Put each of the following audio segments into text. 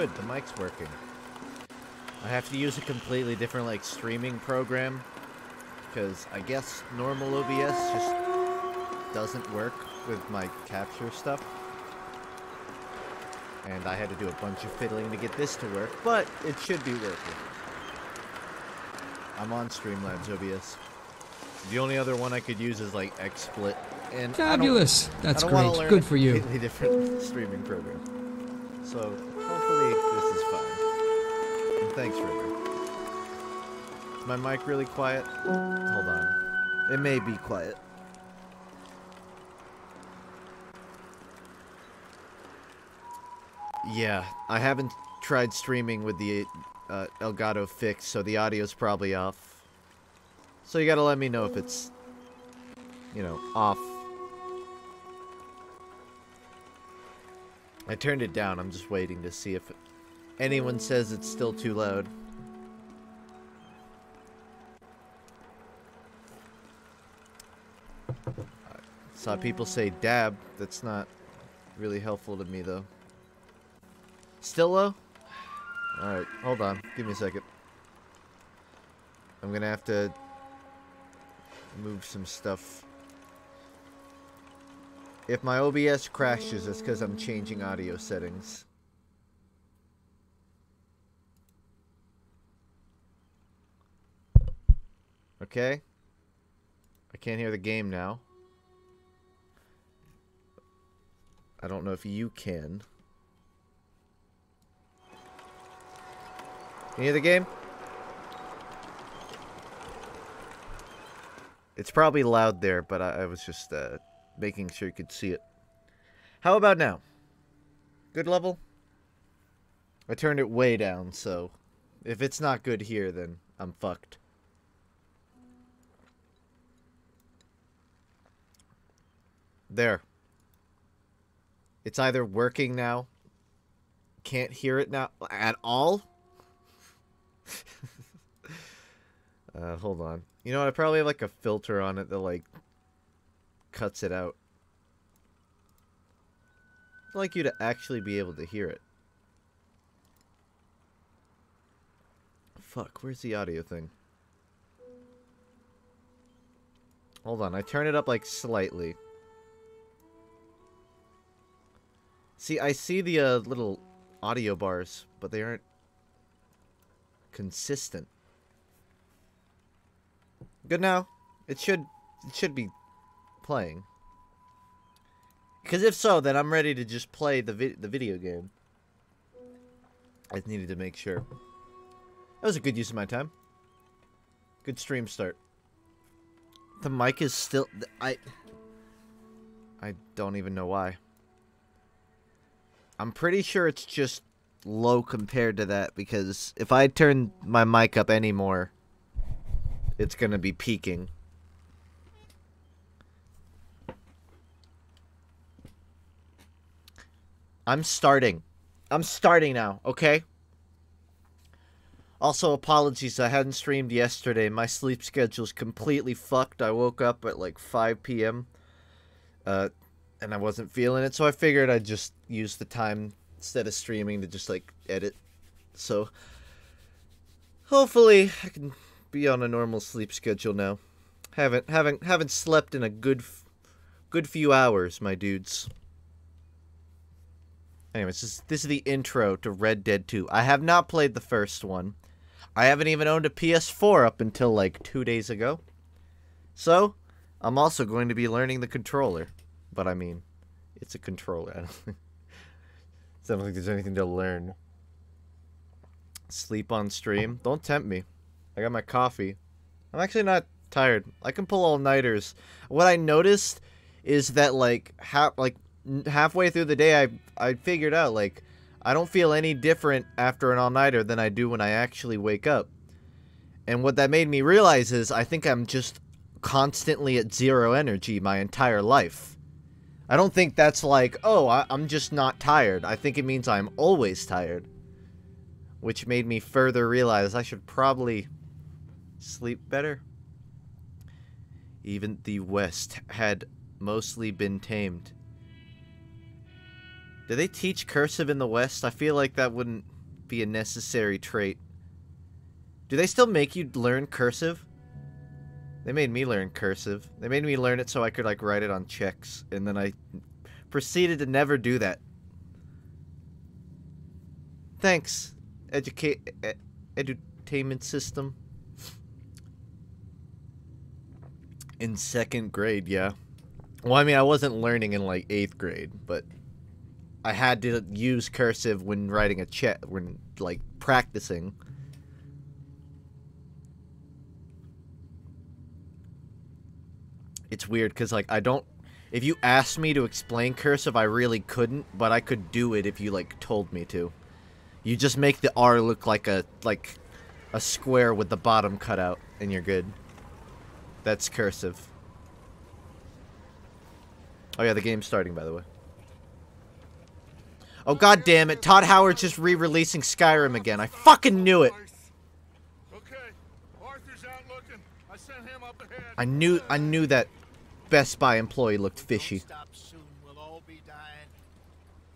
good. The mic's working. I have to use a completely different, like, streaming program. Because I guess normal OBS just doesn't work with my capture stuff. And I had to do a bunch of fiddling to get this to work. But it should be working. I'm on Streamlabs OBS. The only other one I could use is, like, XSplit. And fabulous. That's great. Want to learn good for you. A completely different streaming program. So hopefully this is fine. And thanks, River. Is my mic really quiet? Hold on. It may be quiet. Yeah, I haven't tried streaming with the Elgato fix, so the audio's probably off. So you gotta let me know if it's, you know, off. I turned it down. I'm just waiting to see if anyone says it's still too loud. I saw people say dab. That's not really helpful to me, though. Still low? Alright, hold on. Give me a second. I'm gonna have to move some stuff. If my OBS crashes, it's because I'm changing audio settings. Okay. I can't hear the game now. I don't know if you can. Can you hear the game? It's probably loud there, but I was just making sure you could see it. How about now? Good level? I turned it way down, so if it's not good here, then I'm fucked. There. It's either working now, can't hear it now at all. Hold on. You know, I probably have like a filter on it that like cuts it out. I'd like you to actually be able to hear it. Fuck, where's the audio thing? Hold on, I turn it up like slightly. See, I see the little audio bars, but they aren't consistent. Good now. It should be playing. Because if so, then I'm ready to just play the video game. I just needed to make sure. That was a good use of my time. Good stream start. The mic is still... I don't even know why. I'm pretty sure it's just low compared to that, because if I turn my mic up anymore, it's gonna be peaking. I'm starting now, okay? Also, apologies, I hadn't streamed yesterday. My sleep schedule's completely fucked. I woke up at like 5 p.m. And I wasn't feeling it, so I figured I'd just use the time instead of streaming to just like edit. So hopefully I can be on a normal sleep schedule now. Haven't slept in a good few hours, my dudes. Anyways, this is the intro to Red Dead 2. I have not played the first one. I haven't even owned a PS4 up until like 2 days ago. So I'm also going to be learning the controller. But I mean, it's a controller. I don't think there's anything to learn. Sleep on stream? Don't tempt me. I got my coffee. I'm actually not tired. I can pull all-nighters. What I noticed is that like halfway through the day, I figured out like I don't feel any different after an all-nighter than I do when I actually wake up. And what that made me realize is I think I'm just constantly at zero energy my entire life. I don't think that's like, oh, I'm just not tired. I think it means I'm always tired. Which made me further realize I should probably sleep better. Even the West had mostly been tamed. Do they teach cursive in the West? I feel like that wouldn't be a necessary trait. Do they still make you learn cursive? They made me learn cursive. They made me learn it so I could, like, write it on checks. And then I proceeded to never do that. Thanks, edutainment system. In 2nd grade, yeah. Well, I mean, I wasn't learning in, like, 8th grade, but I had to use cursive when writing a check, when, like, practicing. It's weird, because, like, I don't... If you asked me to explain cursive, I really couldn't, but I could do it if you, like, told me to. You just make the R look like a square with the bottom cut out, and you're good. That's cursive. Oh yeah, the game's starting, by the way. Oh god damn it, Todd Howard's just re-releasing Skyrim again. I fucking knew it! Okay, Arthur's out looking. I sent him up ahead. I knew that Best Buy employee looked fishy. Stop soon, we'll all be dying.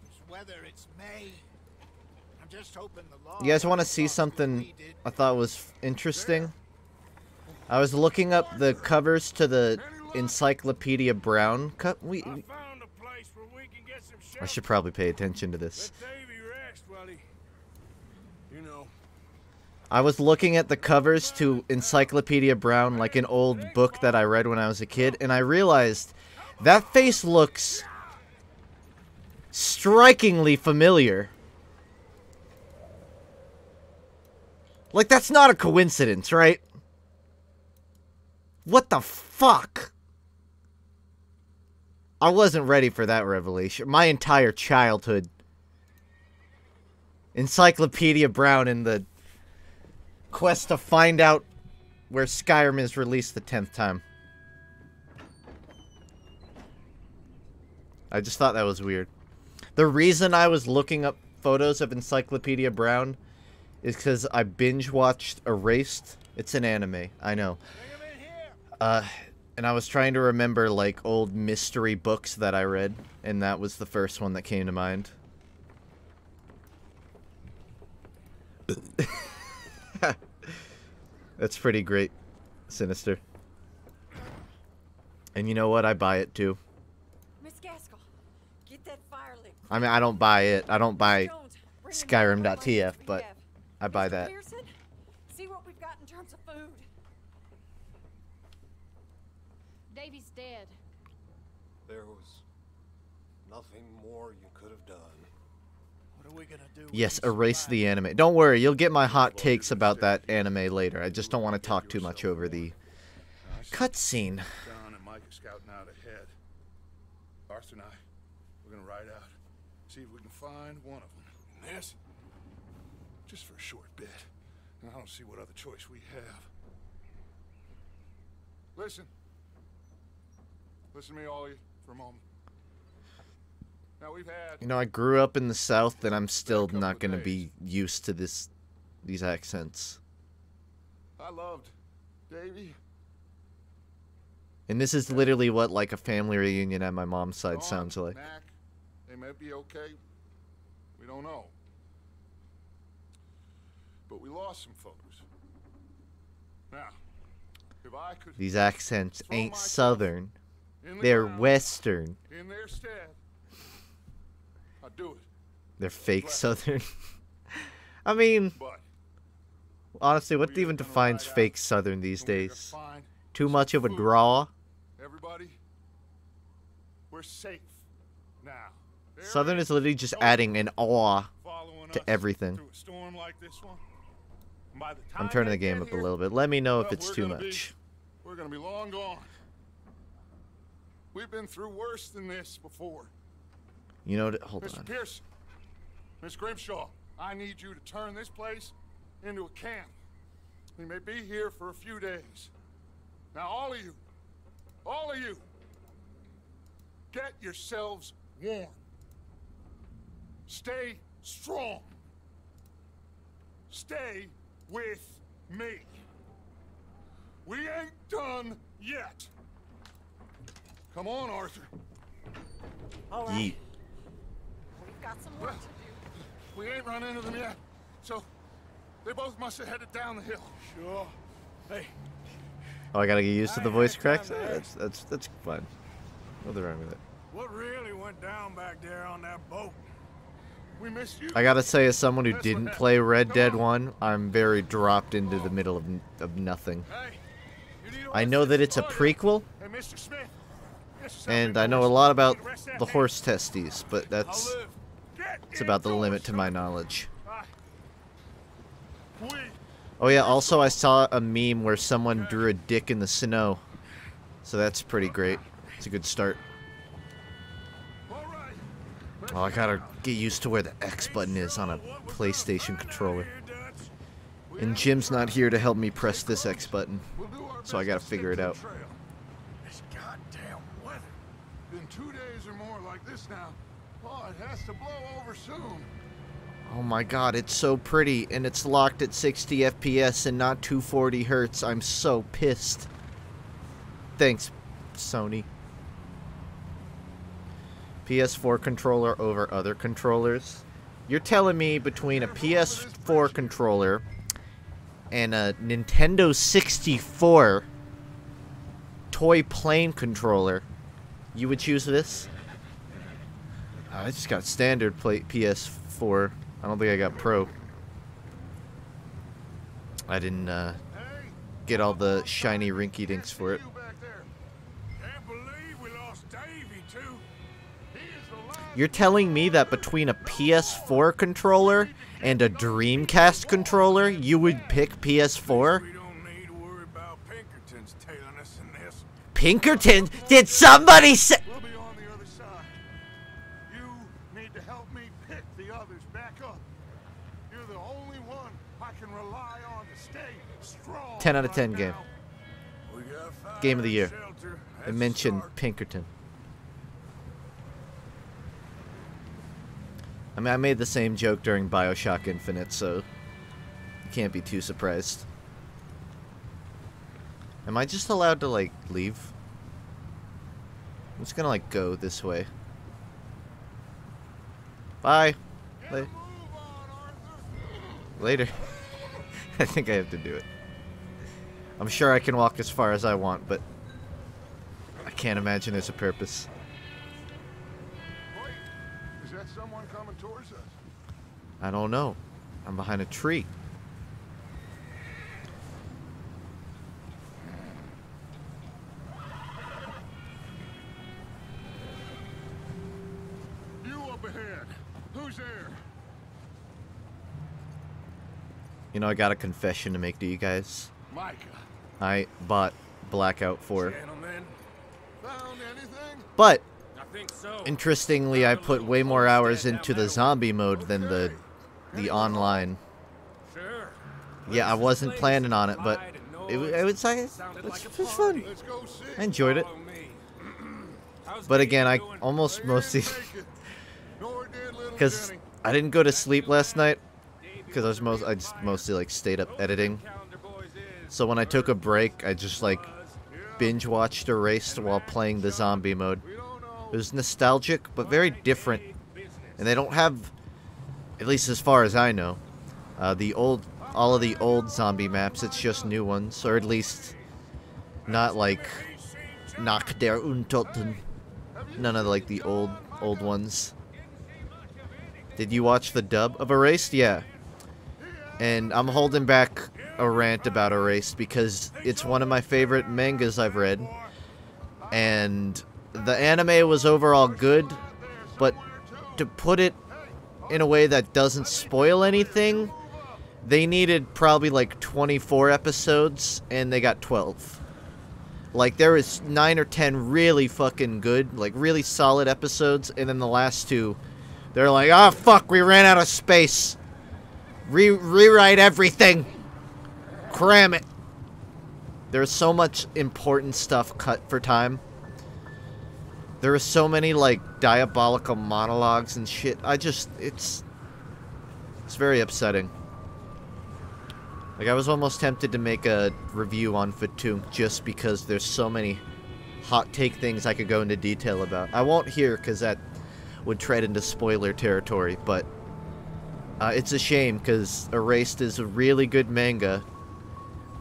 It's weather, it's May. I'm just hoping the law. You guys want to see something I thought was interesting? I was looking up the covers to the Encyclopedia Brown cut. I should probably pay attention to this. I was looking at the covers to Encyclopedia Brown, like an old book that I read when I was a kid, and I realized that face looks strikingly familiar. Like, that's not a coincidence, right? What the fuck? I wasn't ready for that revelation. My entire childhood. Encyclopedia Brown in the quest to find out where Skyrim is released the 10th time. I just thought that was weird. The reason I was looking up photos of Encyclopedia Brown is because I binge-watched Erased. It's an anime, I know. And I was trying to remember, like, old mystery books that I read, and that was the first one that came to mind. That's pretty great, Sinister. And you know what? I buy it, too. Miss Gaskell, get that fire lit. I mean, I don't buy it. I don't buy Skyrim.tf, but I buy that. Pearson, see what we've got in terms of food. Davy's dead. There was nothing more you could have done. What are we gonna do? Yes, erase the anime. Don't worry, you'll get my hot takes about that anime later. I just don't want to talk too much over the cutscene. John and Mike are scouting out ahead. Arthur and I, we're gonna ride out, see if we can find one of them. Yes, just for a short bit. And I don't see what other choice we have. Listen to me, all of you, for a moment. Now we've had. You know, I grew up in the South, and I'm still not gonna be used to these accents. I loved Davy. And this is literally what, like, a family reunion at my mom's side sounds like. Mac, they may be okay. We don't know. But we lost some folks. Now, if I could. These accents ain't Southern. They're Western. In their stead, I'd do it. They're fake Southern. I mean, honestly, what even defines fake Southern these days? Too much of a draw? Everybody, we're safe now. Southern is literally just adding an awe to everything. I'm turning the game up a little bit. Let me know if it's too much. We're gonna be long gone. We've been through worse than this before. You know, hold on. Mr. Pearson, Miss Grimshaw, I need you to turn this place into a camp. We may be here for a few days. Now, all of you, get yourselves warm. Stay strong. Stay with me. We ain't done yet. Come on, Arthur. All right. Yeet. We've got some work to do. We ain't run into them yet, so they both must have headed down the hill. Sure. Hey, Oh, I gotta get used to the voice cracks? That's fine. Nothing wrong with it. what really went down back there on that boat? We missed you. I gotta say, as someone who didn't play Red Dead 1, I'm very dropped into the middle of nothing. Hey, you need I know that it's a prequel, Hey, Mr. Smith. and I know a lot about the horse testes, but that's about the limit to my knowledge. Oh yeah, also I saw a meme where someone drew a dick in the snow, so that's pretty great. It's a good start. Oh, I gotta get used to where the X button is on a PlayStation controller. And Jim's not here to help me press this X button, so I gotta figure it out. This goddamn weather. Been 2 days or more like this now. Oh, it has to blow over soon. Oh my god, it's so pretty, and it's locked at 60 FPS and not 240 Hertz. I'm so pissed. Thanks, Sony. PS4 controller over other controllers. You're telling me between a PS4 controller and a Nintendo 64 toy plane controller, you would choose this? I just got standard PS4. I don't think I got Pro. I didn't get all the shiny rinky-dinks for it. Can't believe we lost Davey, too. You're telling me that between a PS4 controller and a Dreamcast controller, you would pick PS4? We don't need to worry about Pinkertons tailing us in this. Pinkerton? Did somebody say... We'll be on the other side. You need to help me pick the others back up. You're the only one I can rely on to stay strong. 10 out of 10 game. We got fire Game of the year. shelter. I That's a mentioned start. Pinkerton. I mean, I made the same joke during BioShock Infinite, so you can't be too surprised. Am I just allowed to, like, leave? I'm just gonna, like, go this way. Bye. Later. I think I have to do it. I'm sure I can walk as far as I want, but I can't imagine there's a purpose. Wait, is that someone coming towards us? I don't know. I'm behind a tree. You up ahead. Who's there? You know, I got a confession to make to you guys. Micah. I bought Blackout 4. Gentlemen, Found anything? But, I think so. interestingly, I put way more hours into the zombie mode than the online. Sure. Yeah, I wasn't planning on it, but it was like, it's fun. Let's go see. I enjoyed it. Follow me. How's But Davey again, I doing? almost mostly... Make it. Nor did little Because Jenny. I didn't go to sleep last night. Because I just mostly, like, stayed up editing. So when I took a break, I just, like, binge watched Erased while playing the zombie mode. We don't know. It was nostalgic, but very different. And they don't have, at least as far as I know, all of the old zombie maps. It's just new ones, or at least not like Nach der Untoten. None of like the old ones. Did you watch the dub of Erased? Yeah. And I'm holding back a rant about Erased because it's one of my favorite mangas I've read. And the anime was overall good, but to put it in a way that doesn't spoil anything, they needed probably like 24 episodes, and they got 12. Like, there was 9 or 10 really fucking good, like really solid episodes, and then the last 2, they're like, oh fuck, we ran out of space. Rewrite everything. Cram it. There's so much important stuff cut for time. There are so many, like, diabolical monologues and shit. It's very upsetting. Like, I was almost tempted to make a review on FUNKe just because there's so many hot take things I could go into detail about. I won't here, because that would tread into spoiler territory, but it's a shame because Erased is a really good manga.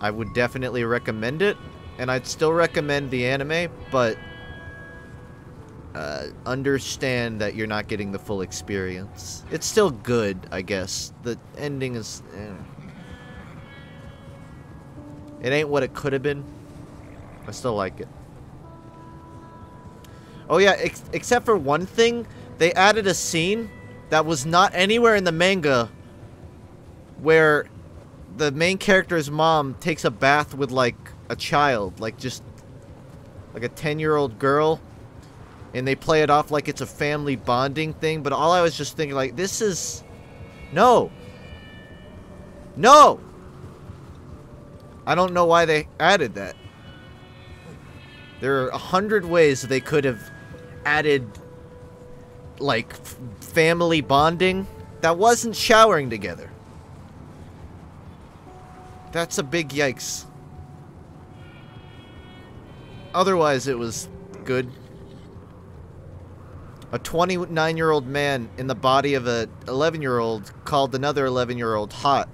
I would definitely recommend it, and I'd still recommend the anime, but understand that you're not getting the full experience. It's still good, I guess. The ending is... It ain't what it could have been. I still like it. Oh yeah, except for one thing, they added a scene that was not anywhere in the manga where the main character's mom takes a bath with, like, a child. Like, just... like a 10-year-old girl. And they play it off like it's a family bonding thing. But all I was just thinking, like, this is... No! No! I don't know why they added that. There are 100 ways they could have added, like, family bonding that wasn't showering together. That's a big yikes. Otherwise, it was good. A 29-year-old man in the body of a 11-year-old called another 11-year-old hot.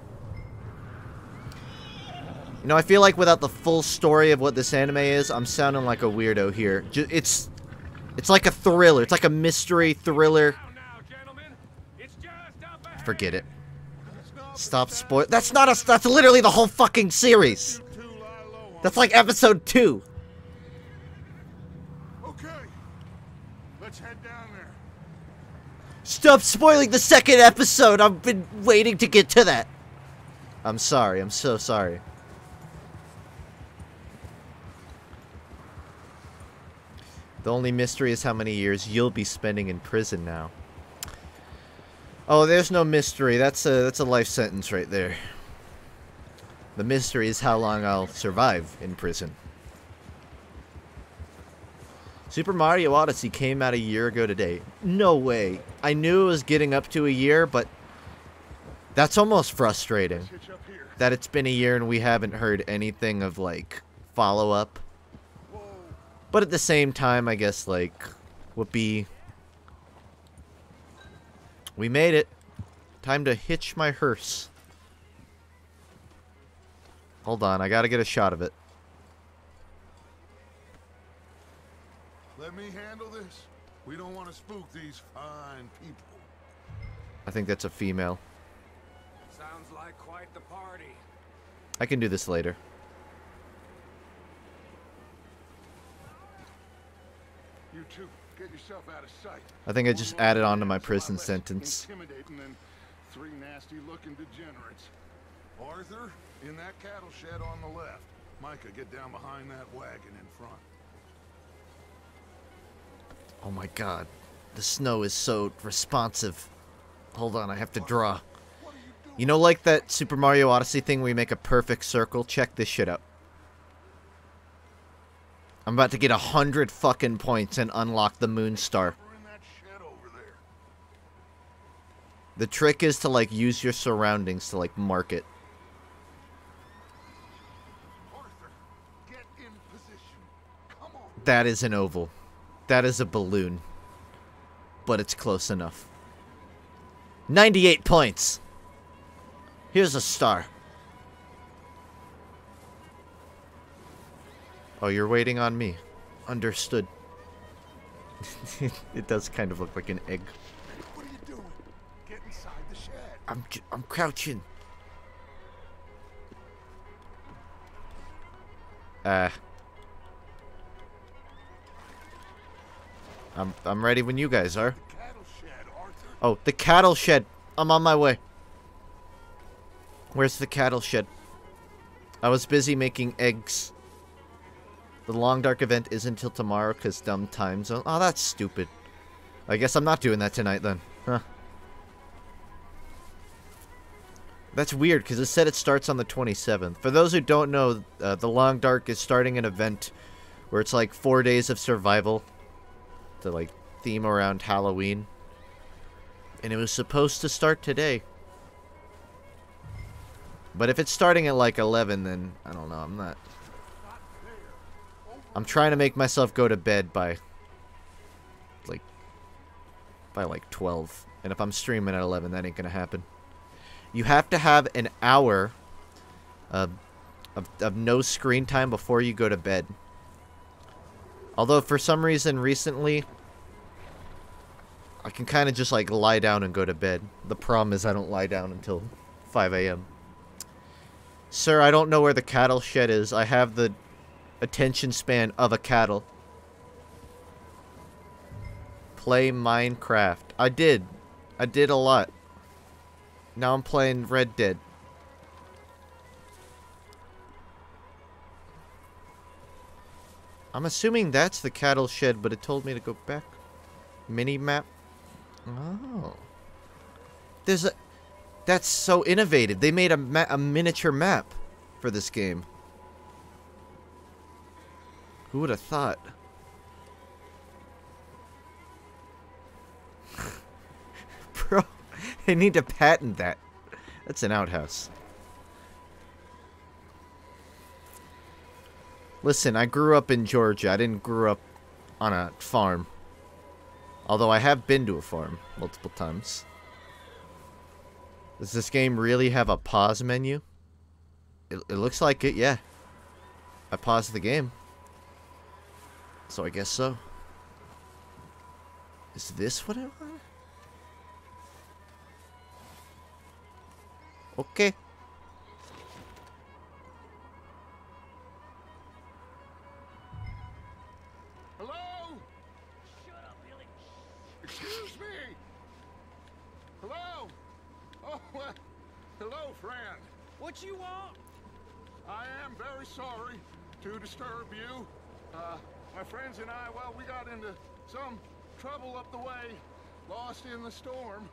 You know, I feel like without the full story of what this anime is, I'm sounding like a weirdo here. It's like a thriller. It's like a mystery thriller. Forget it. Stop spoil. That's not a. That's literally the whole fucking series. That's like episode 2. Okay, let's head down there. Stop spoiling the second episode. I've been waiting to get to that. I'm sorry. I'm so sorry. The only mystery is how many years you'll be spending in prison now. Oh, there's no mystery. That's a life sentence right there. The mystery is how long I'll survive in prison. Super Mario Odyssey came out a year ago today. No way. I knew it was getting up to a year, but that's almost frustrating. That it's been a year and we haven't heard anything of, like, follow-up. But at the same time, I guess, like, whoopee. We made it. Time to hitch my hearse. Hold on, I gotta get a shot of it. Let me handle this. We don't want to spook these fine people. I think that's a female. Sounds like quite the party. I can do this later. You two, get yourself out of sight. I think I just added on to my prison sentence. Intimidating than 3 nasty-looking degenerates. Arthur, in that cattle shed on the left. Micah, get down behind that wagon in front. Oh my god. The snow is so responsive. Hold on, I have to draw. You know, like that Super Mario Odyssey thing where you make a perfect circle? Check this shit out. I'm about to get 100 fucking points and unlock the Moon Star. The trick is to, like, use your surroundings to, like, mark it. That is an oval. That is a balloon. But it's close enough. 98 points! Here's a star. Oh, you're waiting on me. Understood. It does kind of look like an egg. What are you doing? Get inside the shed. I'm crouching. I'm ready when you guys are. Cattle shed, Arthur. Oh, the cattle shed. I'm on my way. Where's the cattle shed? I was busy making eggs. The Long Dark event isn't until tomorrow because dumb time zone. Oh, that's stupid. I guess I'm not doing that tonight then. Huh. That's weird because it said it starts on the 27th. For those who don't know, the Long Dark is starting an event where it's like 4 days of survival to like theme around Halloween. And it was supposed to start today. But if it's starting at like 11, then I don't know, I'm trying to make myself go to bed by like by like 12. And if I'm streaming at 11, that ain't gonna happen. You have to have an hour of no screen time before you go to bed. Although for some reason recently, I can kind of just like lie down and go to bed. The problem is I don't lie down until 5 a.m. Sir, I don't know where the cattle shed is. I have the attention span of a cattle. Play Minecraft. I did. I did a lot. Now I'm playing Red Dead. I'm assuming that's the cattle shed, but it told me to go back. Mini map. Oh. There's a... That's so innovative. They made a miniature map for this game. Who would have thought? Bro, they need to patent that. That's an outhouse. Listen, I grew up in Georgia. I didn't grow up on a farm. Although I have been to a farm multiple times. Does this game really have a pause menu? It looks like it, yeah. I paused the game. So I guess so. Is this what I want? Okay. Hello? Shut up, Billy. Excuse me. Hello? Oh, hello, friend. What you want? I am very sorry to disturb you. My friends and I, well, we got into some trouble up the way, lost in the storm.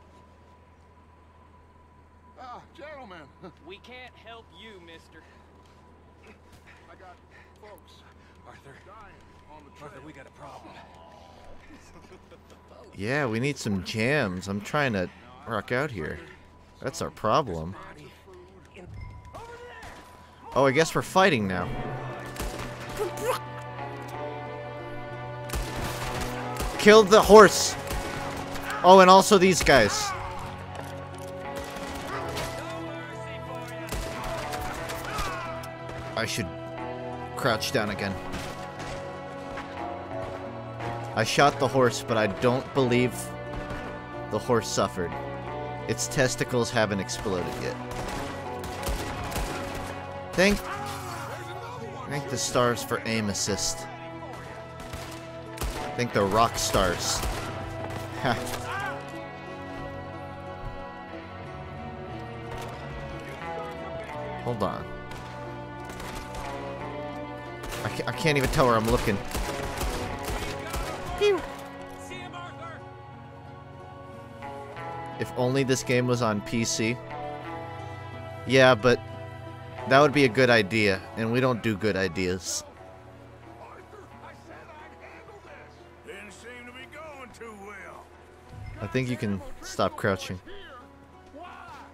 Gentlemen. We can't help you, mister. I got folks Arthur, dying on the trail. Arthur, we got a problem. Yeah, we need some jams. I'm trying to rock out here. That's our problem. Oh, I guess we're fighting now. Killed the horse. Oh, and also these guys. I should crouch down again. I shot the horse, but I don't believe the horse suffered. Its testicles haven't exploded yet. Thank the stars for aim assist. Thank the rock stars. Ha. Hold on. I can't even tell where I'm looking. Pew. If only this game was on PC. Yeah, but that would be a good idea, and we don't do good ideas. Arthur, I said I'd handle this. Didn't seem to be going too well. I think you can stop crouching. Why?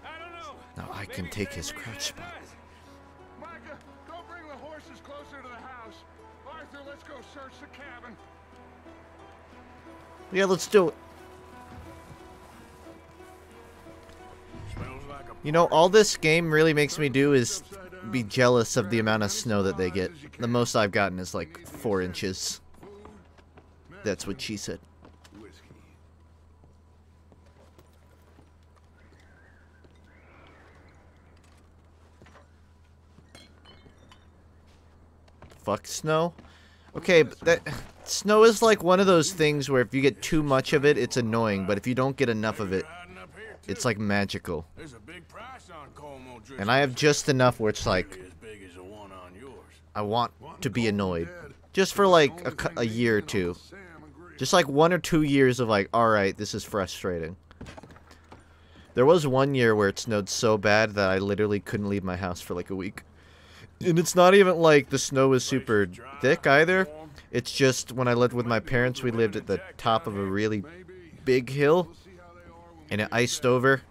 I don't know. Now I can take his crouch spot. Micah, don't bring the horses closer to the house. Arthur, let's go search the cabin. Yeah, let's do it. Smells like a You know, all this game really makes me do is be jealous of the amount of snow that they get. The most I've gotten is like 4 inches. That's what she said. Whiskey. Fuck snow. Okay, but that snow is like one of those things where if you get too much of it, it's annoying. But if you don't get enough of it, riding up here, too. it's like magical. There's a big price on Como drift. And I have just enough where it's like, as big as the one on yours. I want to be annoyed. Just for like a year or two. Just like 1 or 2 years of like, alright, this is frustrating. There was one year where it snowed so bad that I literally couldn't leave my house for like a week. And it's not even like the snow was super thick either. It's just when I lived with my parents, we lived at the top of a really big hill. And it iced over.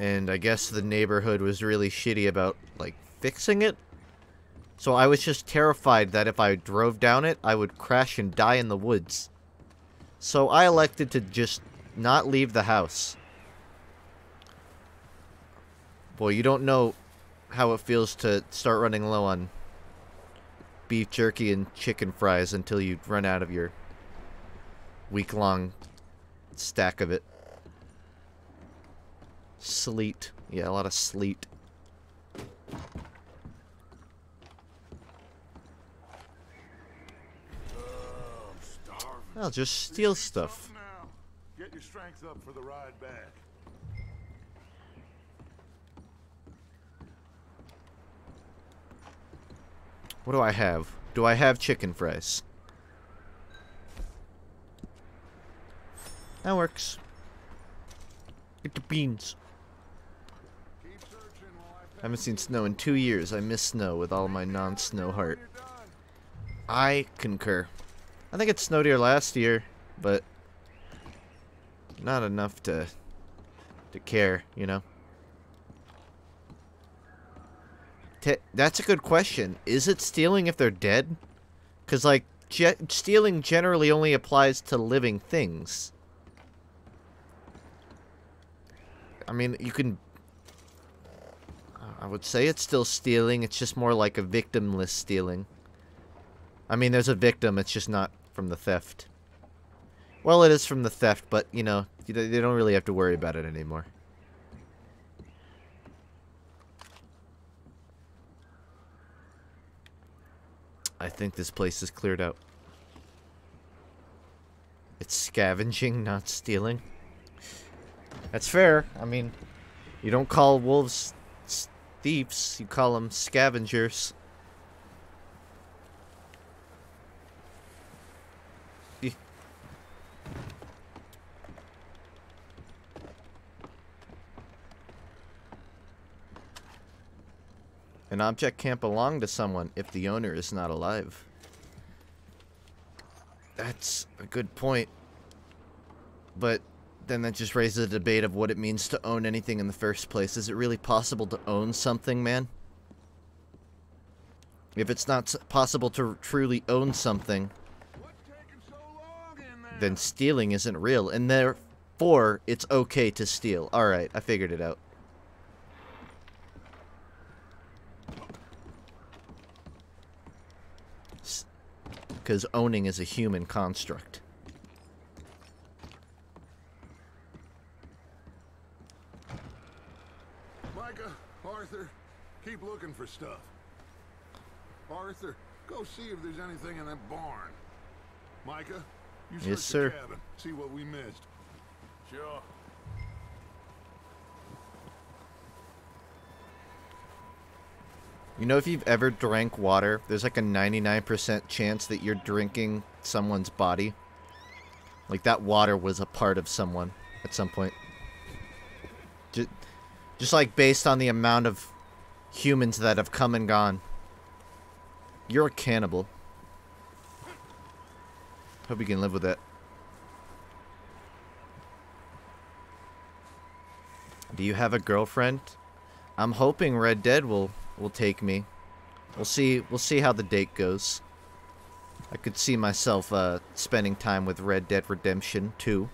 And I guess the neighborhood was really shitty about like fixing it. So I was just terrified that if I drove down it, I would crash and die in the woods. So I elected to just not leave the house. Boy, you don't know how it feels to start running low on beef jerky and chicken fries until you run out of your week-long stack of it. Sleet. Yeah, a lot of sleet. I'll just steal stuff. Now. Get your strength up for the ride back. What do I have? Do I have chicken fries? That works. Get the beans. Keep searching while I Haven't seen snow in 2 years. I miss snow with all my non-snow heart. I concur. I think it snowed here last year, but not enough to care, you know. That's a good question. Is it stealing if they're dead? Because, like, stealing generally only applies to living things. I mean, you can... I would say it's still stealing. It's just more like a victimless stealing. I mean, there's a victim. It's just not from the theft. Well, it is from the theft, but, you know, they don't really have to worry about it anymore. I think this place is cleared out. It's scavenging, not stealing. That's fair. I mean, you don't call wolves thieves, you call them scavengers. An object can't belong to someone if the owner is not alive. That's a good point. But then that just raises a debate of what it means to own anything in the first place. Is it really possible to own something, man? If it's not possible to truly own something, then stealing isn't real, and therefore it's okay to steal. Alright, I figured it out. Because owning is a human construct. Micah, Arthur, keep looking for stuff. Arthur, go see if there's anything in that barn. Micah, you search Yes, sir. the cabin, see what we missed. Sure. You know, if you've ever drank water, there's like a 99% chance that you're drinking someone's body. Like that water was a part of someone at some point. Just like based on the amount of humans that have come and gone. You're a cannibal. Hope you can live with it. Do you have a girlfriend? I'm hoping Red Dead will take me. We'll see how the date goes. I could see myself spending time with Red Dead Redemption 2.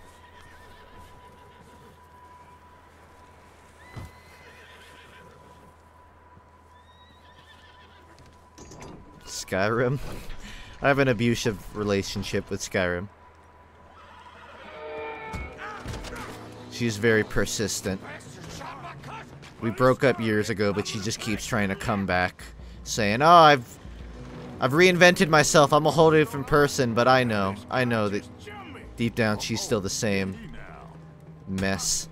Skyrim. I have an abusive relationship with Skyrim. She's very persistent. We broke up years ago, but she just keeps trying to come back, saying, "Oh, I've reinvented myself. I'm a whole different person." But I know that deep down she's still the same mess.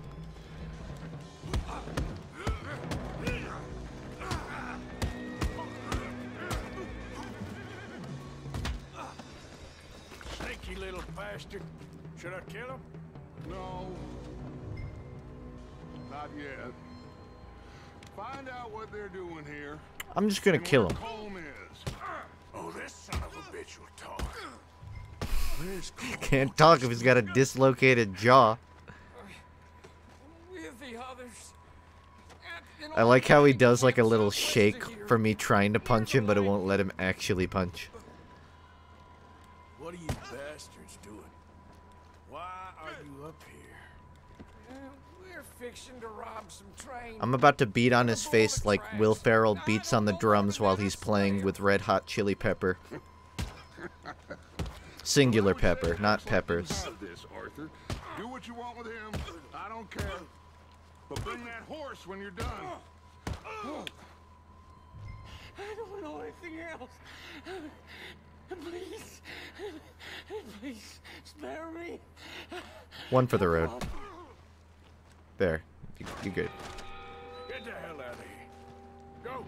Sneaky little bastard. Should I kill him? No. Not yet. Find out what they're doing here. I'm just gonna kill him. Home is. Oh, this son of a bitch will talk. Where's Colm? Can't talk if he's got a dislocated jaw. With the others. I like how he does like a little shake for me trying to punch him, but it won't let him actually punch. What are you bastards doing? Why are you up here? We're fixing to rob some trains. I'm about to beat on his face like Will Ferrell beats on the drums while he's playing with Red Hot Chili Pepper. Singular pepper, not peppers. This, Arthur. Do what you want with him. I don't care. But bring that horse when you're done. I don't know anything else. Please. Please, spare me. One for the road. There. You're good. Get the hell out of here. Go.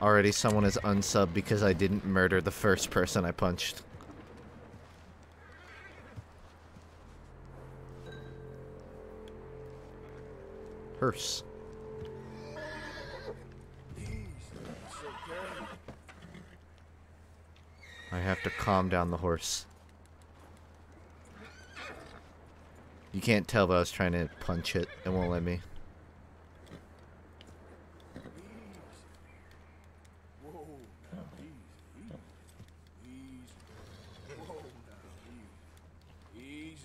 Already someone is unsubbed because I didn't murder the first person I punched. Hearse. I have to calm down the horse. You can't tell, but I was trying to punch it. It won't let me.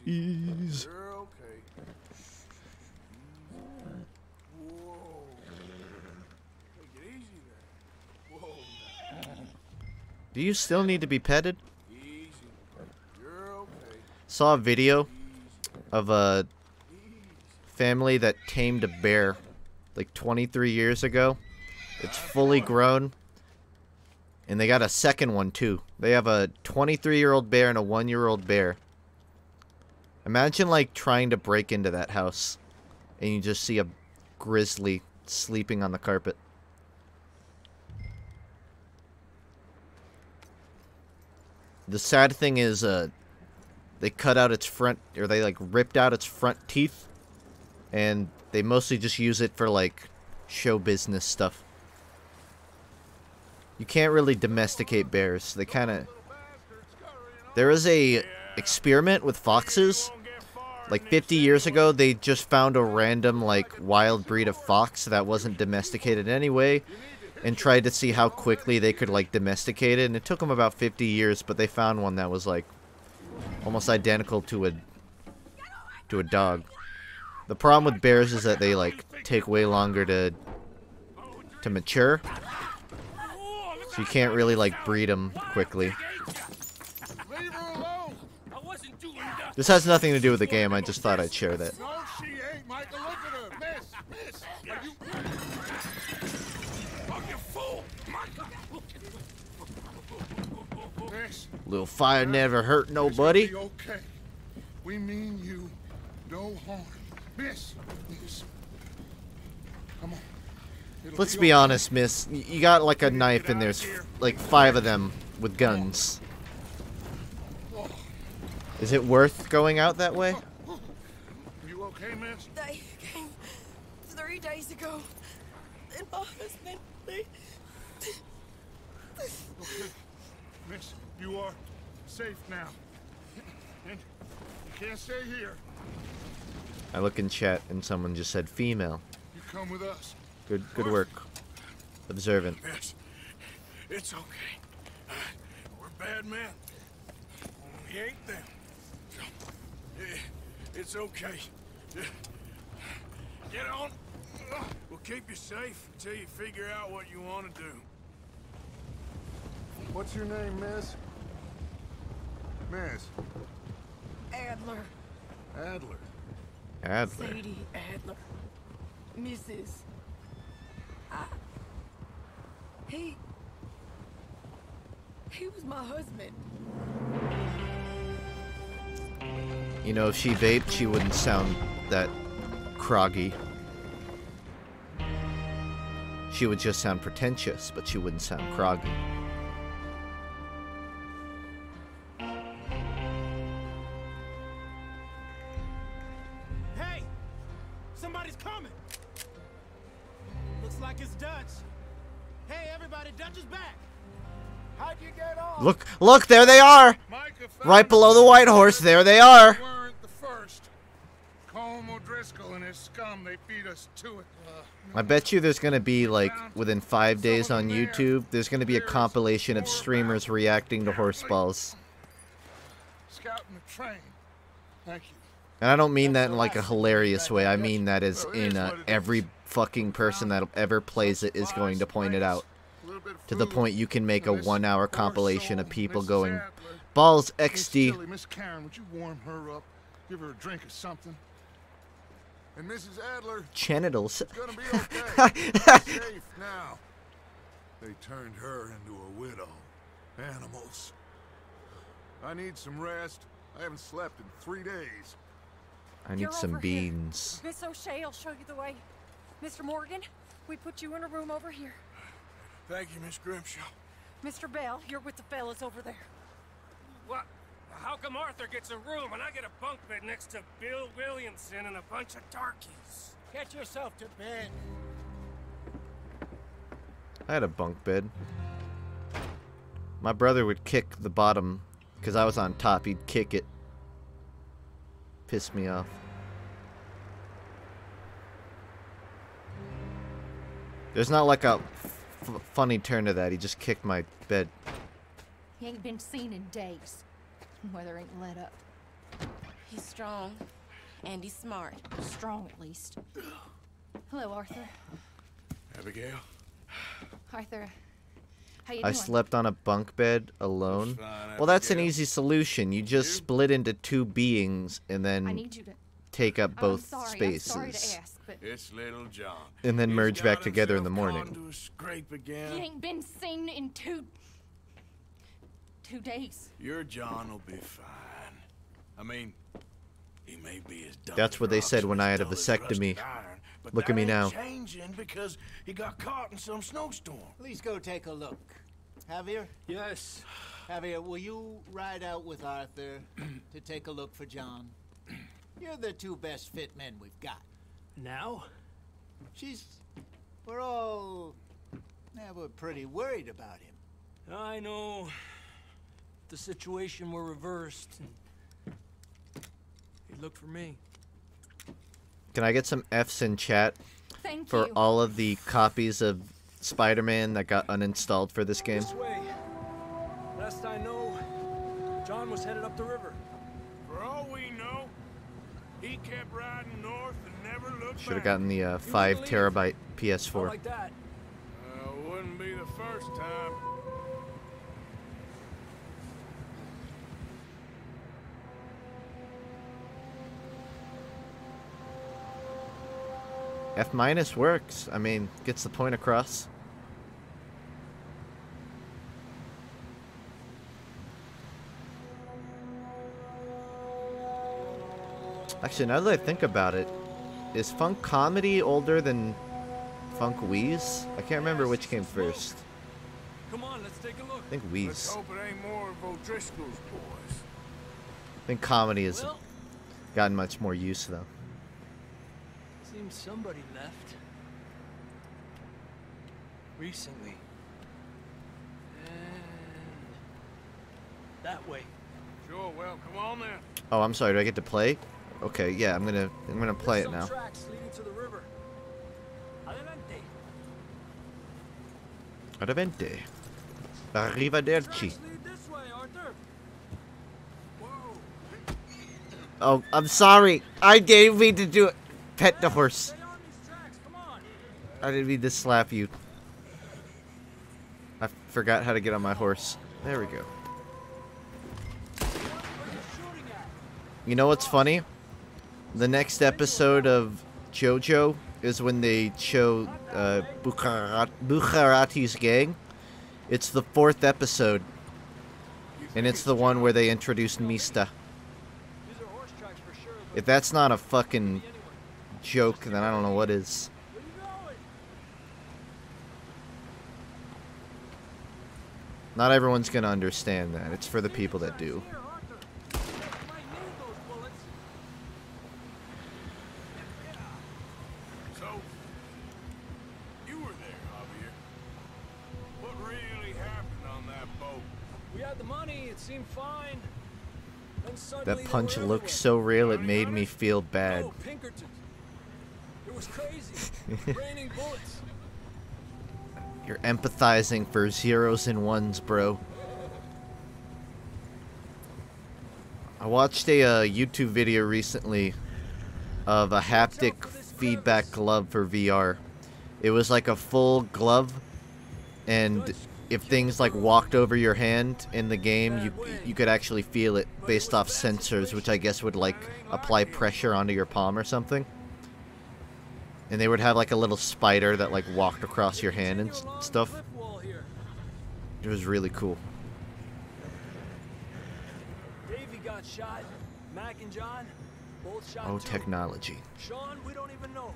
Ease. You're okay. Whoa. Take it easy there. Whoa. Do you still need to be petted? Easy. You're okay. Saw a video of a family that tamed a bear like 23 years ago. It's fully grown. And they got a second one too. They have a 23-year-old bear and a 1-year-old bear. Imagine like trying to break into that house and you just see a grizzly sleeping on the carpet. The sad thing is they cut out its front, or they like ripped out its front teeth, and they mostly just use it for like show business stuff. You can't really domesticate bears. They kind of... There is a experiment with foxes. Like 50 years ago, they just found a random like wild breed of fox that wasn't domesticated anyway, and tried to see how quickly they could like domesticate it. And it took them about 50 years, but they found one that was like almost identical to a dog. The problem with bears is that they like take way longer to mature, so you can't really like breed them quickly. This has nothing to do with the game. I just thought I'd share that. No, she ain't, Michael. Look at her. Miss. Are you... Oh, you fool. Michael. Miss. Little fire never hurt nobody. It's gonna be okay. We mean you no harm. Miss. Come on. Let's be honest, miss. You got like a knife and there's like 5 of them with guns. Is it worth going out that way? You okay, miss? They came 3 days ago. And my husband, they... Okay. Miss, you are safe now. And you can't stay here. I look in chat and someone just said female. You come with us. Good work. Observant. Yes. It's okay. We're bad men. We ain't them. It's okay. Get on. We'll keep you safe until you figure out what you want to do. What's your name, miss? Miss. Adler. Adler. Adler. Sadie Adler. Mrs. He was my husband. You know, if she vaped, she wouldn't sound that croggy. She would just sound pretentious, but she wouldn't sound croggy. Hey! Somebody's coming! Looks like it's Dutch. Hey, everybody, Dutch is back! How'd you get on? Look, there they are! Micah, Right below the white horse, there they are! weren't the first. Colm O'Driscoll and his scum, they feed us to it. I bet you there's gonna be, like, within 5 days on YouTube, there's gonna be a compilation of streamers reacting to horse balls. Scouting the train. Thank you. And I don't mean that in, like, a hilarious way. I mean that as in every fucking person that ever plays it is going to point it out. To the point you can make a 1-hour compilation of people going, balls XD. Miss Karen, would you warm her up? Give her a drink or something. And Mrs. Adler, Genitals. it's gonna be okay. She's safe now. They turned her into a widow. Animals. I need some rest. I haven't slept in 3 days. I need some beans. Miss O'Shea will show you the way. Mr. Morgan, we put you in a room over here. Thank you, Miss Grimshaw. Mr. Bell, you're with the fellas over there. What? How come Arthur gets a room and I get a bunk bed next to Bill Williamson and a bunch of darkies? Get yourself to bed. I had a bunk bed. My brother would kick the bottom because I was on top. He'd kick it. Pissed me off. There's not like a funny turn to that. He just kicked my bed. He ain't been seen in days. Weather ain't let up. He's strong, and he's smart. Strong, at least. Hello, Arthur. Abigail? Arthur, how you I doing? slept on a bunk bed alone. Well, that's an easy solution. You just split into 2 beings and I then need you to... take up both I'm sorry spaces. to ask, but It's little John. And then He's merge got back together in the himself morning. caught into a scrape again. he ain't been seen in 2 days. Your John will be fine. I mean, he may be as dumb That's as what they rocks said and when as I had a dull as vasectomy. rusted iron, but Look at me that now. ain't changing because he got caught in some snowstorm. Please go take a look. Javier? Yes. Javier, will you ride out with Arthur to take a look for John? You're the 2 best fit men we've got. Now? We're pretty worried about him. I know. The situation were reversed. He looked for me. Can I get some F's in chat Thank for you. all of the copies of Spider-Man that got uninstalled for this game? This way. Last I know, John was headed up the river. For all we know, he kept riding north and never looked Should have back. gotten the 5 terabyte Not PS4. like that. Wouldn't be the first time. F- works. I mean, gets the point across. Actually, now that I think about it, is Funk Comedy older than Funk Wheeze? I can't remember which came first. Come on, let's take a look. I think Let's Wheeze. hope it ain't more of O'Driscoll's boys. I think Comedy has Well, gotten much more use, though. seems somebody left. Recently. And that way. Sure, well, come on then. Oh, I'm sorry. Do I get to play? Okay, yeah, I'm gonna play it There's now. some tracks leading to the river. Adelante. Arrivederci. Arrivederci. Tracks lead this way, Arthur. Whoa. Oh, I'm sorry. I didn't mean to do it. Pet the horse. Stay on these tracks, come on. I didn't mean to slap you. I forgot how to get on my horse. There we go. Where are you shooting at? You know what's funny? The next episode of JoJo is when they show Bucharati's gang. It's the 4th episode. And it's the one where they introduced Mista. These are horse tracks for sure. If that's not a fucking joke, then I don't know what is. Where you going? Not everyone's gonna understand that. It's for the people that do. Here, Arthur. You might need those bullets. So, you were there, Javier. What really happened on that boat? We had the money, it seemed fine. That punch looked so real it made me feel bad. Oh, Pinkerton. It was crazy. Raining bullets. You're empathizing for zeros and ones, bro. I watched a YouTube video recently of a haptic feedback glove for VR. It was like a full glove, and if things like walked over your hand in the game, you could actually feel it based off sensors, which I guess would like apply pressure onto your palm or something. And they would have like a little spider that like walked across your hand and stuff. It was really cool. Davey got shot. Mac and John both shot. Oh, technology. Sean, we don't even know.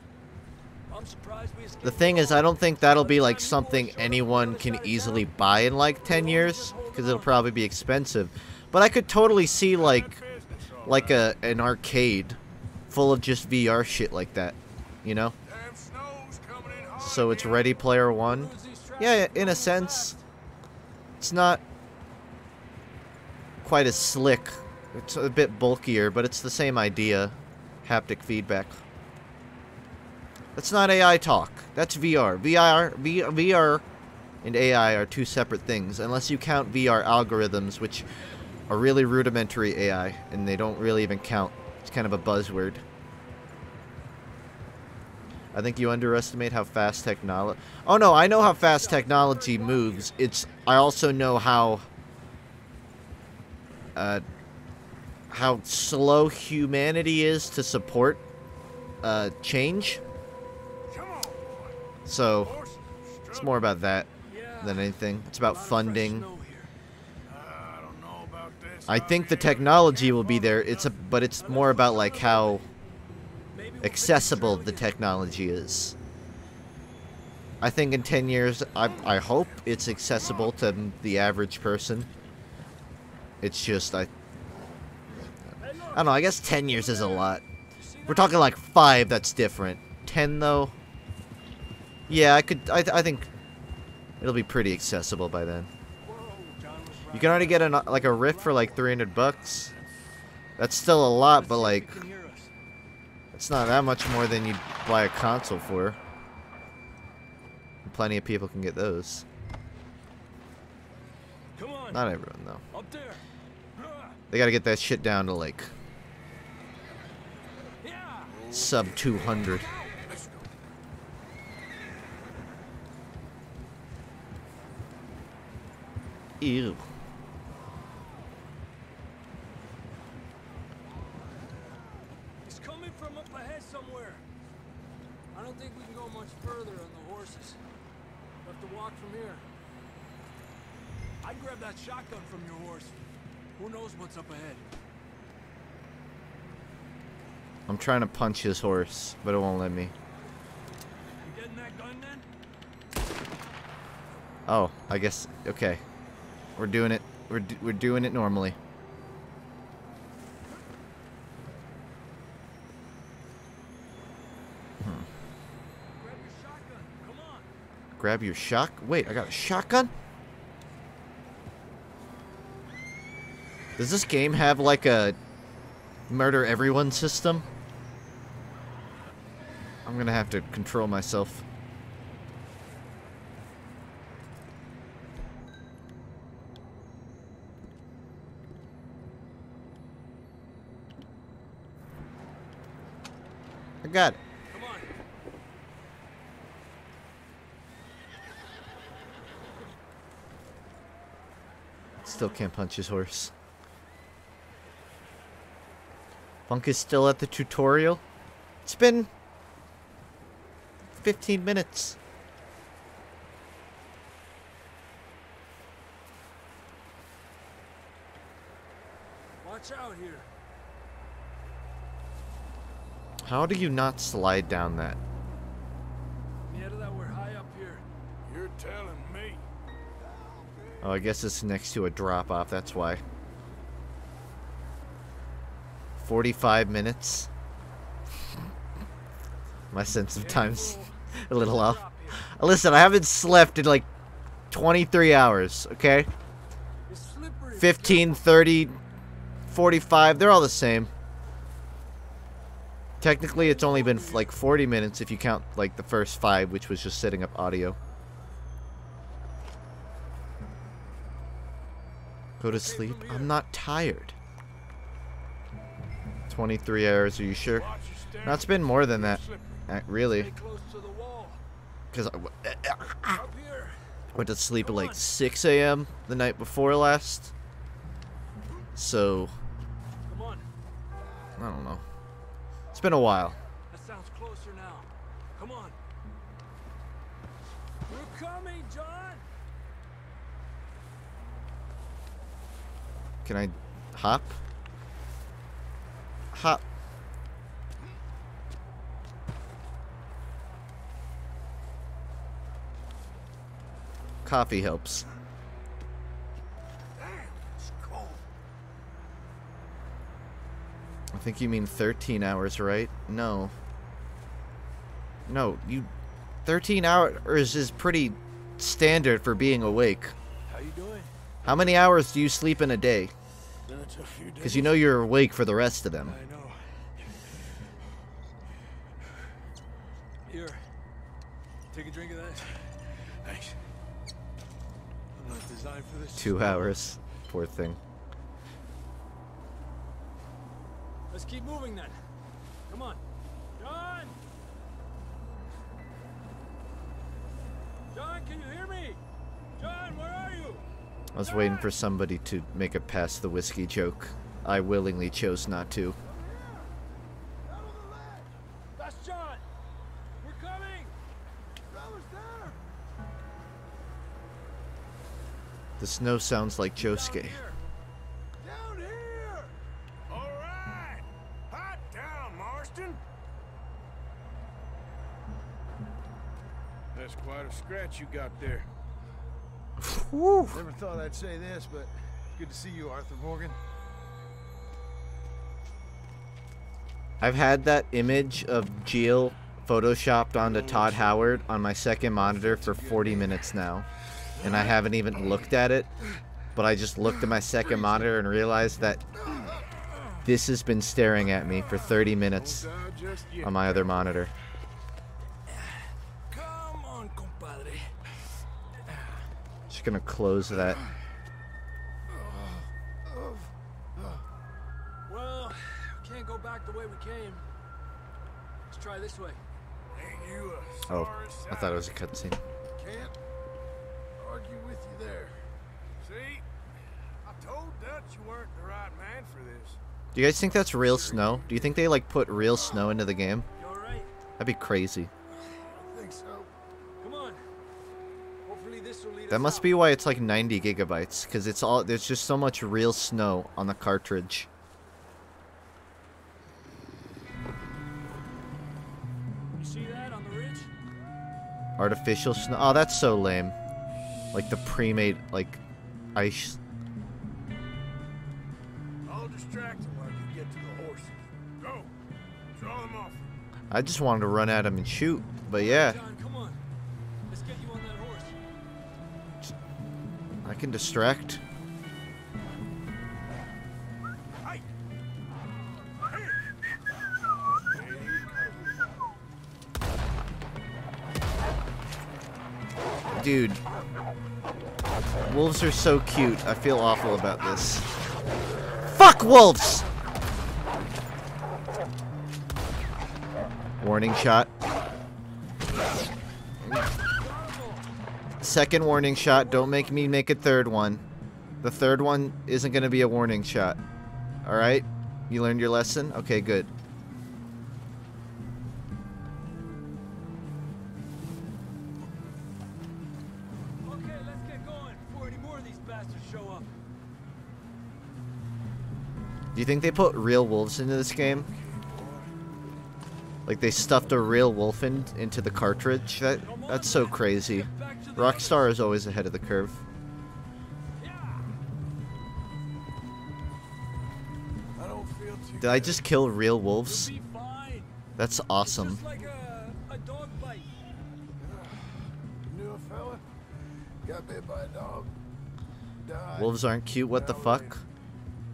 I'm surprised we escaped. The thing is, I don't think that'll be like something anyone can easily buy in like 10 years, because it'll probably be expensive. But I could totally see like an arcade full of just VR shit like that, you know? So it's Ready Player One. Yeah, in a sense. It's not quite as slick. It's a bit bulkier, but it's the same idea. Haptic feedback. That's not AI talk. That's VR. VR and AI are two separate things, unless you count VR algorithms, which are really rudimentary AI, and they don't really even count. It's kind of a buzzword. I think you underestimate how fast technology... Oh no, I know how fast technology moves. I also know how slow humanity is to support change. So it's more about that than anything. It's about funding. I think the technology will be there. But it's more about like how accessible the technology is. I think in 10 years, I hope it's accessible to the average person. It's just, I don't know, I guess 10 years is a lot. We're talking like 5, that's different. 10 though? Yeah, I think it'll be pretty accessible by then. You can already get like a Rift for like $300. That's still a lot, but like, it's not that much more than you'd buy a console for. Plenty of people can get those. Not everyone, though. They gotta get that shit down to, like, sub 200. Ew. He's coming from up ahead somewhere. I don't think we can go much further on the horses. We'll have to walk from here. I'd grab that shotgun from your horse. Who knows what's up ahead? I'm trying to punch his horse, but it won't let me. You getting that gun then? Oh, I guess, okay. We're doing it. We're doing it normally. Grab your shotgun. Come on. Grab your Wait, I got a shotgun? Does this game have like a murder everyone system? I'm gonna have to control myself. I got it. Come on. Still can't punch his horse. FUNKe is still at the tutorial. It's been 15 minutes. Watch out here. How do you not slide down that? Yeah, that we're high up here. You're telling me. Oh, I guess it's next to a drop-off, that's why. 45 minutes. My sense of time's a little off. Listen, I haven't slept in like 23 hours, okay? 15, 30, 45. They're all the same. Technically, it's only been like 40 minutes if you count like the first 5, which was just setting up audio. Go to sleep. I'm not tired. 23 hours. Are you sure? No, it's been more than that. Really. Because I went to sleep at like 6 a.m. the night before last. So, I don't know. It's been a while. That sounds closer now. Come on. We're coming, John. Can I hop? Hop. Coffee helps. I think you mean 13 hours, right? No. No, 13 hours is pretty standard for being awake. How you doing? How many hours do you sleep in a day? Because you know you're awake for the rest of them. I know. Here. Take a drink of that. Thanks. I'm not designed for this. 2 hours. Poor thing. Let's keep moving then. Come on. John! John, can you hear me? John, where are you? I was waiting for somebody to make it past the whiskey joke. I willingly chose not to. That's John! We're coming! Fellas there! The snow sounds like Josuke. Down here! All right. Hot down, Marston. That's quite a scratch you got there. Woo. Never thought I'd say this, but good to see you, Arthur Morgan. I've had that image of Jill photoshopped onto Todd Howard on my second monitor for 40 minutes now. And I haven't even looked at it. But I just looked at my second monitor and realized that this has been staring at me for 30 minutes on my other monitor. Come on, compadre. Just gonna close that. Well, we can't go back the way we came. Let's try this way. Ain't you a Oh, sorry I thought it was a cutscene. Can't argue with you there. See? I told Dutch you weren't the right man for this. Do you guys think that's real snow? Do you think they like put real snow into the game? You alright? That'd be crazy. I think so. Come on. Hopefully this will lead That us must out. be why it's like 90 gigabytes, because it's all there's just so much real snow on the cartridge. You see that on the ridge? Artificial snow. Oh, that's so lame. Like the pre-made like ice. I'll distract him while you get to the horses. Go. Draw them off. I just wanted to run at him and shoot, but yeah, John, come on. Let's get you on that horse. I can distract. Hey. Dude, wolves are so cute. I feel awful about this. Fuck wolves! Warning shot. Second warning shot. Don't make me make a third one. The third one isn't going to be a warning shot. Alright? You learned your lesson? Okay, good. Okay, let's get going before any more of these bastards show up. Do you think they put real wolves into this game? Like they stuffed a real wolf into the cartridge? That's so crazy. Rockstar is always ahead of the curve. I don't feel too Did I just kill real wolves? Be fine. That's awesome. Just like a dog bite. You knew a fella? Got bit by a dog. Died. Wolves aren't cute, what the fuck?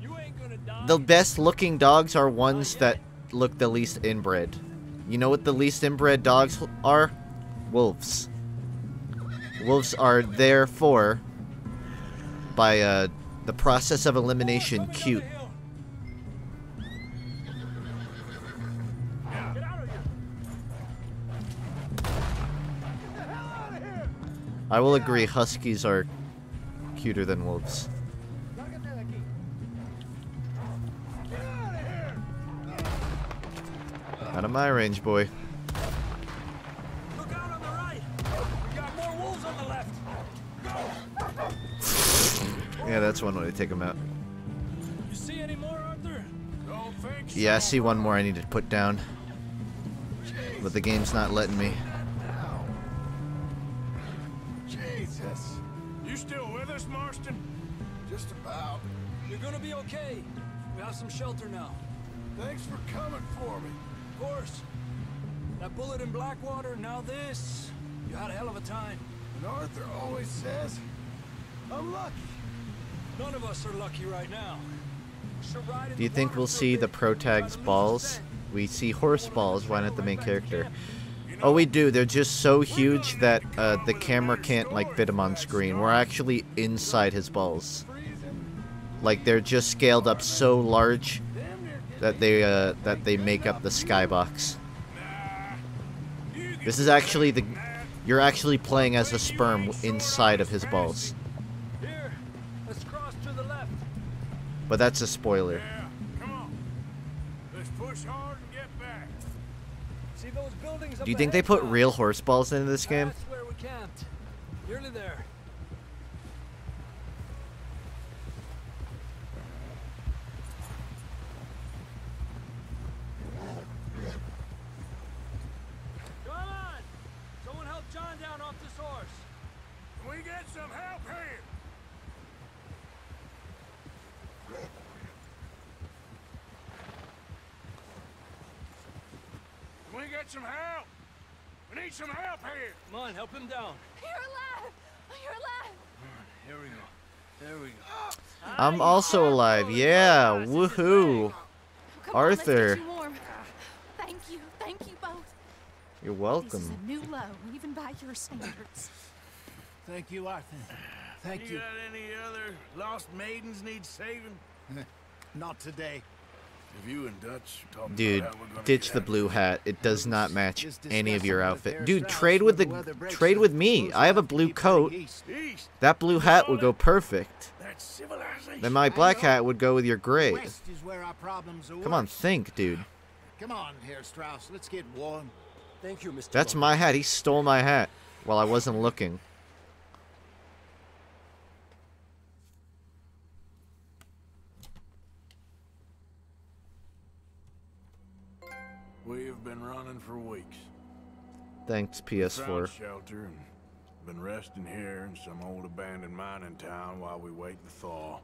You ain't the best looking dogs are ones that look the least inbred. You know what the least inbred dogs are? Wolves. Wolves are therefore, by the process of elimination, cute. I will agree, huskies are cuter than wolves. Out of my range, boy. Look out on the right. We got more wolves on the left. Yeah, that's one way to take them out. You see any more, Arthur? Don't think so. Yeah, I see one more I need to put down. But the game's not letting me. Jesus. You still with us, Marston? Just about. You're gonna be okay. We have some shelter now. Thanks for coming for me. Of course. That bullet in Blackwater, now this. You had a hell of a time. And Arthur always says, I'm lucky. None of us are lucky right now. Do you think we'll see the protag's balls? We see horse balls. Why not the main character? Oh, we do. They're just so huge that the camera can't like fit them on screen. We're actually inside his balls. Like they're just scaled up so large that they make up the skybox. This is actually the you're actually playing as a sperm inside of his balls. Here, let's cross to the left. But that's a spoiler. Yeah, come on. Let's push hard and get back. See those buildings up Do you think they put ahead? real horse balls into this game? That's where we camped. Nearly there. Come on! Someone help John down off this horse. Can we get some help here? Can we get some help? We need some help here. Come on, help him down. You're alive! You're alive! Here we go. There we go. I'm also alive. Yeah, woohoo. Come Arthur. On, let's get you warm. Thank you both. You're This is welcome. a new low, even by your standards. Thank you, Arthur. Thank You you. got any other lost maidens need saving? Not today. If you and Dutch talking Dude, about how we're gonna ditch get the out blue hat. It does not match Just any of your discussing outfit. with Dude, Herr trade Strauss with when the weather breaks trade up. with me. I have a blue coat. east. That blue hat would go perfect. That's civilization. Then my black hat would go with your gray. West is where our problems are Come on, worst. think, dude. Come on, Herr Strauss. Let's get warm. Thank you, Mr. That's my hat. He stole my hat while I wasn't looking. We have been running for weeks. Thanks, Found PS4. shelter and been resting here in some old abandoned mining town while we wait to thaw.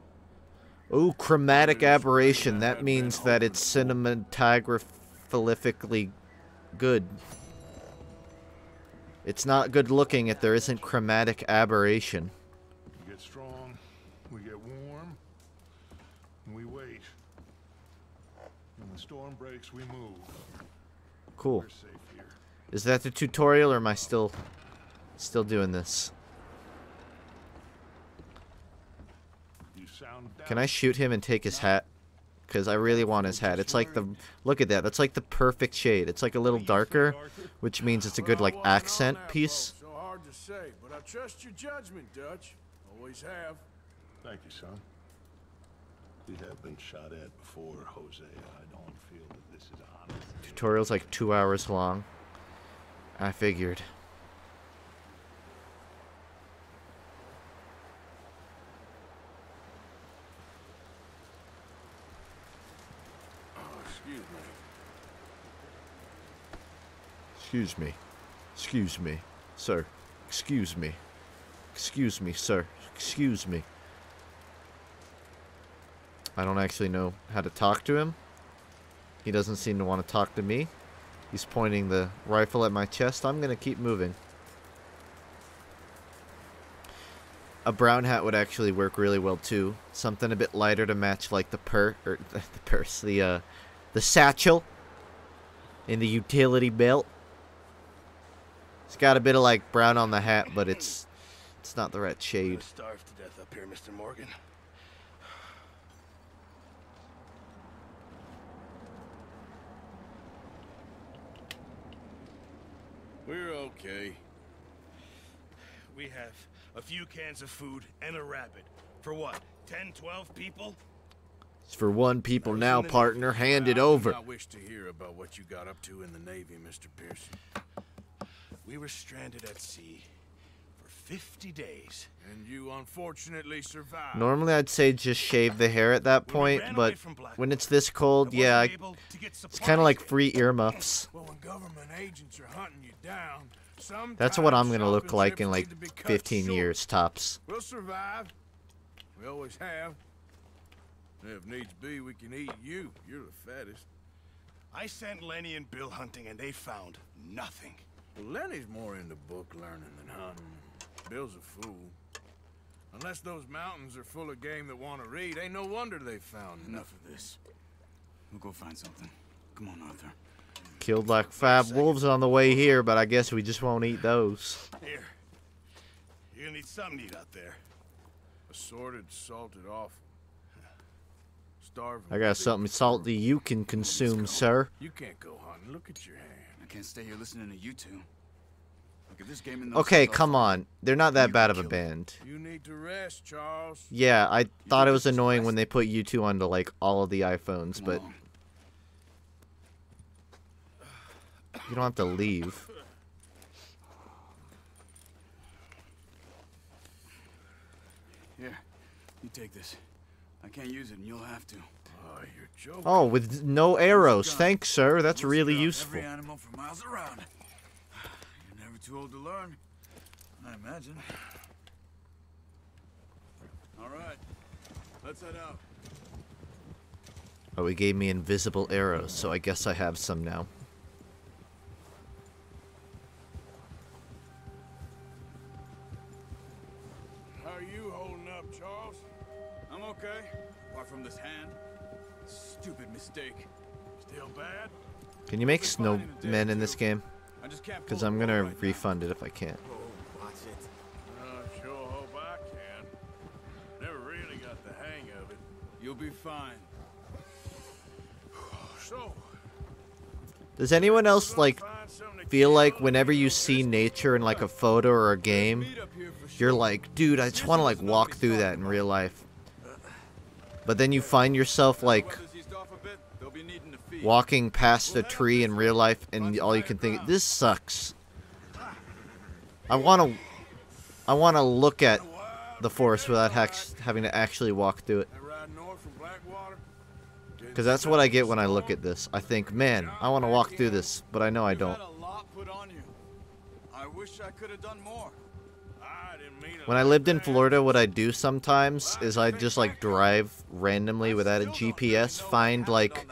Ooh, chromatic aberration. That means that it's cinematographically good. It's not good looking if there isn't chromatic aberration. We get strong, we get warm, and we wait. When the storm breaks, we move. Cool. We're safe here. Is that the tutorial, or am I still doing this? You sound Can I shoot him and take his hat? Because I really want his hat. It's like the... Look at that. That's like the perfect shade. It's like a little darker, which means it's a good, like, accent piece. So hard to say, but I trust your judgment, Dutch. Always have. Thank you, son. We have been shot at before, Jose. I don't feel that this is honest. Tutorial's like 2 hours long. I figured. Oh, excuse me. Excuse me. Excuse me, sir. Excuse me. Excuse me, sir. Excuse me. I don't actually know how to talk to him. He doesn't seem to want to talk to me. He's pointing the rifle at my chest. I'm gonna keep moving. a brown hat would actually work really well too. Something a bit lighter to match like the purse, the satchel in the utility belt. It's got a bit of like brown on the hat, but it's not the right shade. Starved to death up here, Mr. Morgan. We're okay. We have a few cans of food and a rabbit. For what? 10, 12 people? It's for one people now, partner. Hand it over. I do not wish to hear about what you got up to in the Navy, Mr. Pearson. We were stranded at sea for 50 days. And you unfortunately survived. Normally I'd say just shave the hair at that point, but when it's this cold, yeah, it's kind of like free earmuffs. Well, when government agents are hunting you down, that's what I'm going to look like in like 15 years, tops. We'll survive. We always have. If needs be, we can eat you. You're the fattest. I sent Lenny and Bill hunting, and they found nothing. Well, Lenny's more into book learning than hunting. Bill's a fool. Unless those mountains are full of game that want to read, ain't no wonder they found Enough of this. We'll go find something. Come on, Arthur. Killed like 5 wolves on the way here, but I guess we just won't eat those. Here. You're gonna need something to eat out there. Assorted, salted offal. Starving. I got something salty you can consume, sir. You can't go hunting. Look at your hand. I can't stay here listening to you two. Look at this game in Okay, come on. They're not that bad of a band. You need to rest, Charles. Yeah, I thought it was annoying when they put you two onto like all of the iPhones, but you don't have to leave. Here, you take this. I can't use it, and you'll have to. Oh, you're joking. Oh, with no arrows. Thanks, sir. That's really useful. Every animal for miles around. You're never too old to learn, I imagine. All right, let's head out. Oh, he gave me invisible arrows, so I guess I have some now. How are you holding up, Charles? I'm okay, apart from this hand. Stupid mistake. Still bad? Can you make snowmen in this game? Because I'm gonna refund it if I can't. Oh, watch it. I sure hope I can. Never really got the hang of it. You'll be fine. So, Does anyone else like feel like whenever you see nature in like a photo or a game, you're like, dude, I just want to like walk through that in real life. But then you find yourself like walking past a tree in real life and all you can think, this sucks. I want to look at the forest without having to actually walk through it. Because that's what I get when I look at this. I think, man, I want to walk through this, but I know I don't. I wish I could have done more. When I lived in Florida, what I'd do sometimes is I'd just like drive randomly without a GPS, find like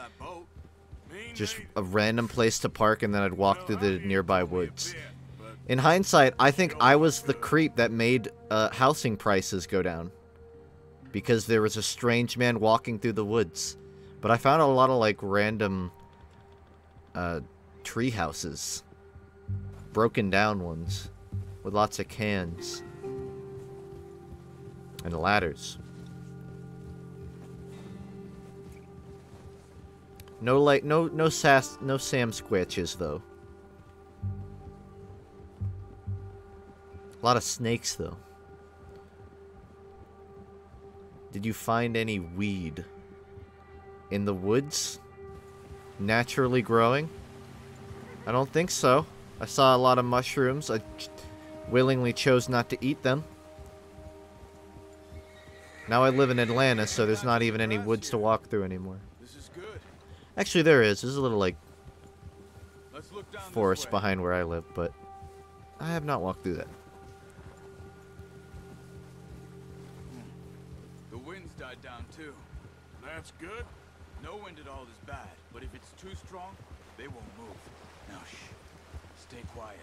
just a random place to park, and then I'd walk through the nearby woods. In hindsight, I think I was the creep that made housing prices go down. Because there was a strange man walking through the woods. But I found a lot of like random tree houses. Broken down ones. With lots of cans. And ladders. No like no Sam Squatches though. A lot of snakes though. Did you find any weed in the woods? Naturally growing? I don't think so. I saw a lot of mushrooms. I willingly chose not to eat them. Now I live in Atlanta, so there's not even any woods to walk through anymore. This is good. Actually, there is. There's a little, like, forest behind where I live, but I have not walked through that. The wind's died down, too. That's good. No wind at all is bad, but if it's too strong, they won't move. Now, shh. Stay quiet.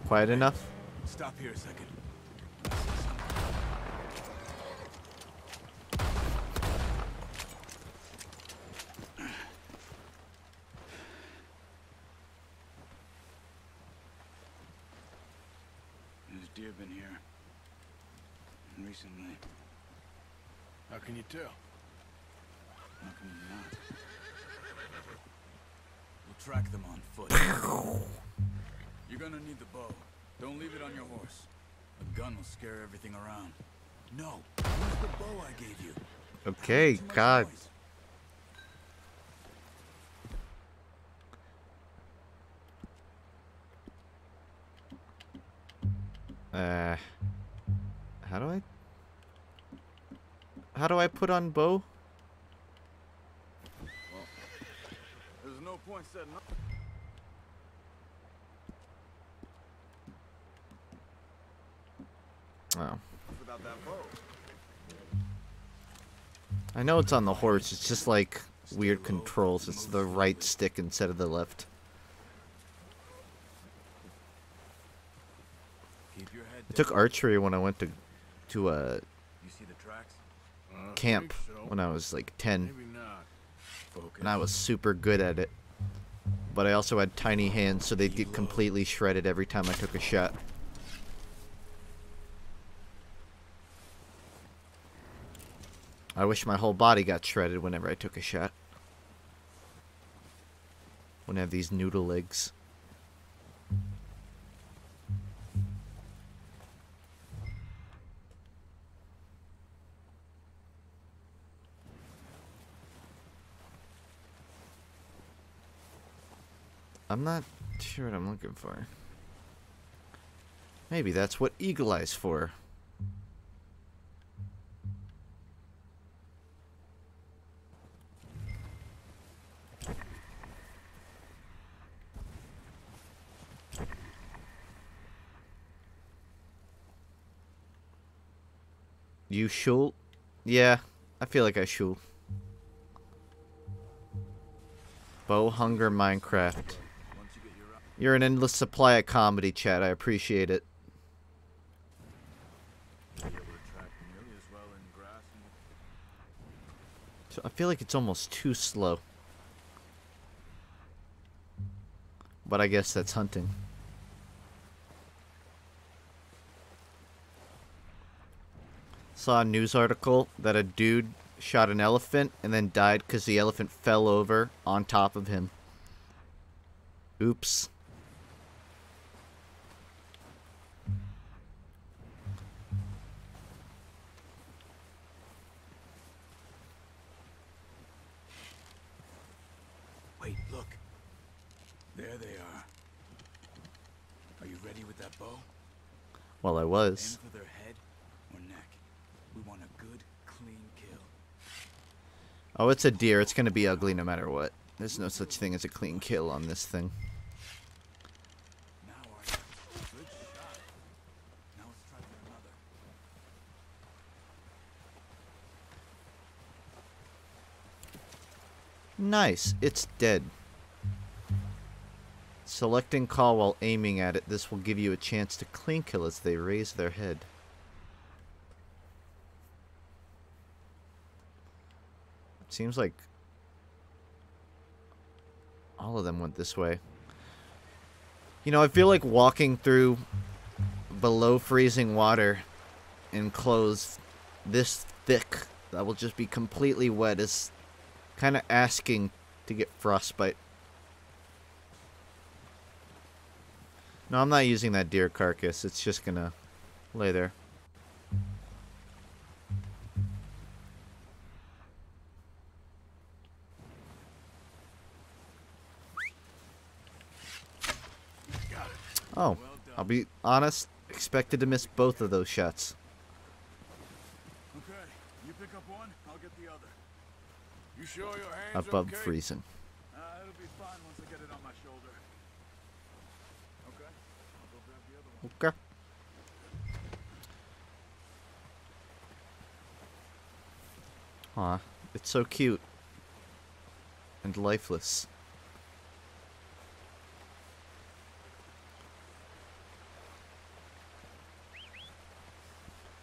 quiet enough? Stop here a second. There's deer been here recently. How can you tell? How can you not? We'll track them on foot. You're gonna need the bow. Don't leave it on your horse. A gun will scare everything around. No, use the bow I gave you. Okay, God. How do I put on bow? Well, there's no point setting up. Oh. Without that bow. I know it's on the horse, it's just like weird controls. It's the right stick instead of the left. I took archery when I went to You see the tracks? camp when I was like 10. Maybe not. Focus. And I was super good at it. But I also had tiny hands, so they'd get completely shredded every time I took a shot. I wish my whole body got shredded whenever I took a shot. Wouldn't have these noodle legs. I'm not sure what I'm looking for. Maybe that's what Eagle Eye's for. You should? Yeah, I feel like I should. Bow Hunger Minecraft. You're an endless supply of comedy, chat. I appreciate it. So I feel like it's almost too slow. But I guess that's hunting. Saw a news article that a dude shot an elephant and then died because the elephant fell over on top of him. Oops. Wait, look. There they are. Are you ready with that bow? Well, I was. Aim for their head or neck. We want a good, clean kill. Oh, it's a deer. It's gonna be ugly no matter what. There's no such thing as a clean kill on this thing. Now our good shot. Now let's try for another. Nice. It's dead. Selecting call while aiming at it. This will give you a chance to clean kill as they raise their head. Seems like all of them went this way. You know, I feel like walking through below freezing water in clothes this thick that will just be completely wet is kind of asking to get frostbite. No, I'm not using that deer carcass. It's just gonna lay there. Oh, I'll be honest, expected to miss both of those shots. Okay, you pick up one, I'll get the other. You sure your hands Above okay? freezing. It'll be fine once I get it on my shoulder. Okay, I'll go grab the other one. Okay. Aw, it's so cute. And lifeless.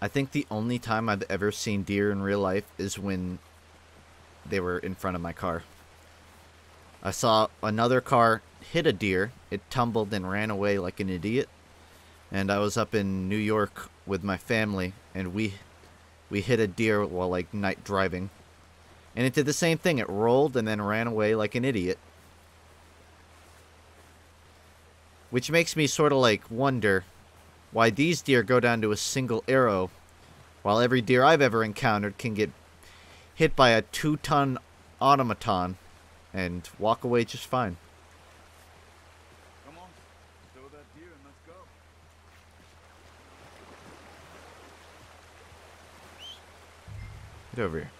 I think the only time I've ever seen deer in real life is when they were in front of my car. I saw another car hit a deer. It tumbled and ran away like an idiot. And I was up in New York with my family, and we hit a deer while like night driving. And it did the same thing. It rolled and then ran away like an idiot. Which makes me sort of like wonder why these deer go down to a single arrow, while every deer I've ever encountered can get hit by a 2-ton automaton and walk away just fine. Come on, throw that deer and let's go. Get over here.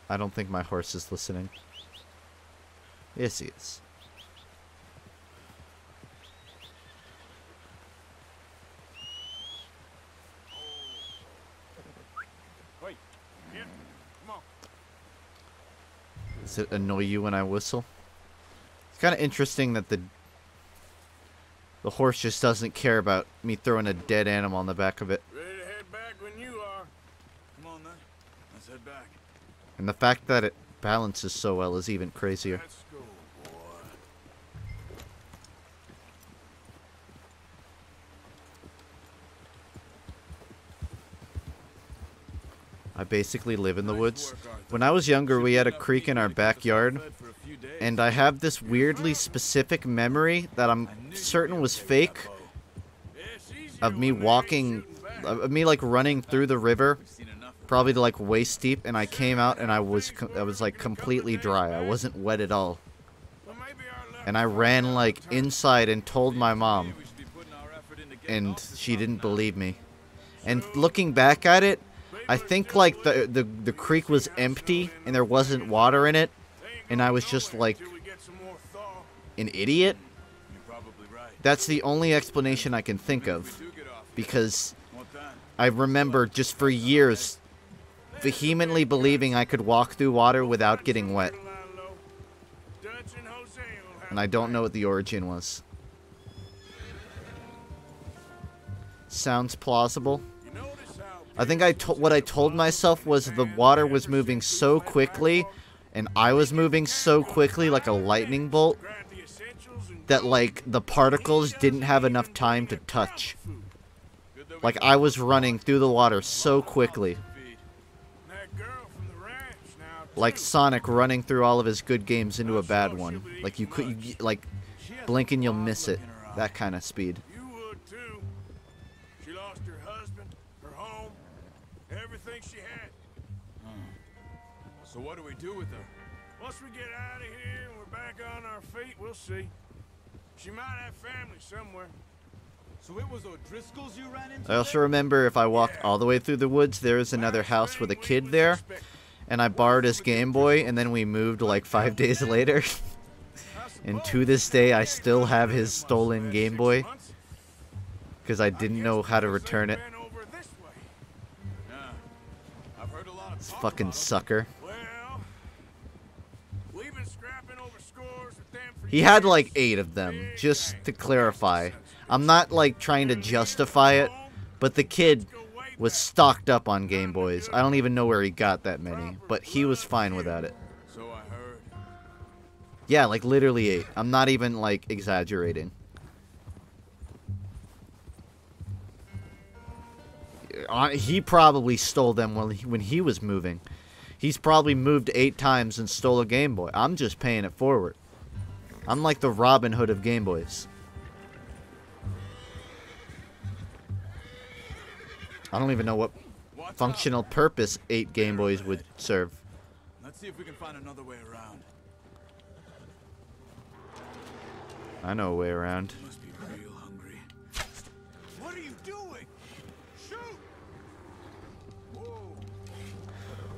I don't think my horse is listening. Yes, he is. Wait, here, come on. Does it annoy you when I whistle? It's kind of interesting that the horse just doesn't care about me throwing a dead animal on the back of it. Ready to head back when you are. Come on then, let's head back. And the fact that it balances so well is even crazier. Let's go, boy. I basically live in the woods. When I was younger, we had a creek in our backyard, and I have this weirdly specific memory that I'm certain was fake of me walking, of me like running through the river, probably to like waist deep, and I came out and I was like completely dry. I wasn't wet at all. And I ran like inside and told my mom, and she didn't believe me. And looking back at it, I think like the creek was empty and there wasn't water in it, and I was just like an idiot. That's the only explanation I can think of, because I remember just for years vehemently believing I could walk through water without getting wet. And I don't know what the origin was. Sounds plausible. I think what I told myself was the water was moving so quickly, and I was moving so quickly like a lightning bolt, that like the particles didn't have enough time to touch. Like I was running through the water so quickly. Like Sonic running through all of his good games into a bad one. Like you like blink and you'll miss it. That kind of speed. You would too. She lost her husband, her home, everything she had. So what do we do with her? Once we get out of here and we're back on our feet, we'll see. She might have family somewhere. So it was O'Driscoll's you ran into? I also remember if I walked all the way through the woods, there was another house with a kid there. And I borrowed his Game Boy, and then we moved like 5 days later. And to this day, I still have his stolen Game Boy, because I didn't know how to return it. This fucking sucker. He had like 8 of them, just to clarify. I'm not like trying to justify it, but the kid was stocked up on Game Boys. I don't even know where he got that many, but he was fine without it. So I heard. Yeah, like literally 8. I'm not even like exaggerating. He probably stole them when he was moving. He's probably moved 8 times and stole a Game Boy. I'm just paying it forward. I'm like the Robin Hood of Game Boys. I don't even know what functional purpose 8 Game Boys would serve. Let's see if we can find another way around. I know a way around. You must be real hungry. What are you doing? Shoot! Whoa.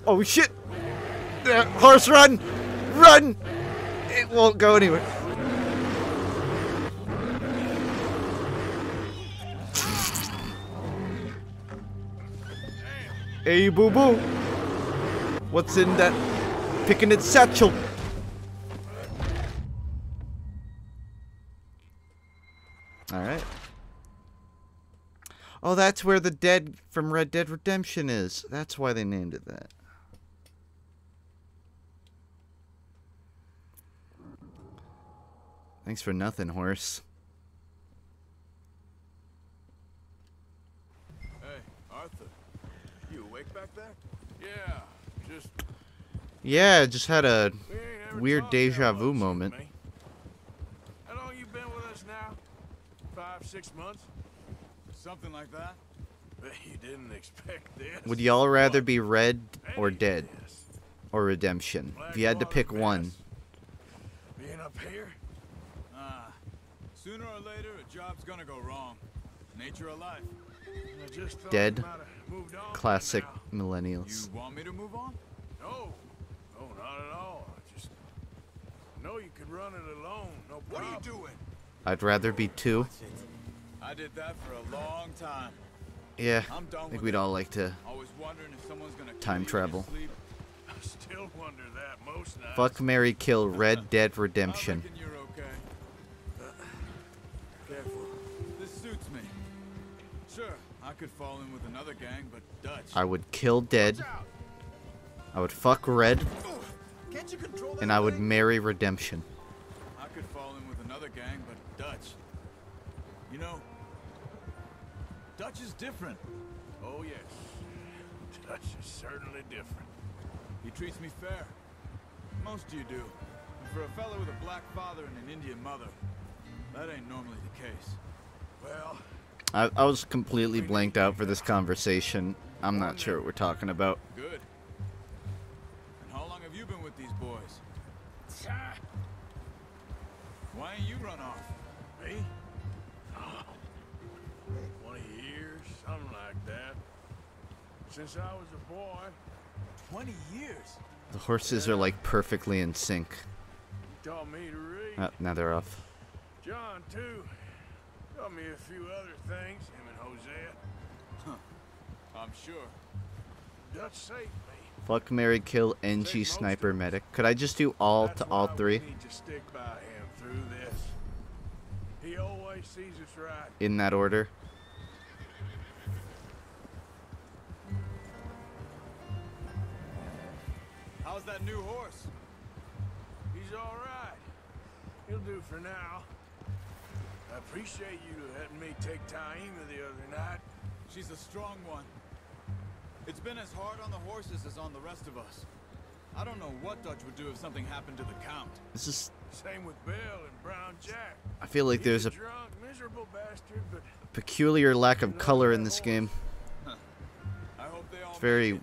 Oh shit! Horse, run! Run! It won't go anywhere. Hey, boo-boo. What's in that picnic satchel? Oh, that's where the dead from Red Dead Redemption is. That's why they named it that. Thanks for nothing, horse. Hey, Arthur. You awake back there? Yeah, just had a weird deja vu moment. How long you been with us now? 5, 6 months? Something like that. Bet you didn't expect this. Would y'all rather be red or dead? Or redemption? If you had to pick one. Being up here? Sooner or later, a job's gonna go wrong. Nature of life. I just thought Dead. you might have moved on Classic now. millennials. You want me to move on? No. No, not at all. I just know you could run it alone. No problem. What are you doing? I'd rather be two. I did that for a long time. Yeah, I'm done I think with we'd it. all like to Always wondering if someone's gonna time kill you in travel. your sleep. I still wonder that most nights. Fuck, marry, kill, Red Dead Redemption. I reckon you're okay. Careful. This suits me. Sure, I could fall in with another gang, but Dutch. I would kill Dead. I would fuck Red. Can't you control that And I would thing? marry Redemption. I could fall in with another gang, but Dutch. You know, Dutch is different. Oh, yes. Dutch is certainly different. He treats me fair. Most of you do. And for a fella with a black father and an Indian mother, that ain't normally the case. Well, I was completely blanked out for this conversation. I'm not sure what we're talking about. Good. And how long have you been with these boys? Why ain't you run off? me? 20 years, something like that. Since I was a boy. 20 years? The horses are like perfectly in sync. He taught me to read. Oh, now they're off. John, too. Taught me a few other things, him and Hosea. I'm sure. Dutch saved me. Fuck, marry, kill, NG, sniper, medic. Could I just do all to all three? We need to stick by him through this. He always sees us right. In that order? How's that new horse? He's all right. He'll do for now. I appreciate you letting me take Taima the other night. She's a strong one. It's been as hard on the horses as on the rest of us. I don't know what Dutch would do if something happened to the Count. This is... Same with Bill and Brown Jack. I feel like there's a He's drunk, miserable bastard, but peculiar lack of color in this game. I hope they all It's very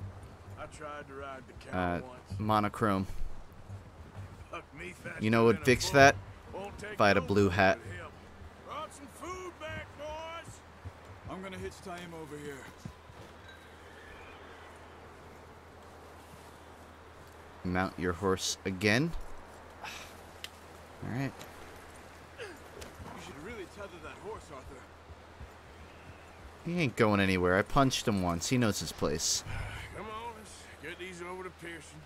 I tried to ride the Count once. monochrome. Fuck me faster You know what than a would fix bull. that? Won't take If I had a no blue food hat. with him. Brought some food back, boys. I'm gonna hitch Taim over here. Mount your horse again. Alright. You should really tether that horse, Arthur. He ain't going anywhere. I punched him once. He knows his place. Come on, let's get these over to Pearson.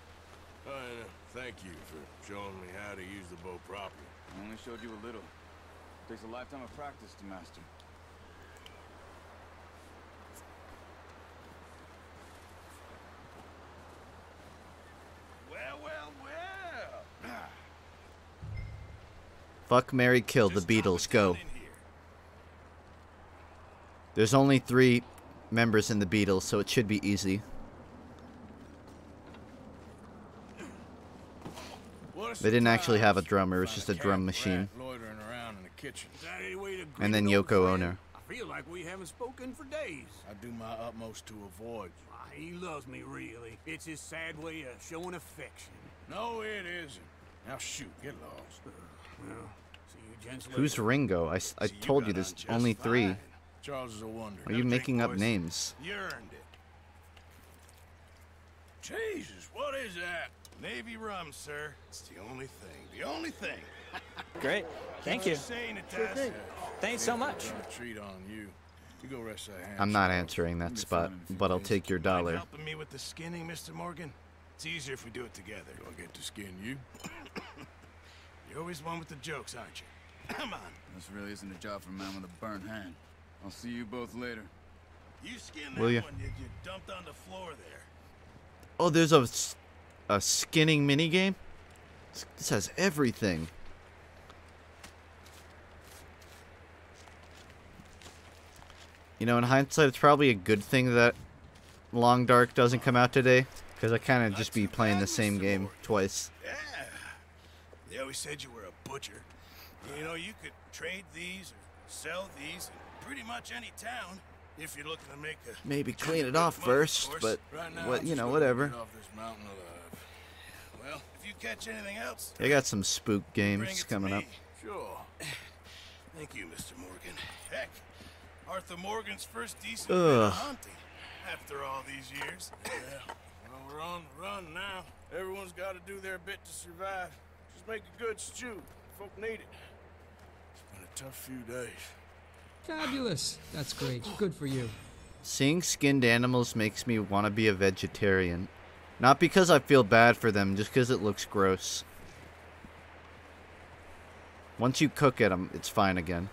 And thank you for showing me how to use the bow properly. I only showed you a little. Takes a lifetime of practice to master. Well. Fuck, marry, kill. The Beatles. Go. There's only 3 members in the Beatles, so it should be easy. They didn't actually have a drummer. It was just a drum machine. Loitering around in the kitchen. And then Yoko Ono. I feel like we haven't spoken for days. I do my utmost to avoid you. He loves me, really. It's his sad way of showing affection. No, it isn't. Now shoot, get lost. Well, see you gents Who's later. Ringo? I told you there's only 3. Charles is a wonder. Are you making up names? You earned it. Jesus, what is that? Navy rum, sir. It's the only thing. The only thing. Great. Thank you. Saying it, Tess. Thanks so much. Treat on you. You go rest that hand. I'm not answering that spot, but I'll take your $1. Helping me with the skinning, Mr. Morgan? It's easier if we do it together. Do I get to skin you? You're always one with the jokes, aren't you? Come on. This really isn't a job for a man with a burnt hand. I'll see you both later. You skinned Will that ya? one, did you? Dumped on the floor there. Oh, there's a skinning minigame? This has everything. You know, in hindsight, it's probably a good thing that Long Dark doesn't come out today, because I kind of just be playing the same game twice. Yeah. They always said you were a butcher. You know, you could trade these or sell these in pretty much any town if you're looking to make a... Maybe clean it off first, but what, you know, whatever. Well, if you catch anything else... They got some spook games coming up. Sure. Thank you, Mr. Morgan. Heck, Arthur Morgan's first decent Ugh. bit of hunting after all these years. Yeah, well, we're on the run now. Everyone's got to do their bit to survive. Just make a good stew. Folk need it. It's been a tough few days. Fabulous. That's great. Good for you. Seeing skinned animals makes me want to be a vegetarian. Not because I feel bad for them, just because it looks gross. Once you cook it, it's fine again.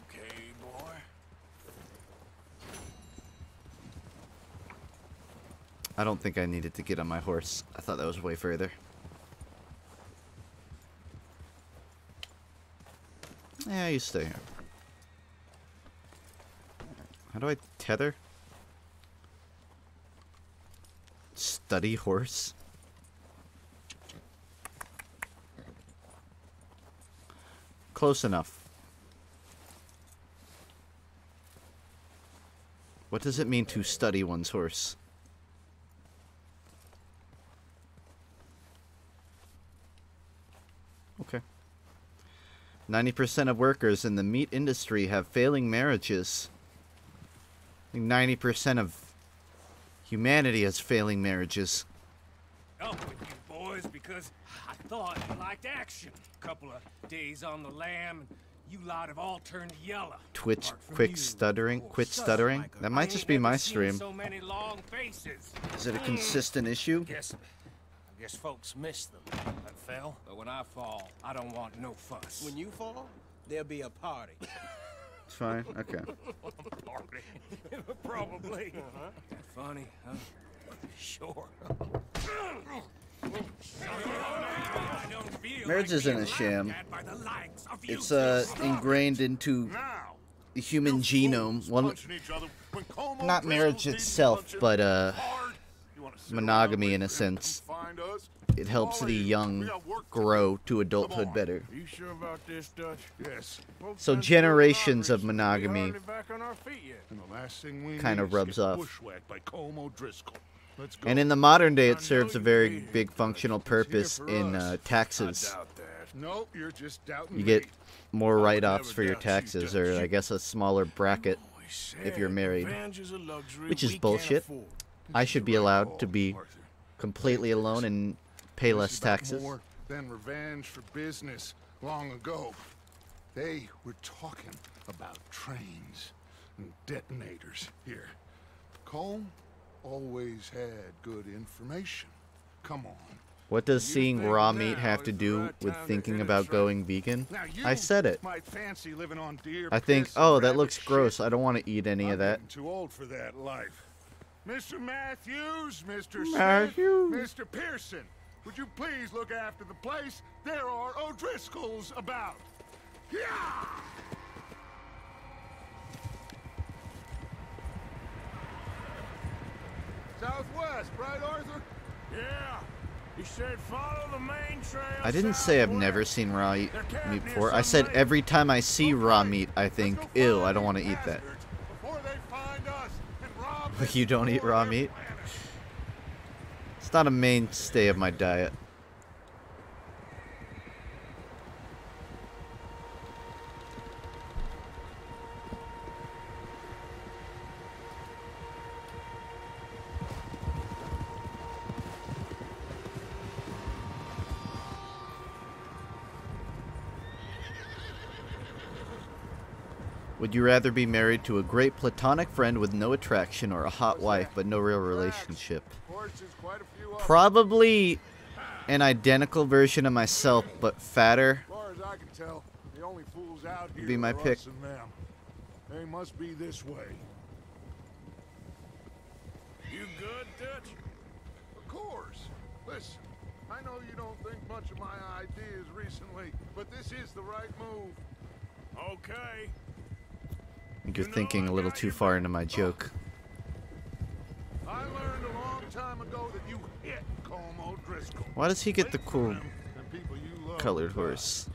Okay, boy. I don't think I needed to get on my horse. I thought that was way further. Yeah, you stay here. How do I tether? Study horse? Close enough. What does it mean to study one's horse? Okay. 90% of workers in the meat industry have failing marriages. I think 90% of humanity has failing marriages. Up with you boys because I thought you liked action. Couple of days on the lam, and you lot have all turned yellow. Twitch Apart from quit you, stuttering. poor Quit son. stuttering. That might just be my stream. So many long faces. Is it a consistent issue? I guess folks miss them. I fell, but when I fall, I don't want no fuss. When you fall, there'll be a party. It's fine. Okay. Party. Probably. Funny, huh? Sure. Marriage isn't a sham. It's ingrained into the human genome. Well, not marriage itself, but monogamy in a sense. It helps the young grow to adulthood better. You sure about this, Dutch? Yes. So generations of monogamy kind of rubs off. And in the modern day, it serves a very big functional purpose in taxes. No, you're just doubting You get more write-offs for your taxes, or I guess a smaller bracket if you're married, which is bullshit. I should be allowed to be completely alone and pay less taxes. More than revenge for business long ago. They were talking about trains and detonators here. Colm always had good information. Come on. What does seeing raw meat have to do with thinking about going vegan? I said it. I think, oh, that looks gross. I don't want to eat any of that. Too old for that life. Mr. Matthews, Mr. Matthews. Smith, Mr. Pearson, would you please look after the place? There are O'Driscolls about. Yeah! Southwest, right, Arthur? Yeah. He said follow the main trail. I didn't say I've never seen raw meat before. I said every time I see raw meat, I think, ew, I don't want to eat that. You don't eat raw meat? It's not a mainstay of my diet. Would you rather be married to a great platonic friend with no attraction or a hot wife but no real relationship? Probably an identical version of myself, but fatter. As far as I can tell, the only fools out here Be my are pick. us and them. They must be this way. You good, Dutch? Of course. Listen, I know you don't think much of my ideas recently, but this is the right move. Okay. I think you're thinking a little too far into my joke. I learned a long time ago that you hit Como Driscoll. Why does he get the cool And people you love colored horse?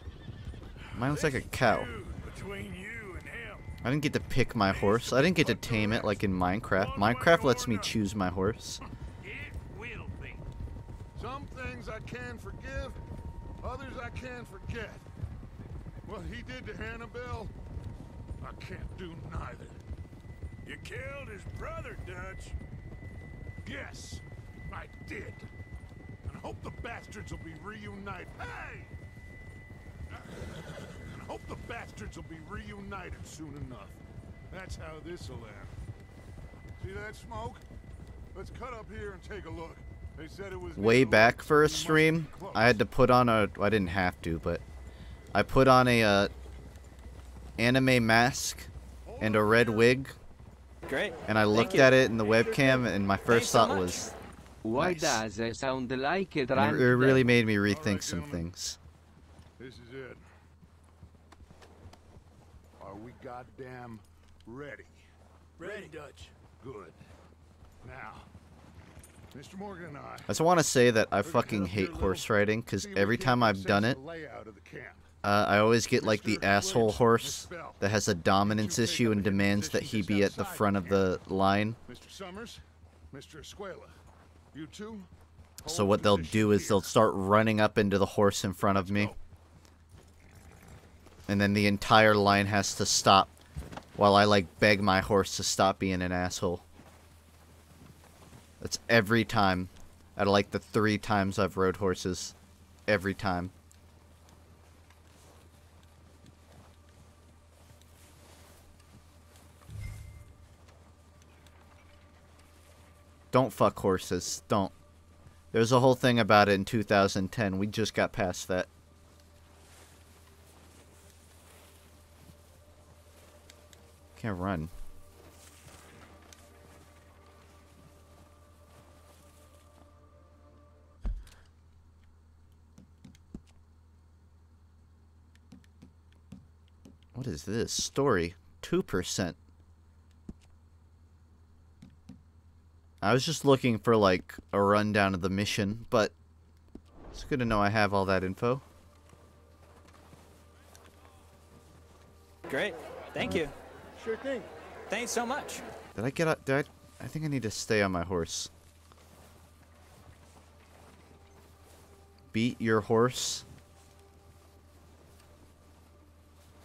Mine looks like a cow. Between you and him. I didn't get to pick my horse. I didn't get to tame it like in Minecraft. Minecraft lets me choose my horse. It will be. Some things I can forgive, others I can't forget. What he did to Annabelle, I can't do neither. You killed his brother, Dutch. Yes, I did. And I hope the bastards will be reunited. Hey! And I hope the bastards will be reunited soon enough. That's how this'll end. See that smoke? Let's cut up here and take a look. They said it was Way back for a stream, I had to put on a... I didn't have to, but... I put on a anime mask and a red wig. Great. And I looked at it in the webcam, and my first thought was... Why nice. does it sound like a And drunk? it really made me rethink some things. This is it. Are we goddamn ready? Ready, Dutch. Good. Now, Mr. Morgan and I I just want to say that I fucking hate horse riding, because every time I've done it, I always get like the asshole horse that has a dominance issue and demands that he be at the front of the line. Mr. Summers, Mr. Escuela, you two. So what they'll do is they'll start running up into the horse in front of me. And then the entire line has to stop while I like beg my horse to stop being an asshole. That's every time. Out of like the 3 times I've rode horses. Every time. Don't fuck horses. Don't. There's a whole thing about it in 2010. We just got past that. Can't run. What is this? Story. 2%. I was just looking for, like, a rundown of the mission, but it's good to know I have all that info. Great. Thank you. Sure thing. Thanks so much. Did I get up? I think I need to stay on my horse. Beat your horse.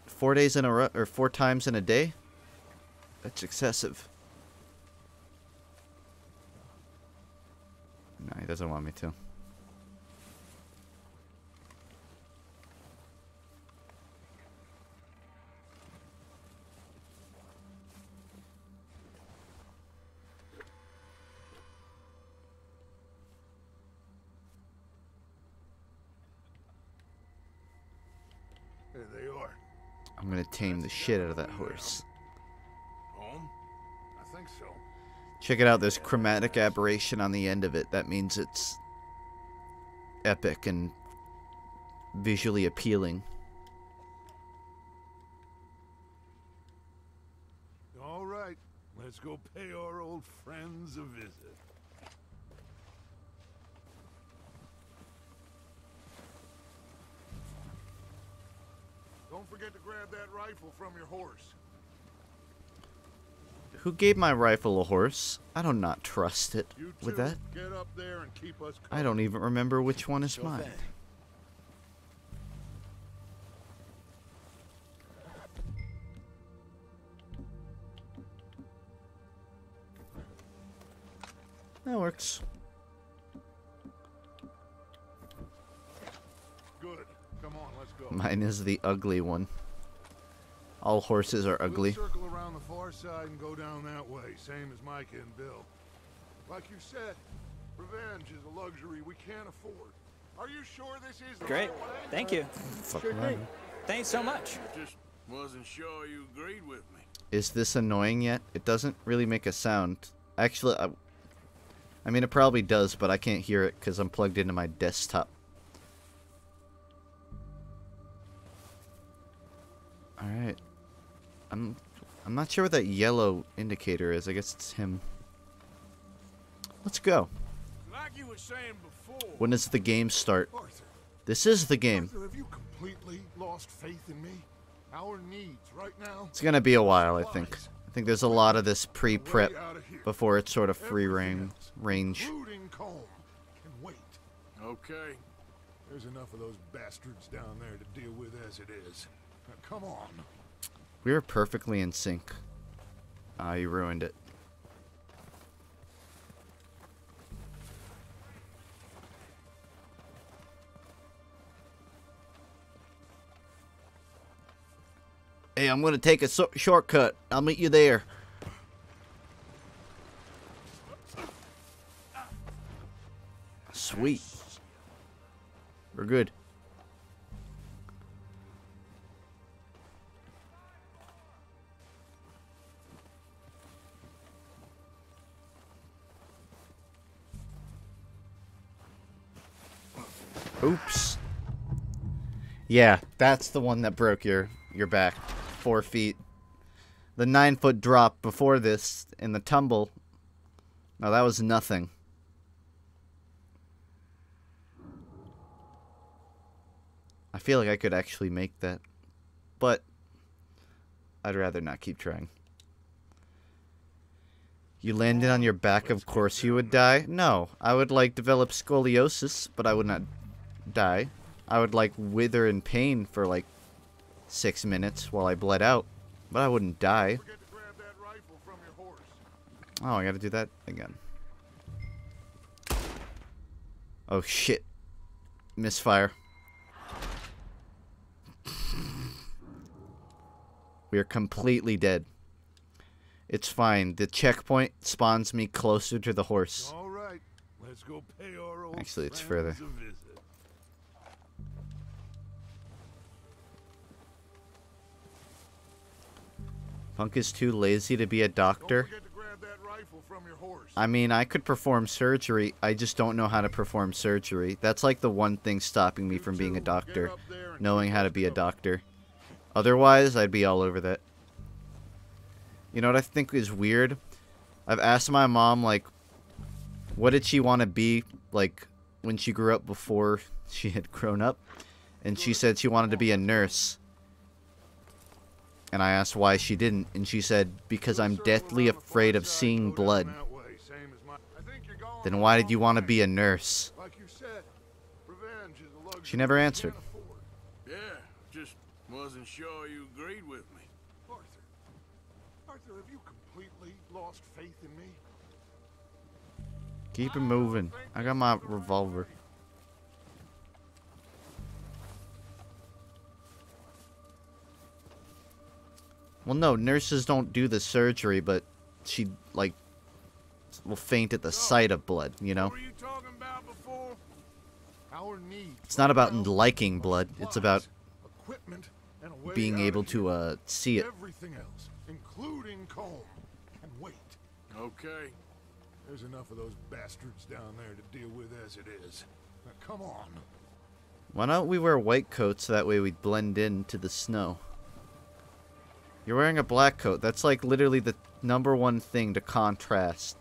4 days in a row, or 4 times in a day? That's excessive. No, he doesn't want me to. There they are. I'm gonna tame the shit out of that horse. Home? I think so. Check it out, there's chromatic aberration on the end of it. That means it's epic and visually appealing. All right, let's go pay our old friends a visit. Don't forget to grab that rifle from your horse. Who gave my rifle a horse? I do not trust it You with two, that. get up there and keep us I don't even remember which one is Sure mine. thing. That works. Good. Come on, let's go. Mine is the ugly one. All horses are ugly. We'll circle around the far side and go down that way, same as Micah and Bill. Like you said, revenge is a luxury we can't afford. Are you sure this is the Great. right way? Thank you. Sure thing. Thanks so much. Just wasn't sure you agreed with me. Is this annoying yet? It doesn't really make a sound. Actually, I mean, it probably does, but I can't hear it because I'm plugged into my desktop. Alright. I'm not sure what that yellow indicator is. I guess it's him. Let's go. Like you were saying before. When does the game start? Arthur. This is the game. Arthur, have you completely lost faith in me? Our needs right now. It's gonna be a while, I think. I think there's a lot of this pre-prep before it's sort of free range. Including comb and weight. Okay. There's enough of those bastards down there to deal with as it is. Now, come on. We were perfectly in sync. Ah, you ruined it. Hey, I'm gonna take a shortcut. I'll meet you there. Sweet. We're good. Oops. Yeah, that's the one that broke your back. 4 feet. The 9-foot drop before this in the tumble. No, that was nothing. I feel like I could actually make that. But I'd rather not keep trying. You landed on your back, of course you would die? No, I would like develop scoliosis, but I would not die. I would like wither in pain for like 6 minutes while I bled out, but I wouldn't die. Oh, I gotta do that again. Oh shit. Misfire. We are completely dead. It's fine. The checkpoint spawns me closer to the horse. All right, let's go pay our old Actually, it's friends further. a visit. Funk is too lazy to be a doctor. I mean, I could perform surgery. I just don't know how to perform surgery. That's like the one thing stopping me from being a doctor. Knowing how to be a doctor. Otherwise, I'd be all over that. You know what I think is weird? I've asked my mom, like, what did she want to be, like, when she grew up before she had grown up? And she said she wanted to be a nurse. And I asked why she didn't, and she said, because I'm deathly afraid of seeing blood. Then why did you want to be a nurse? She never answered. Yeah, just wasn't sure you agreed with me. Arthur, have you completely lost faith in me? Keep it moving. I got my revolver. Well, no, nurses don't do the surgery, but she, like, will faint at the sight of blood, you know? It's not about liking blood. It's about being able to, see it. Everything else, including comb and weight. Okay. There's enough of those bastards down there to deal with as it is. Now, come on. Why don't we wear white coats so that way we'd blend into the snow? You're wearing a black coat. That's like literally the #1 thing to contrast.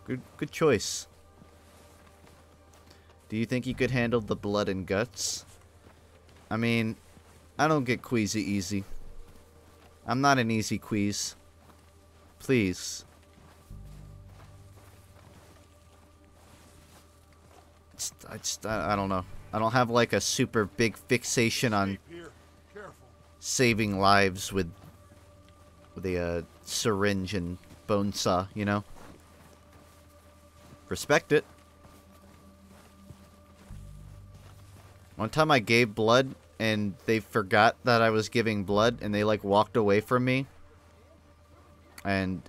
Good choice. Do you think you could handle the blood and guts? I mean, I don't get queasy easy. I'm not an easy queeze. Please. I don't know. I don't have like a super big fixation on saving lives with a syringe and bone saw, you know? Respect it. One time I gave blood and they forgot that I was giving blood and they like walked away from me. And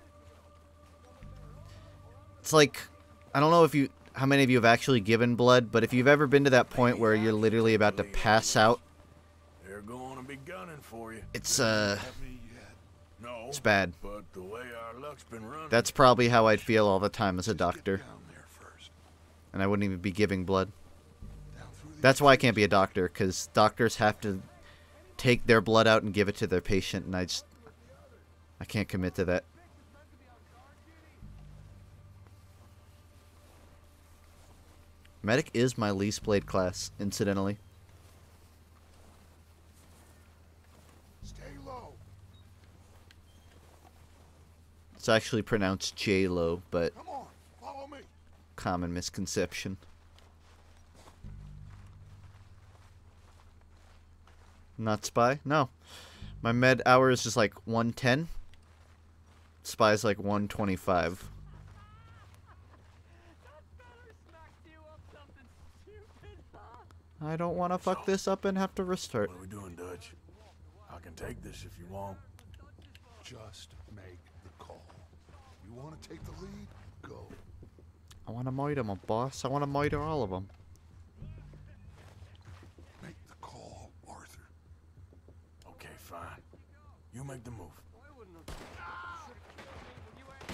it's like, I don't know if you how many of you have actually given blood, but if you've ever been to that point where you're literally about to pass out, They're going to be gunning for you. it's No, bad. but the way our luck's been running. That's probably how I'd feel all the time as a doctor. And I wouldn't even be giving blood. That's why I can't be a doctor, because doctors have to take their blood out and give it to their patient, and I can't commit to that. Medic is my least played class, incidentally. Stay low. It's actually pronounced J-Lo, but Come on, follow me. common misconception. Not spy? No. My med hour is just like 110. Spy's like 125. I don't want to fuck this up and have to restart. What are we doing, Dutch? I can take this if you want. Just make the call. You want to take the lead? Go. I want to murder my boss. I want to murder all of them. Make the call, Arthur. Okay, fine. You make the move.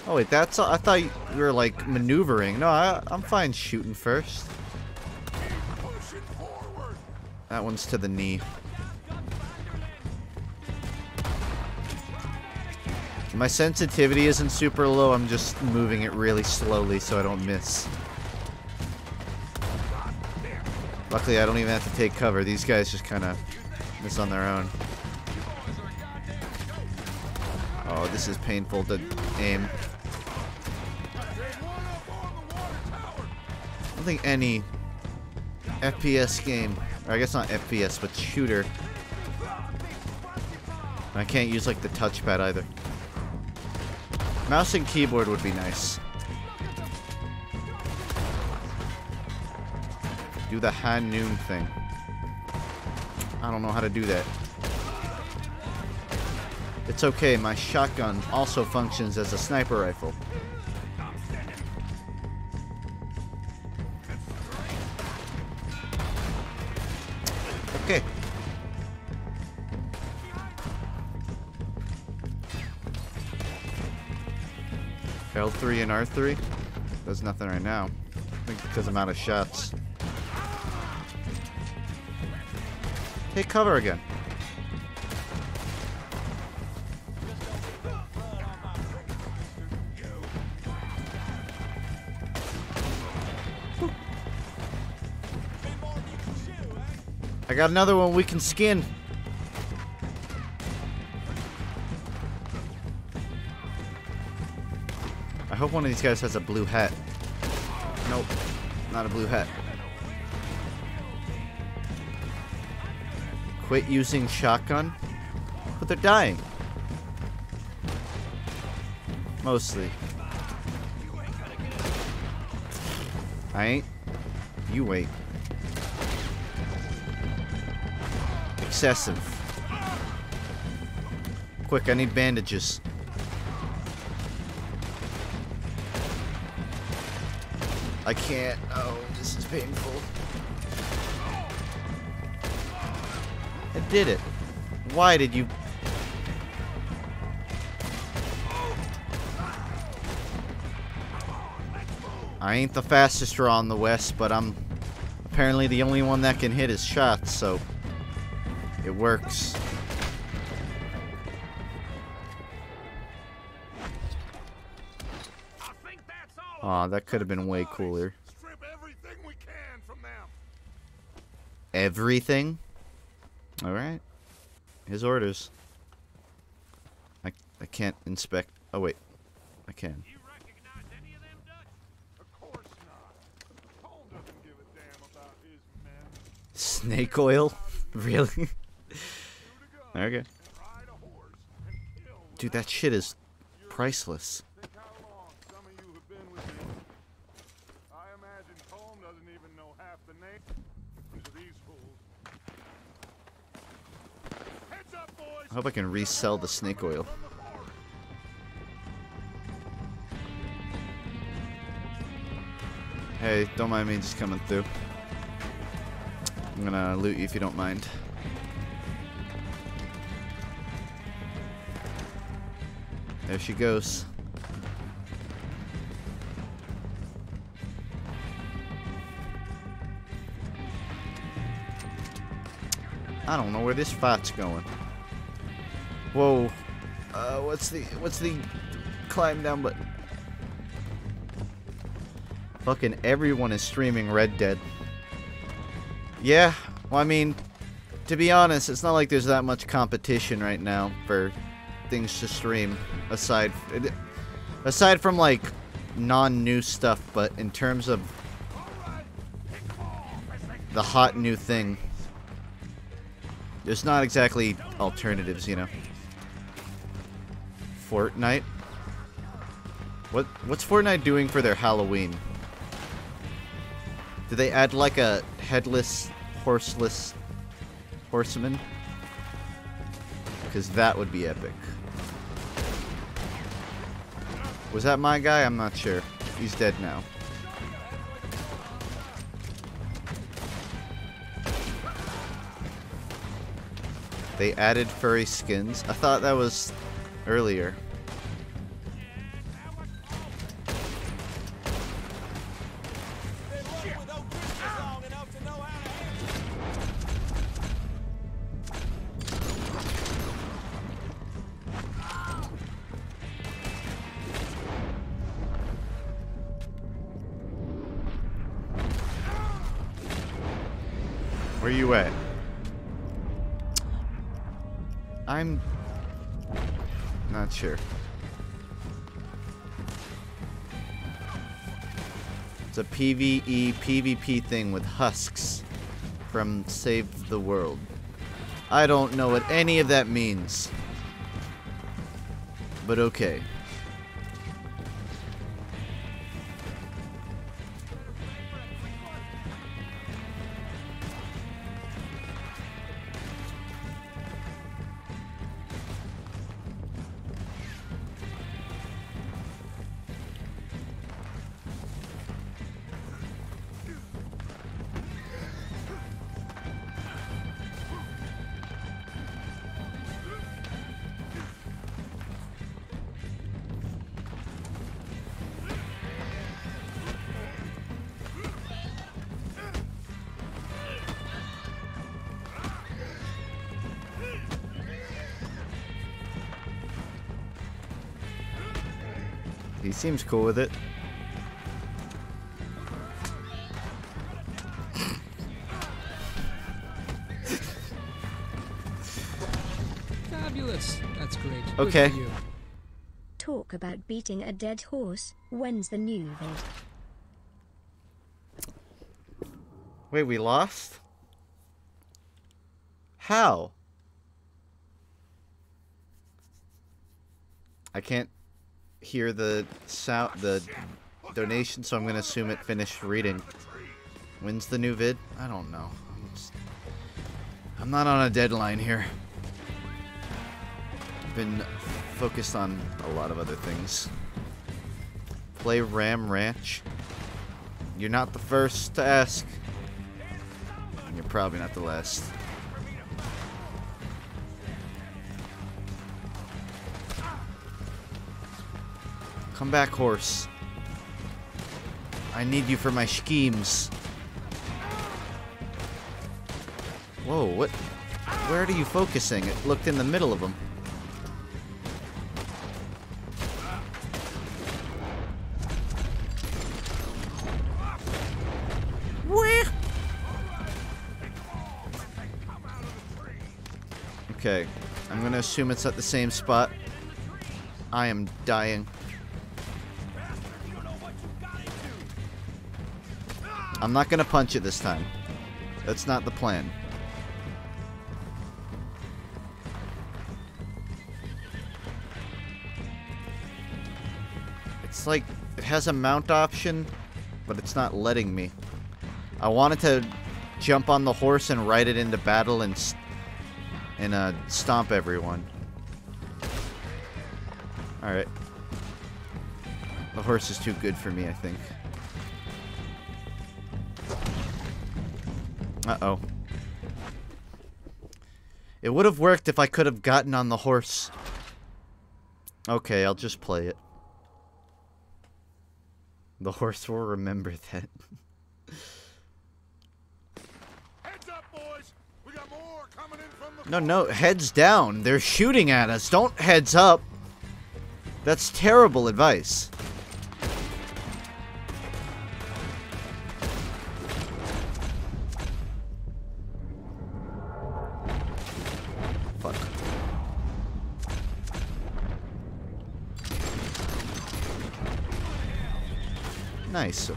Oh wait, that's. I thought you were like maneuvering. No, I'm fine shooting first. That one's to the knee. My sensitivity isn't super low. I'm just moving it really slowly so I don't miss. Luckily, I don't even have to take cover. These guys just kind of miss on their own. Oh, this is painful to aim. I don't think any FPS game, or I guess not FPS, but shooter. I can't use like the touchpad either. Mouse and keyboard would be nice. Do the high noon thing. I don't know how to do that. It's okay, my shotgun also functions as a sniper rifle. Okay. L3 and R3? Does nothing right now. I think because I'm out of shots. Take cover again. I got another one we can skin. I hope one of these guys has a blue hat. Nope, not a blue hat. Quit using shotgun? But they're dying. Mostly. I ain't. You wait. Excessive. Quick, I need bandages. I can't. Oh, this is painful. I did it. Why did you... I ain't the fastest draw in the West, but I'm apparently the only one that can hit his shots, so it works. Aw, that could have been way cooler. Strip everything we can from them. Everything? Alright. His orders. I can't inspect... Oh, wait. I can. You recognize any of them, Dutch? Of course not. Cole doesn't give a damn about his men. Snake oil? Really? Okay. Dude, that shit is priceless. Think how long some of you have been with me. I imagine Colm doesn't even know half the names of these fools. Heads up, boys. I hope I can resell the snake oil. Hey, don't mind me just coming through. I'm gonna loot you if you don't mind. There she goes. I don't know where this fight's going. Whoa. What's the climb down button? Fucking everyone is streaming Red Dead. Yeah, well, I mean, to be honest, it's not like there's that much competition right now for things to stream, aside from like non-new stuff, but in terms of the hot new thing, there's not exactly alternatives, you know. Fortnite? What's Fortnite doing for their Halloween? Did they add like a headless, horseless horseman? Because that would be epic. Was that my guy? I'm not sure. He's dead now. They added furry skins. I thought that was earlier. Where you at? I'm not sure. It's a PvE, PvP thing with husks from Save the World. I don't know what any of that means. But okay. He seems cool with it. Fabulous. That's great. Okay. Good for you. Talk about beating a dead horse. When's the new vid? Wait, we lost? How? I can't hear the sound, the donation, so I'm gonna assume it finished reading. When's the new vid? I don't know. I'm not on a deadline here. I've been focused on a lot of other things. Play Ram Ranch. You're not the first to ask. And you're probably not the last. Come back, horse. I need you for my schemes. Whoa, what? Where are you focusing? It looked in the middle of them. Where? Okay, I'm gonna assume it's at the same spot. I am dying. I'm not gonna punch it this time. That's not the plan. It's like it has a mount option, but it's not letting me. I wanted to jump on the horse and ride it into battle and stomp everyone. Alright. The horse is too good for me, I think. Uh-oh. It would have worked if I could have gotten on the horse. Okay, I'll just play it. The horse will remember that. Heads up, boys. We got more coming in from the No, heads down. They're shooting at us. Don't heads up. That's terrible advice. Fuck. Nice.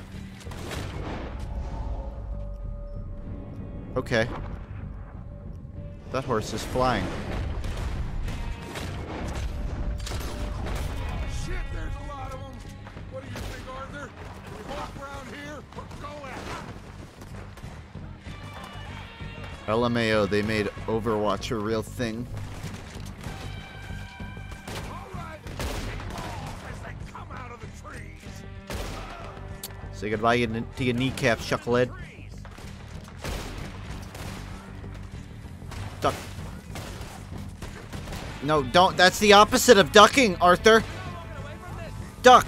Okay. That horse is flying. shit, there's a lot of them. What do you think, Arthur? We walk around here or go at it? LMAO, they made Overwatch a real thing. Say goodbye to your kneecap, chucklehead. Duck. No, don't. That's the opposite of ducking, Arthur. Duck.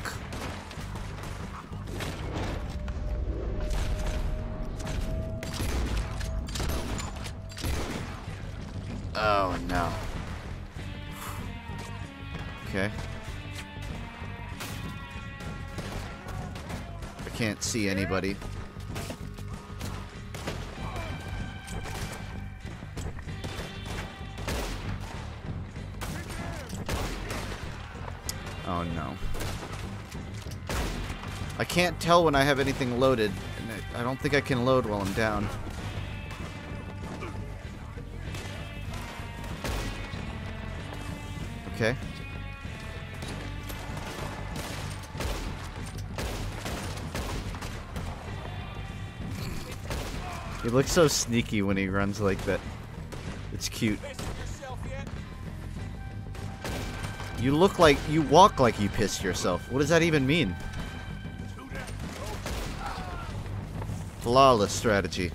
Oh, no. Okay. I can't see anybody. Oh no. I can't tell when I have anything loaded, and I don't think I can load while I'm down. Okay. He looks so sneaky when he runs like that. It's cute. You look like, you walk like you pissed yourself. What does that even mean? Flawless strategy.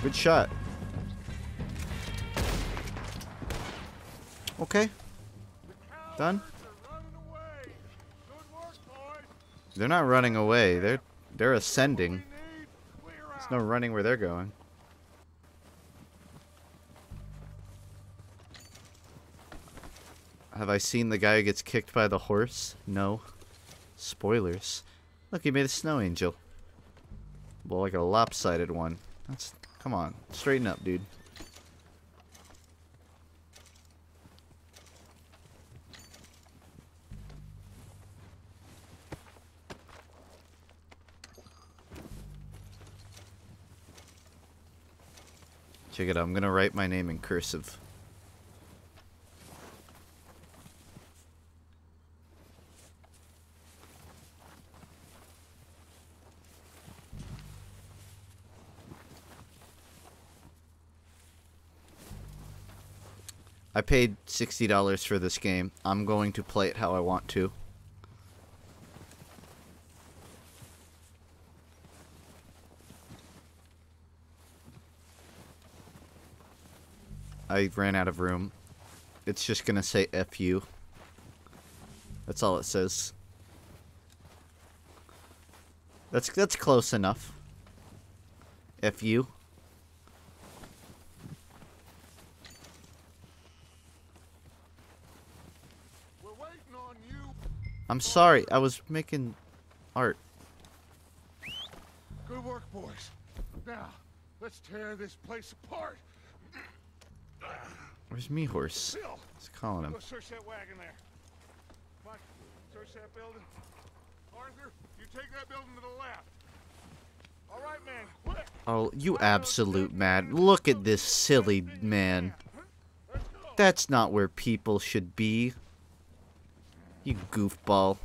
Good shot. Okay. Done. They're not running away. They're ascending. There's no running where they're going. Have I seen the guy who gets kicked by the horse? No. Spoilers. Look, he made a snow angel. Well, like a lopsided one. That's... Come on. Straighten up, dude. Check it out. I'm gonna write my name in cursive. I paid $60 for this game. I'm going to play it how I want to. I ran out of room. It's just gonna say F you. That's all it says. That's close enough. F you. We're waiting on you. I'm sorry. I was making art. Good work, boys. Now, let's tear this place apart. Where's me horse? It's calling him. Go search that wagon there. Come on, search that building. Arthur, you take that building to the left. All right, man, quick. Oh, you absolute mad. Look at this silly man. That's not where people should be. You goofball.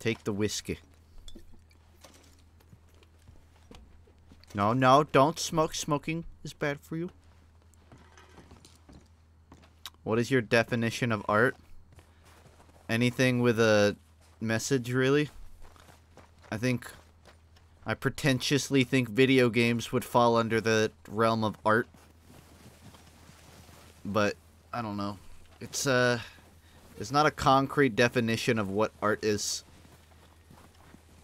Take the whiskey. No, no, don't smoke. Smoking is bad for you. What is your definition of art? Anything with a message, really? I pretentiously think video games would fall under the realm of art. But, I don't know. It's not a concrete definition of what art is.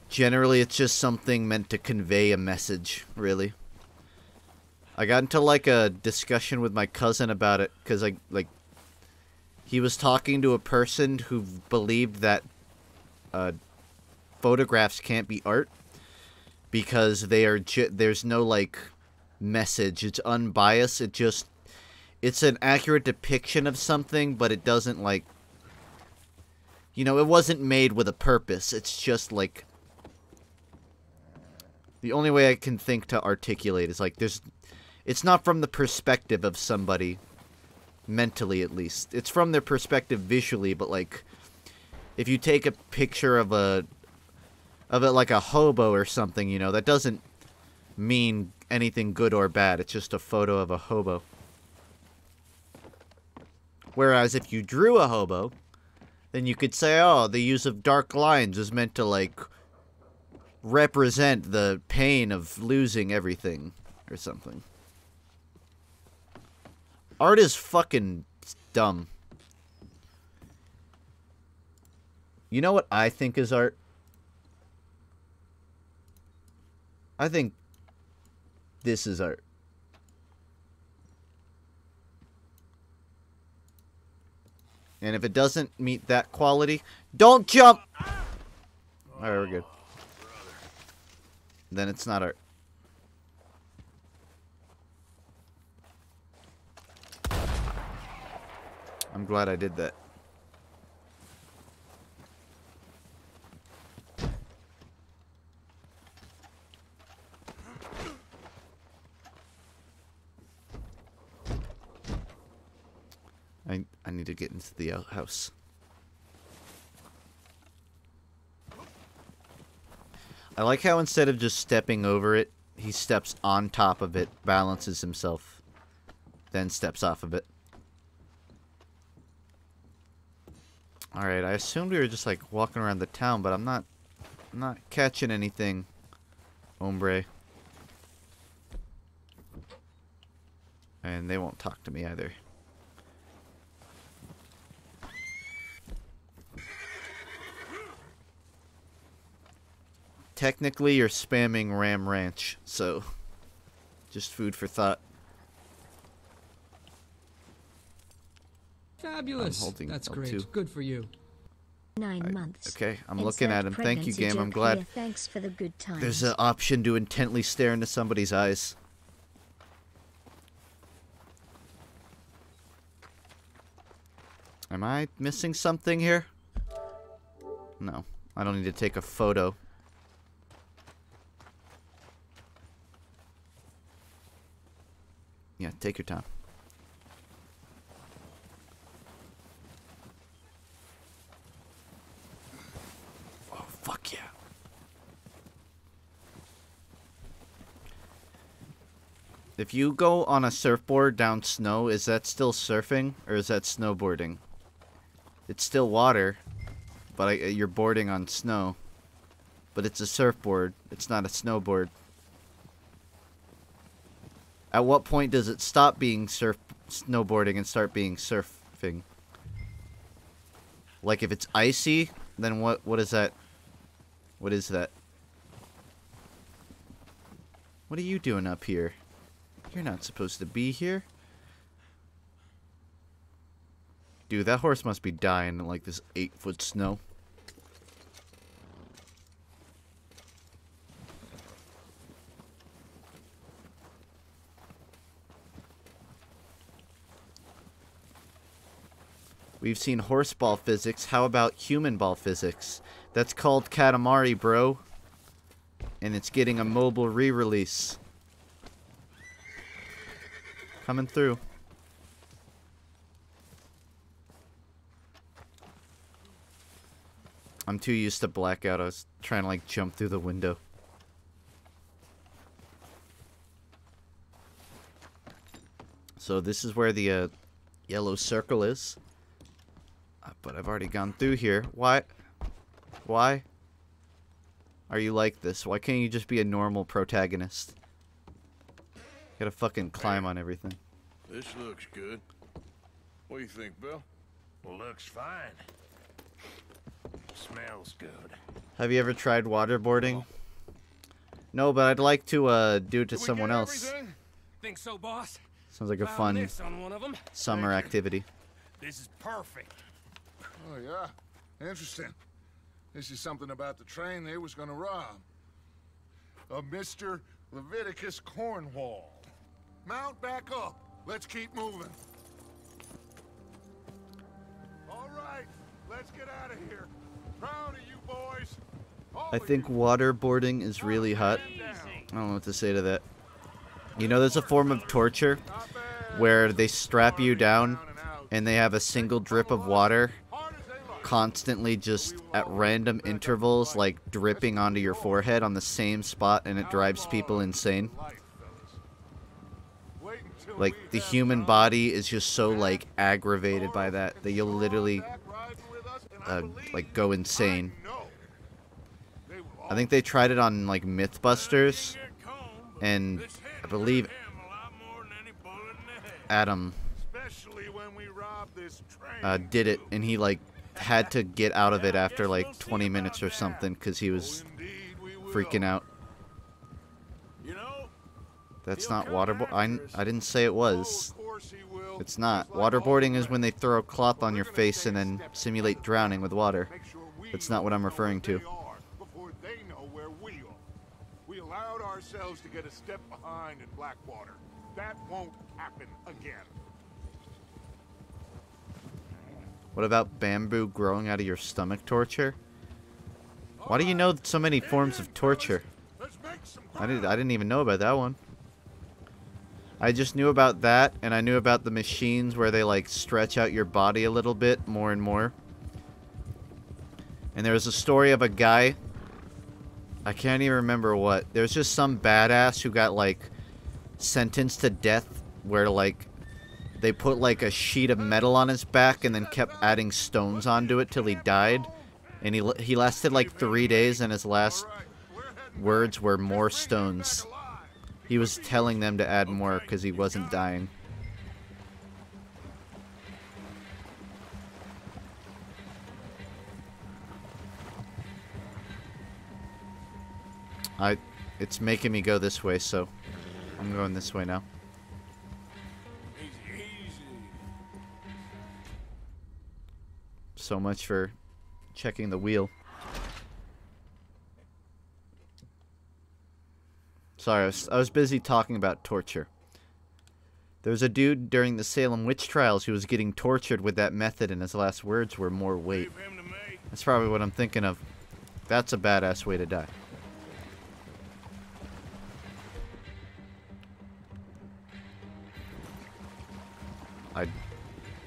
Generally, it's just something meant to convey a message, really. I got into, like, a discussion with my cousin about it, because, he was talking to a person who believed that photographs can't be art because they are there's no, like, message. It's unbiased. It's an accurate depiction of something, but it doesn't, like, you know, it wasn't made with a purpose. It's just, like, the only way I can think to articulate is, like, it's not from the perspective of somebody, mentally at least. It's from their perspective visually, but, like, if you take a picture of it like a hobo or something, you know, that doesn't mean anything good or bad. It's just a photo of a hobo. Whereas if you drew a hobo, then you could say, oh, the use of dark lines is meant to, like, represent the pain of losing everything or something. Art is fucking dumb. You know what I think is art? I think this is art. And if it doesn't meet that quality, don't jump! Alright, we're good. Then it's not art. I'm glad I did that. I need to get into the outhouse. I like how instead of just stepping over it, he steps on top of it, balances himself, then steps off of it. Alright, I assumed we were just like walking around the town, but I'm not catching anything, hombre. And they won't talk to me either. Technically, you're spamming Ram Ranch, so just food for thought. Fabulous. That's great. L2. Good for you. 9 months. Okay, I'm looking at him. Thank you, game. I'm glad. Here. Thanks for the good times. There's an option to intently stare into somebody's eyes. Am I missing something here? No. I don't need to take a photo. Yeah, take your time. Oh, fuck yeah. If you go on a surfboard down snow, is that still surfing or is that snowboarding? It's still water, but you're boarding on snow. But it's a surfboard. It's not a snowboard. At what point does it stop being snowboarding and start being surfing? Like if it's icy, then what is that? What is that? What are you doing up here? You're not supposed to be here. Dude, that horse must be dying in like this 8-foot snow. We've seen horse ball physics. How about human ball physics? That's called Katamari, bro. And it's getting a mobile re-release. Coming through. I'm too used to blackout. I was trying to like jump through the window. So this is where the yellow circle is. But I've already gone through here. Why? Why are you like this? Why can't you just be a normal protagonist? Gotta fucking climb on everything. This looks good. What do you think, Bill? Looks fine. Smells good. Have you ever tried waterboarding? No, but I'd like to do it to someone else. Think so, boss? Sounds like a Found fun this on one of them. summer activity. This is perfect. Oh, yeah? Interesting. This is something about the train they was gonna rob. A Mr. Leviticus Cornwall. Mount back up. Let's keep moving. All right, let's get out of here. Proud of you boys. I think waterboarding is really hot. I don't know what to say to that. You know, there's a form of torture where they strap you down and they have a single drip of water constantly just at random intervals, like dripping onto your forehead on the same spot, and it drives people insane. Like, the human body is just so, like, aggravated by that you'll literally, like, go insane. I think they tried it on, like, Mythbusters, and I believe Adam did it, and he, like, had to get out of it after, like, 20 minutes or something, because he was freaking out. That's not waterboarding. I didn't say it was. It's not. Waterboarding is when they throw a cloth on your face and then simulate drowning with water. That's not what I'm referring to. We allowed ourselves to get a step behind in Blackwater. That won't happen again. What about bamboo growing out of your stomach torture? Why do you know so many forms of torture? I didn't even know about that one. I just knew about that, and I knew about the machines where they, like, stretch out your body a little bit more and more. And there was a story of a guy, I can't even remember what. There's just some badass who got, like, sentenced to death where, like, they put, like, a sheet of metal on his back and then kept adding stones onto it till he died. And he lasted, like, 3 days, and his last words were more stones. He was telling them to add more because he wasn't dying. It's making me go this way, so I'm going this way now. So much for checking the wheel. Sorry, I was busy talking about torture. There was a dude during the Salem witch trials who was getting tortured with that method, and his last words were more weight. That's probably what I'm thinking of. That's a badass way to die.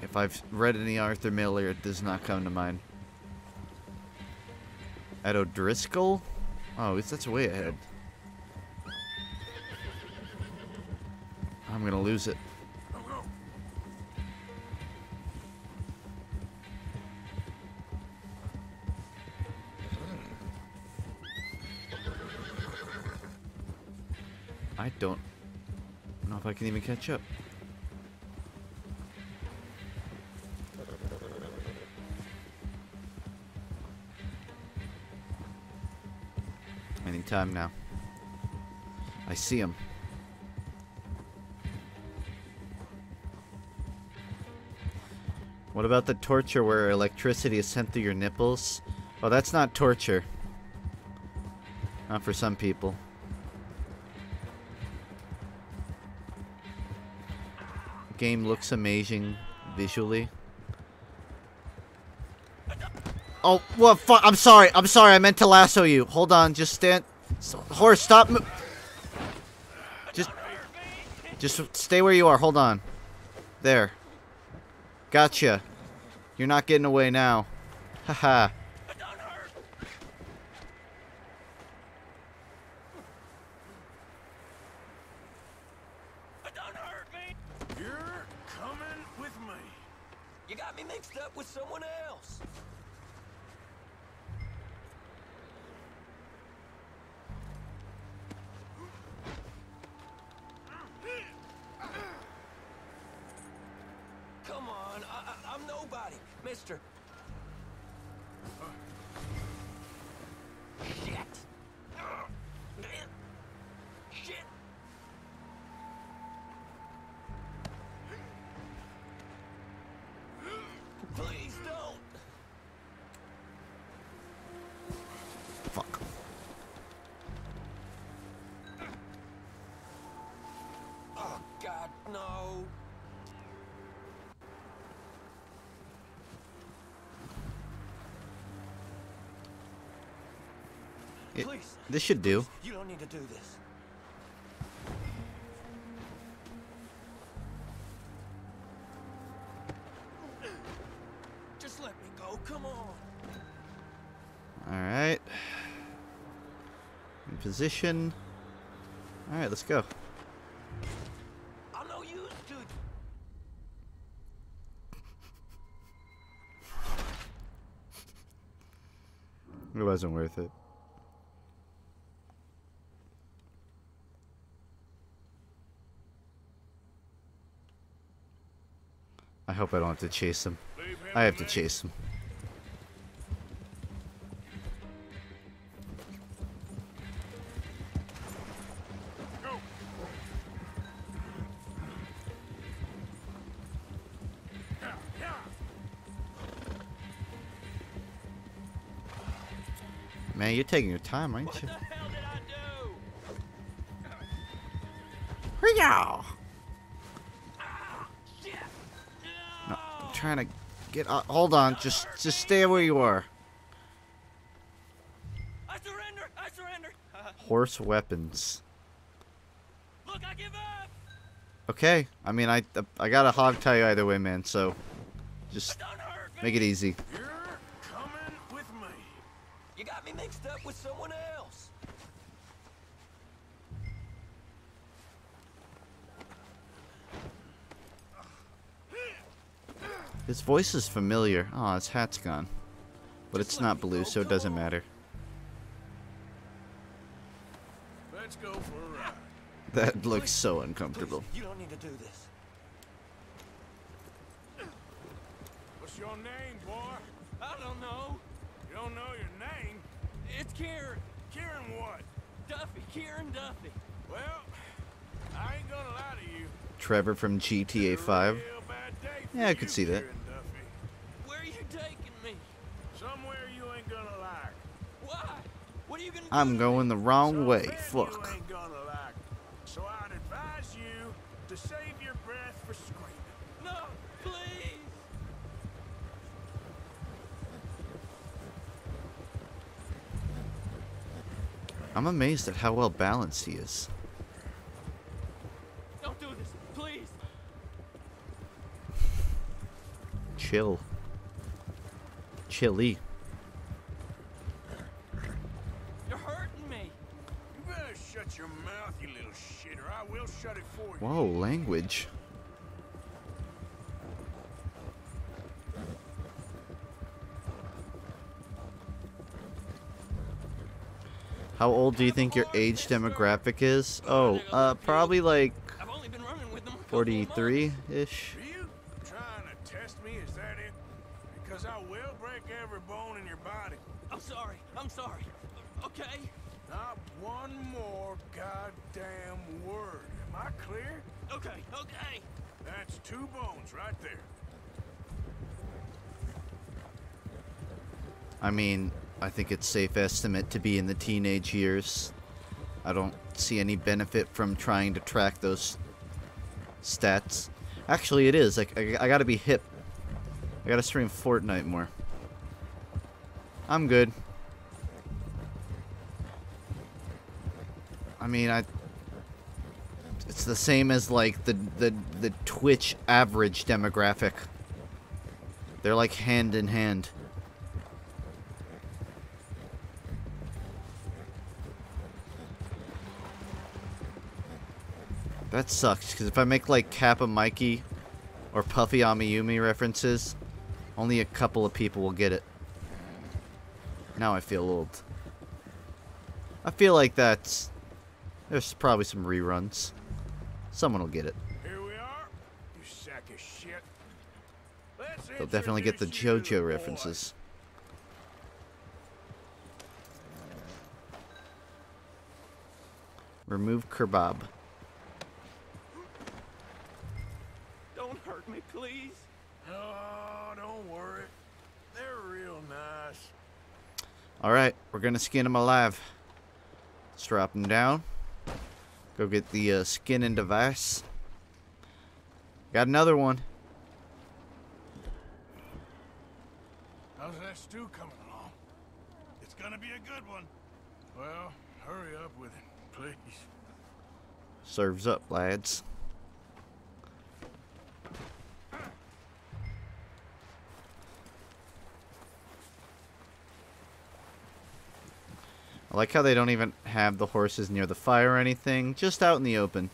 If I've read any Arthur Miller, it does not come to mind. At O'Driscoll? Oh, that's way ahead. I'm gonna lose it. I don't know if I can even catch up. Anytime now. I see him. What about the torture where electricity is sent through your nipples? Oh, that's not torture. Not for some people. Game looks amazing visually. Oh, what? I'm sorry. I'm sorry. I meant to lasso you. Hold on. Just stand. Horse, stop. Just stay where you are. Hold on. There. Gotcha. You're not getting away now. Haha. with someone else. Come on, I'm nobody, mister. Shit. Shit. Please don't. Fuck. Oh, God, no. Please. This should do. You don't need to do this. Just let me go. Come on. Alright. In position. Alright, let's go. I'm no use to. It wasn't worth it. I hope I don't have to chase him. I have to chase him. Man, you're taking your time, aren't you? What the hell did I do? Hurrah! No, I'm trying to get. Hold on, just stay where you are. I surrender. I surrender. Horse weapons. Look, I give up. Okay, I mean I got a hog tie you either way, man. So just make it easy. You're coming with me. You got me mixed up with someone else. His voice is familiar. Oh, his hat's gone. But it's not blue, so it doesn't matter. Let's go for a ride. That looks so uncomfortable. You don't need to do this. What's your name, boy? I don't know. You don't know your name? It's Kieran. Kieran what? Duffy. Kieran Duffy. Well, I ain't gonna lie to you. Trevor from GTA 5. Yeah, I could see that. Where are you taking me? Somewhere you ain't gonna like. Why? What are you gonna do? I'm going the wrong way. You Fuck. ain't gonna like. So I'd advise you to save your breath for screaming. No, please. I'm amazed at how well balanced he is. Don't do this, please. Chill. Chilly. You're hurting me. You better shut your mouth, you little shit, or I will shut it for you. Whoa, language. How old do you think your age demographic is? Oh, probably like 43-ish. Are you trying to test me? Is that it? Because I will break every bone in your body. I'm sorry. I'm sorry. Okay? Not one more goddamn word. Am I clear? Okay, okay. That's 2 bones right there. I mean, I think it's safe estimate to be in the teenage years. I don't see any benefit from trying to track those stats. Actually, it is. Like, I gotta be hip. I gotta stream Fortnite more. I'm good. I mean, it's the same as like the Twitch average demographic. They're like hand in hand. That sucks, because if I make like Kappa Mikey or Puffy Amiyumi references, Only a couple of people will get it. Now I feel old. I feel like there's probably some reruns. Someone will get it. Here we are, you sack of shit. They'll definitely get the JoJo references. Remove kebab. Don't hurt me, please. Oh, don't worry. They're real nice. Alright, we're gonna skin him alive. Let's drop him down. Go get the skinning device. Got another one. How's that stew coming along? It's gonna be a good one. Well, hurry up with it, please. Serves up, lads. I like how they don't even have the horses near the fire or anything, just out in the open.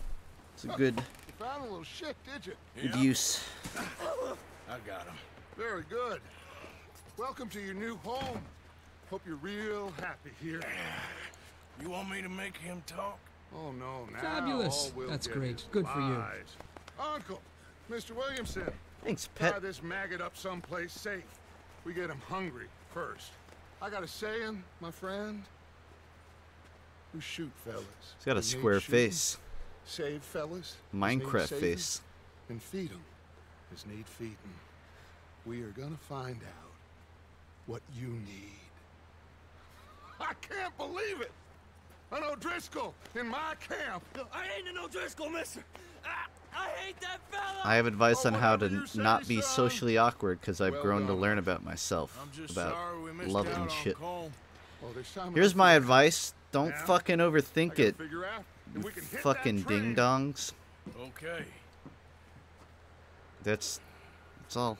It's a good, You found a little shit, did you? good use. I got him. Very good. Welcome to your new home. Hope you're real happy here. You want me to make him talk? Oh, no, now Fabulous. all we'll That's get great. is Good for you. lies. Uncle, Mr. Williamson. Thanks, Tie pet. this maggot up someplace safe. We get him hungry first. I got a saying, my friend. We shoot fellas. He's got a We need square shooting. face. Save fellas. Minecraft as need face. saving, and feed them as need feeding. We are gonna find out what you need. I can't believe it! An O'Driscoll in my camp! I ain't an O'Driscoll, mister. I hate that fella. I have advice on how to whatever you say, not be son. socially awkward because I've Well grown to done. learn about myself, I'm just about sorry we missed love out and on shit. Cole. Well, there's time Here's enough my for advice. Don't Now, fucking I overthink gotta it. figure out if we can hit that Fucking train. ding-dongs. Okay. That's all.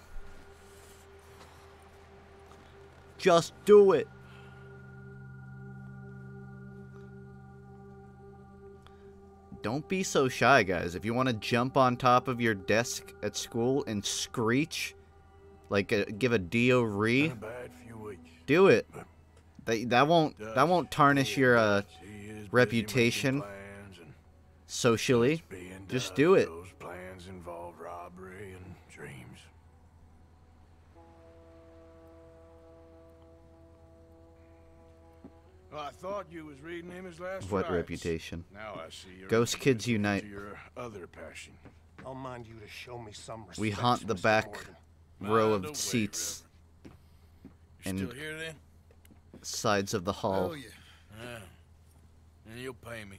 Just do it. Don't be so shy, guys. If you want to jump on top of your desk at school and screech, like give a do-re, Been a bad few weeks. do it. That won't tarnish your reputation socially. Just do it. Those plans involve robbery and dreams. Well, I thought you was reading him his last What rites. reputation? Now I see you're Ghost Kids Unite. to your other passion. I'll mind you to show me some respect. We haunt the Mr. back Morgan. row Mind of away, seats You and still here then? sides of the hall. Oh yeah. And you'll pay me.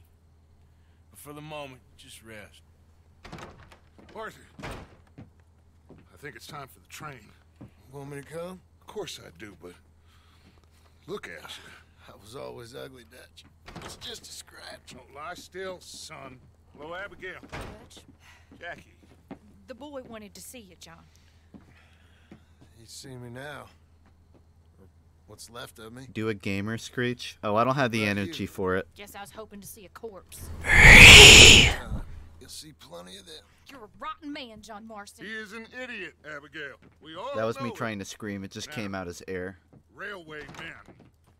But for the moment, just rest. Arthur, I think it's time for the train. Want me to come? Of course I do, but look at you. I was always ugly, Dutch. It's just a scratch. Don't lie still, son. Hello, Abigail. Dutch, Jackie. the boy wanted to see you, John. He's seen me now. Or what's left of me. Do a gamer screech? Oh, I don't have the energy for it. Guess I was hoping to see a corpse. You'll see plenty of them. You're a rotten man, John Marston. He is an idiot, Abigail. We all That was know me it. trying to scream. It just came out as air. Railway men.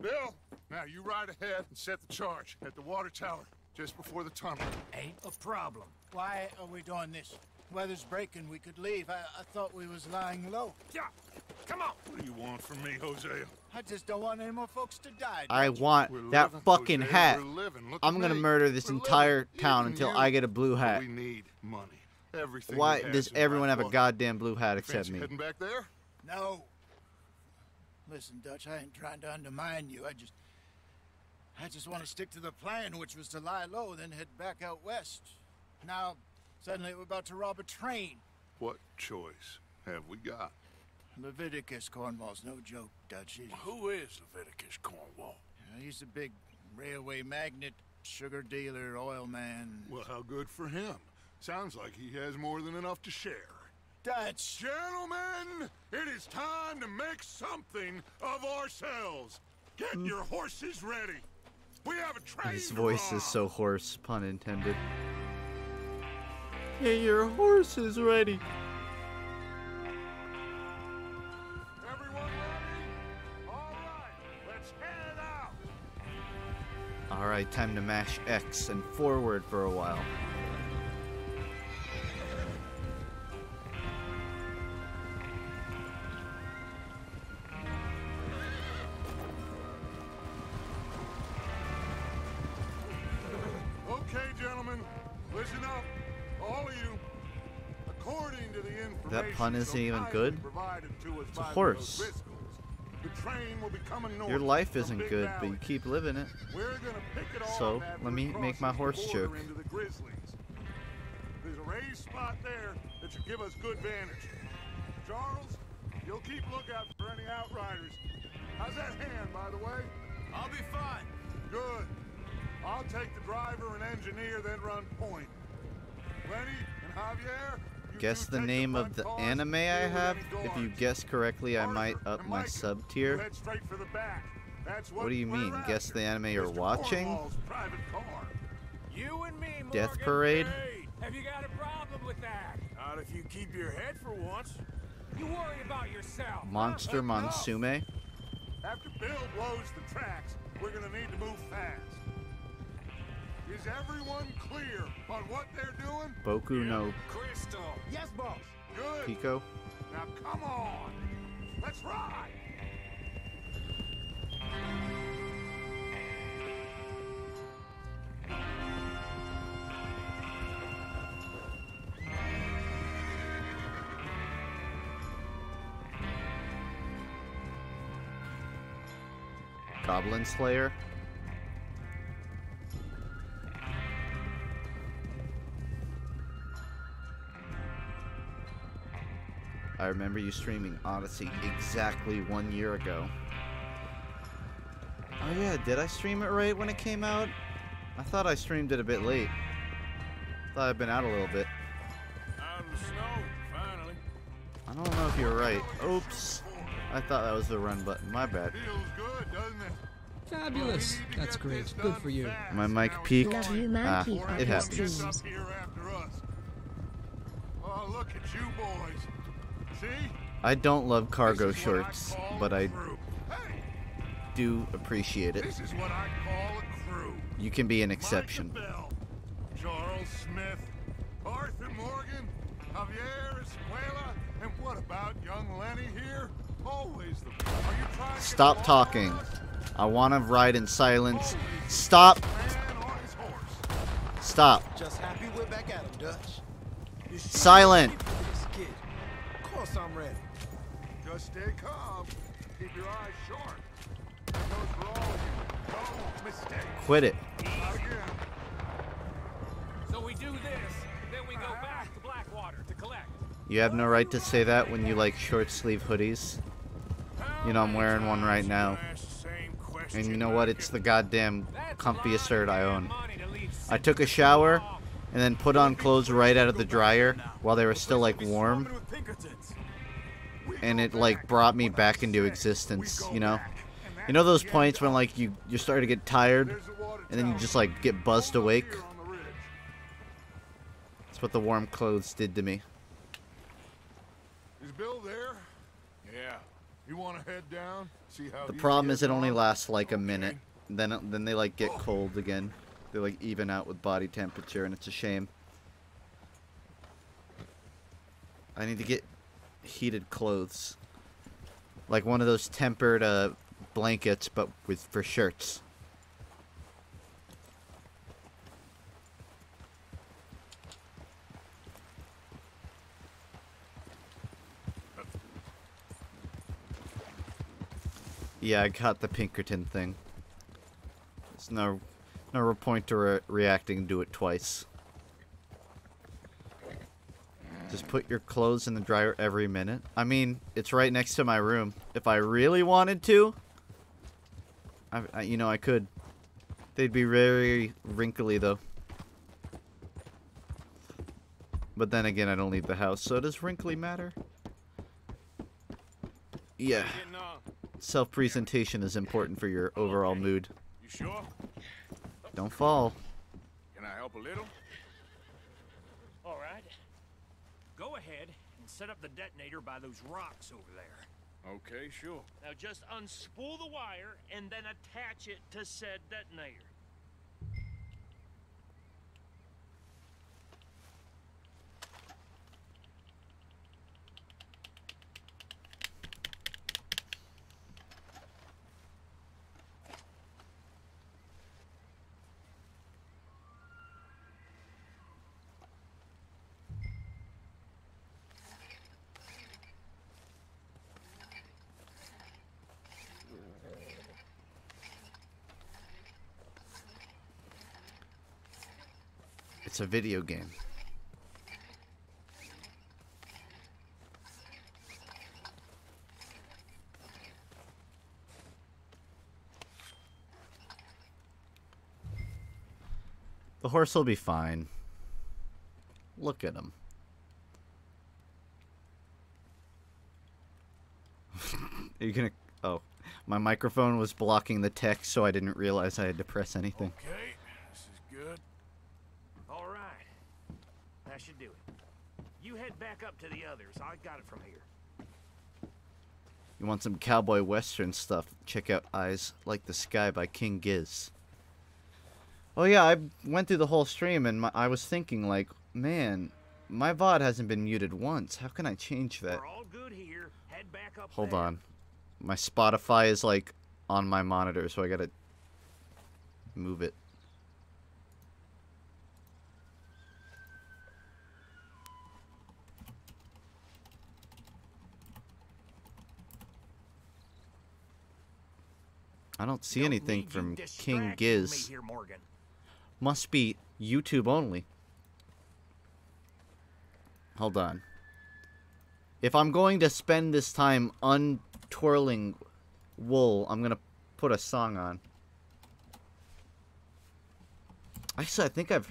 Bill, now you ride ahead and set the charge at the water tower just before the tunnel. Ain't a problem. Why are we doing this? Weather's breaking. We could leave. I thought we was lying low. Yeah, come on. What do you want from me, Hosea? I just don't want any more folks to die. I don't you? want We're that living, fucking Hosea, hat. we're living. Look I'm at gonna me. murder this We're entire living. town Even until you. I get a blue But hat. we need money. Everything. Why we have does is everyone have a Blackwater. goddamn blue hat except Fancy me? heading back there? No. Listen, Dutch, I ain't trying to undermine you. I just want to stick to the plan, which was to lie low, then head back out west. Now, suddenly we're about to rob a train. What choice have we got? Leviticus Cornwall's no joke, Dutch. Who is Leviticus Cornwall? He's a big railway magnate, sugar dealer, oil man. Well, how good for him. Sounds like he has more than enough to share. Dutch! Gentlemen, it is time to make something of ourselves. Get your horses ready. We have a train His to voice rob. is so hoarse, pun intended. Get your horses ready. Alright, time to mash X and forward for a while. Okay, gentlemen, listen up, all of you. According to the information That pun isn't so even kindly good? provided to us It's a by the horse. O'Driscolls, the train will be coming north Your life from isn't Big good, but Valley. you keep living it. We're gonna pick it off So, after let it me make my crosses horse the border joke. into the Grizzlies. There's a raised spot there that should give us good vantage. Charles, you'll keep lookout for any outriders. How's that hand, by the way? I'll be fine. Good. I'll take the driver and engineer, then run point. Lenny and Javier, you Guess two the take name front of the cars, anime I deal with have. any If you guards. guess correctly, I might up And my Micah, sub you tier. head straight for the back. That's What do you we're mean? after. Guess the anime you're Mr. watching? Cornwall's private car. You and me, Morgan. Death Parade? Hey, have you got a problem with that? Not if you keep your head for once. You worry about yourself. Monster Monsume? After Bill blows the tracks, we're gonna need to move fast. Is everyone clear on what they're doing? Boku no Crystal. Yes, boss. Good. Pico? Now come on. Let's ride. Goblin Slayer? I remember you streaming Odyssey exactly 1 year ago. Oh yeah, did I stream it right when it came out? I thought I streamed it a bit late. Thought I'd been out a little bit. Out of the snow, finally. I don't know if you're right. Oops. I thought that was the run button. My bad. Feels good, doesn't it? Fabulous. That's great. Good for you. My mic peaked. Love you, man. Ah, Keep up it your happens. streams. Up here after us. Oh, look at you boys. See? I don't love cargo This is what I shorts, call but a I crew. Hey, do appreciate it. this is what I call a crew. You can be an exception. Micah Bell, Charles Smith, Arthur Morgan, Javier Escuela, and what about young Lenny here? Always the. Are you trying to Stop get talking. along with us? I want to ride in silence. Stop. Man on his horse. Stop. Just happy we're back at him, Dutch. You sure Silent. ready for this, kid? Of course I'm ready. Just stay calm. Keep your eyes sharp. That goes for all of you. No mistake. Quit it. Not again. So we do this, then we go back to Blackwater to collect. You have no right to say that when you like short sleeve hoodies. You know I'm wearing one right now. And you know what? It's the goddamn comfiest shirt I own. I took a shower and then put on clothes right out of the dryer while they were still like warm. And it like brought me back into existence, you know? You know those points when like you start to get tired and then you just like get buzzed awake? That's what the warm clothes did to me. Is Bill there? Yeah. You want to head down? See how The he's problem is it getting only on? lasts like a minute. Then they like get cold again. They like even out with body temperature and it's a shame. I need to get heated clothes. Like one of those tempered blankets but for shirts. Yeah, I got the Pinkerton thing. There's no point to reacting to it twice. Just put your clothes in the dryer every minute. I mean, it's right next to my room. If I really wanted to, you know, I could. They'd be very wrinkly though. But then again, I don't leave the house, so does wrinkly matter? Yeah. Self-presentation is important for your overall mood. You sure? Don't fall. Can I help a little? All right. Go ahead and set up the detonator by those rocks over there. Okay, sure. Now just unspool the wire and then attach it to said detonator. It's a video game. The horse will be fine. Look at him. Are you gonna... Oh. My microphone was blocking the text, so I didn't realize I had to press anything. Okay, this is good. All right. That should do it. You head back up to the others. I got it from here. You want some cowboy western stuff? Check out Eyes Like the Sky by King Giz. Oh yeah, I went through the whole stream and I was thinking like, man, my VOD hasn't been muted once. How can I change that? We're all good here. Head back up Hold there. on. My Spotify is like on my monitor, so I gotta move it. I don't see anything from King Giz. Here, Morgan. Must be YouTube only. Hold on. If I'm going to spend this time untwirling wool, I'm gonna put a song on. Actually, I think I've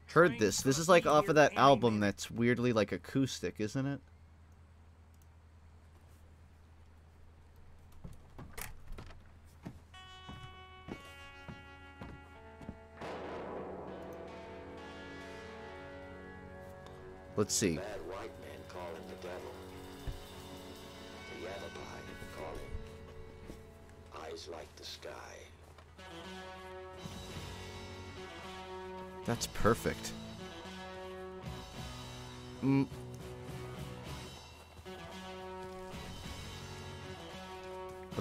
heard this. This is like off of that album that's weirdly like acoustic, isn't it? Let's see. Bad white men call him the devil. The Yavapai call him Eyes Like the Sky. That's perfect. The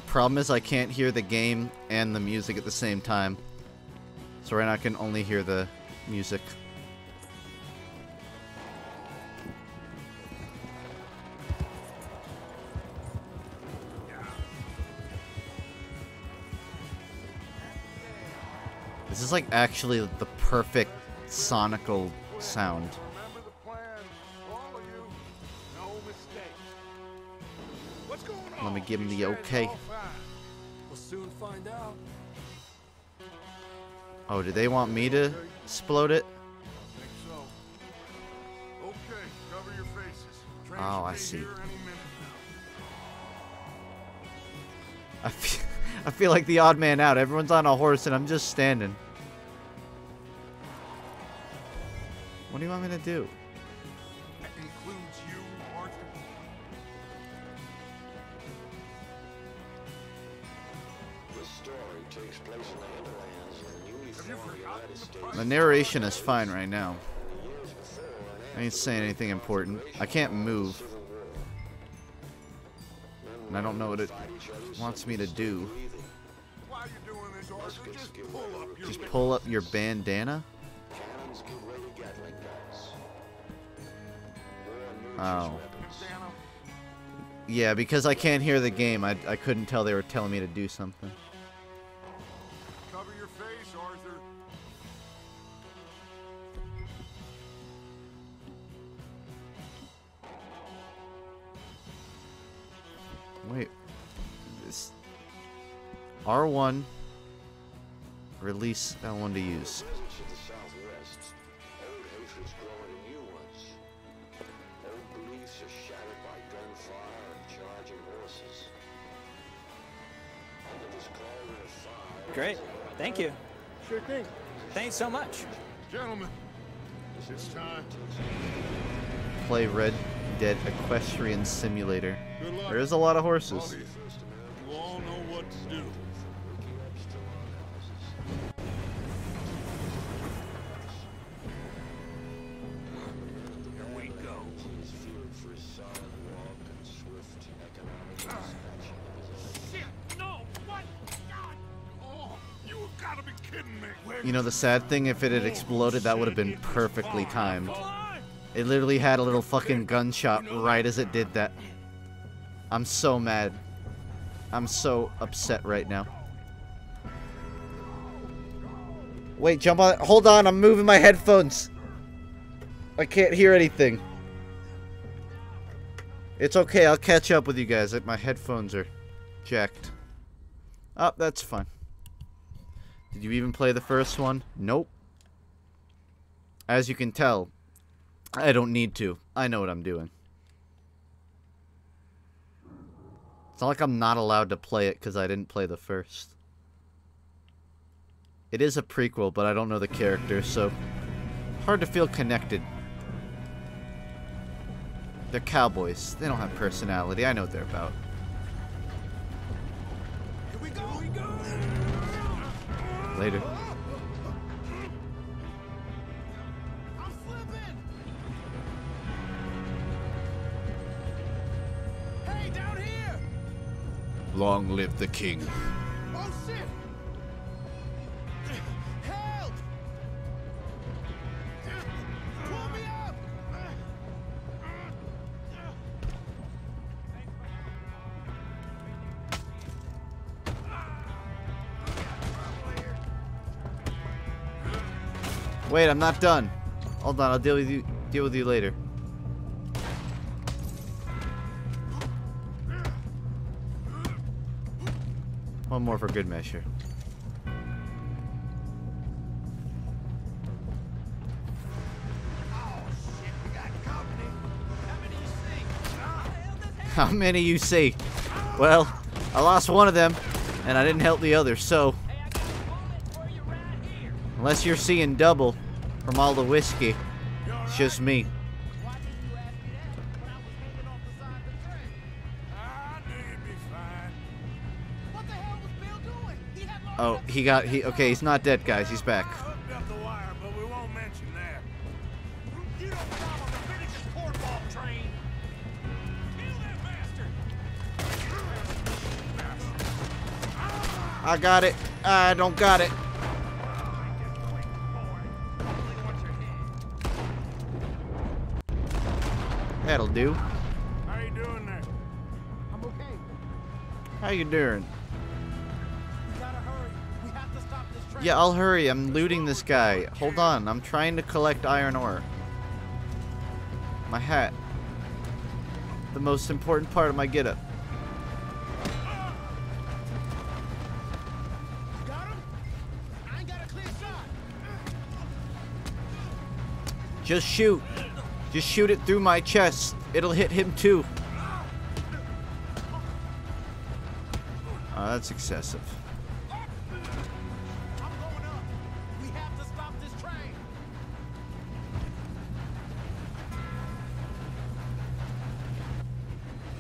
problem is I can't hear the game and the music at the same time. So right now I can only hear the music. This is like actually the perfect sonical sound. Remember the plan, all of you. No mistakes. What's going on? Let me give him the okay. We'll soon find out. Oh, do they want me to explode it? I think so. Okay, cover your faces. Train Oh, should I be see. here any minute now. I feel like the odd man out. Everyone's on a horse and I'm just standing. What do you want me to do? That includes you, Arthur. The story takes place in the hinterlands of the newly formed United States. The narration is fine right now. I ain't saying anything important. I can't move. And I don't know what it wants me to do. Why you doing this, Arthur? Just pull up your Just pull up your bandana? Cannons give way to Gatling guns. Oh. Yeah, because I can't hear the game, I couldn't tell they were telling me to do something. Cover your face, Arthur. Wait. This R1 release L1 to use. Visits of the Southwest, old hatreds grow into new ones. Old beliefs are shattered by gunfire and charging horses. Under this cauldron of fire. Great. Thank you. Sure thing. Thanks so much. Gentlemen, it's time. Play Red Dead Equestrian Simulator. Good luck. There is a lot of horses. You all know what to do. Here we go. Shit! No! What? God! Oh, you have got to be kidding me. You know, the sad thing, if it had exploded, that would have been perfectly timed. It literally had a little fucking gunshot right as it did that. I'm so mad. I'm so upset right now. Wait, jump on. Hold on, I'm moving my headphones. I can't hear anything. It's okay, I'll catch up with you guys. My headphones are jacked. Oh, that's fine. Did you even play the first one? Nope. As you can tell, I don't need to. I know what I'm doing. It's not like I'm not allowed to play it because I didn't play the first. It is a prequel, but I don't know the characters, so hard to feel connected. They're cowboys. They don't have personality. I know what they're about. Here we go. Later. I'm slipping. Hey, down here. Long live the king. Oh shit. Help. Pull me up. Wait, I'm not done. Hold on, I'll deal with you later. One more for good measure. How many you see? Well, I lost one of them, and I didn't help the other, so... Unless you're seeing double from all the whiskey, it's just me. Oh, okay, he's not dead, guys. He's back. I got it. I don't got it. That'll do. How you doing there? I'm okay. How you doing? We gotta hurry. We have to stop this train. Yeah, I'll hurry. I'm looting this guy. Hold on. I'm trying to collect iron ore. My hat. The most important part of my getup. Got him? I ain't got a clear shot. Just shoot. Just shoot it through my chest. It'll hit him too. Oh, that's excessive. We have to stop this train.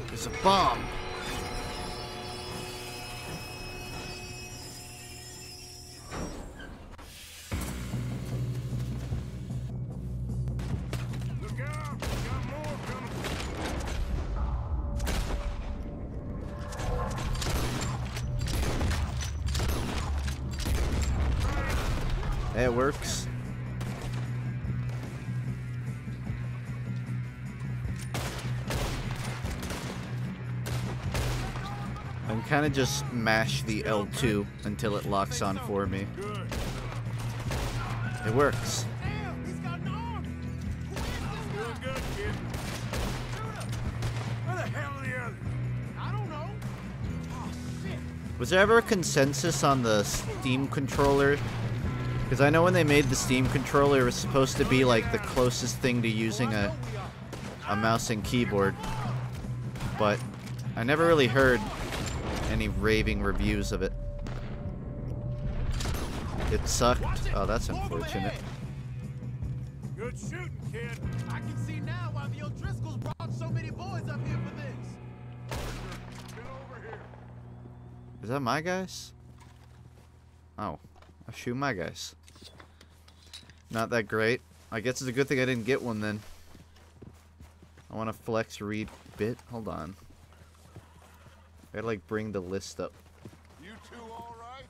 There's a bomb. It works. I can kind of just mash the L2 until it locks on for me. It works. Where the hell are the others? I don't know. Was there ever a consensus on the Steam controller? Because I know when they made the Steam controller, it was supposed to be like the closest thing to using a mouse and keyboard. But I never really heard any raving reviews of it. It sucked. Oh, that's unfortunate. Good shooting, kid. I can see now why the O'Driscolls brought so many boys up here for this. Get over here. Is that my guys? Oh, I'll shoot my guys. Not that great. I guess it's a good thing I didn't get one then. I want to flex read bit. Hold on. I gotta like bring the list up. You two all right?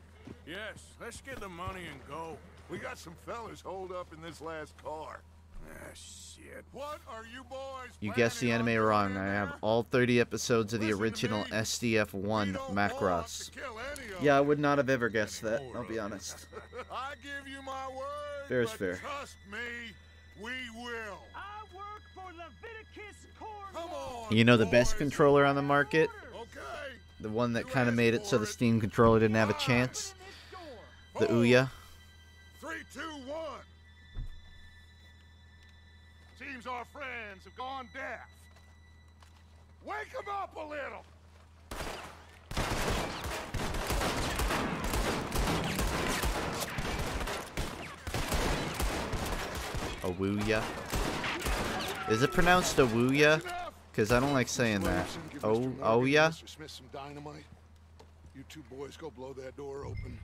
Yes, let's get the money and go. We got some fellas holed up in this last car. Shit. What are you boys? You guessed the anime wrong. I have all 30 episodes of the original SDF1 Macross. Yeah, I would not have ever guessed that, I'll be honest. I give you my word. Fair is but fair. Trust me, we will. I work for Leviticus Corn. Come on. You know the best controller on the market? Okay. The one that kind of made it so the Steam controller didn't have a chance? The Ouya? 3, 2, 1. Seems our friends have gone deaf. Wake them up a little. A Ouya? Is it pronounced a Ouya? Because I don't like saying that. Oh yeah? Mr. Smith some dynamite. You two boys go blow that door open.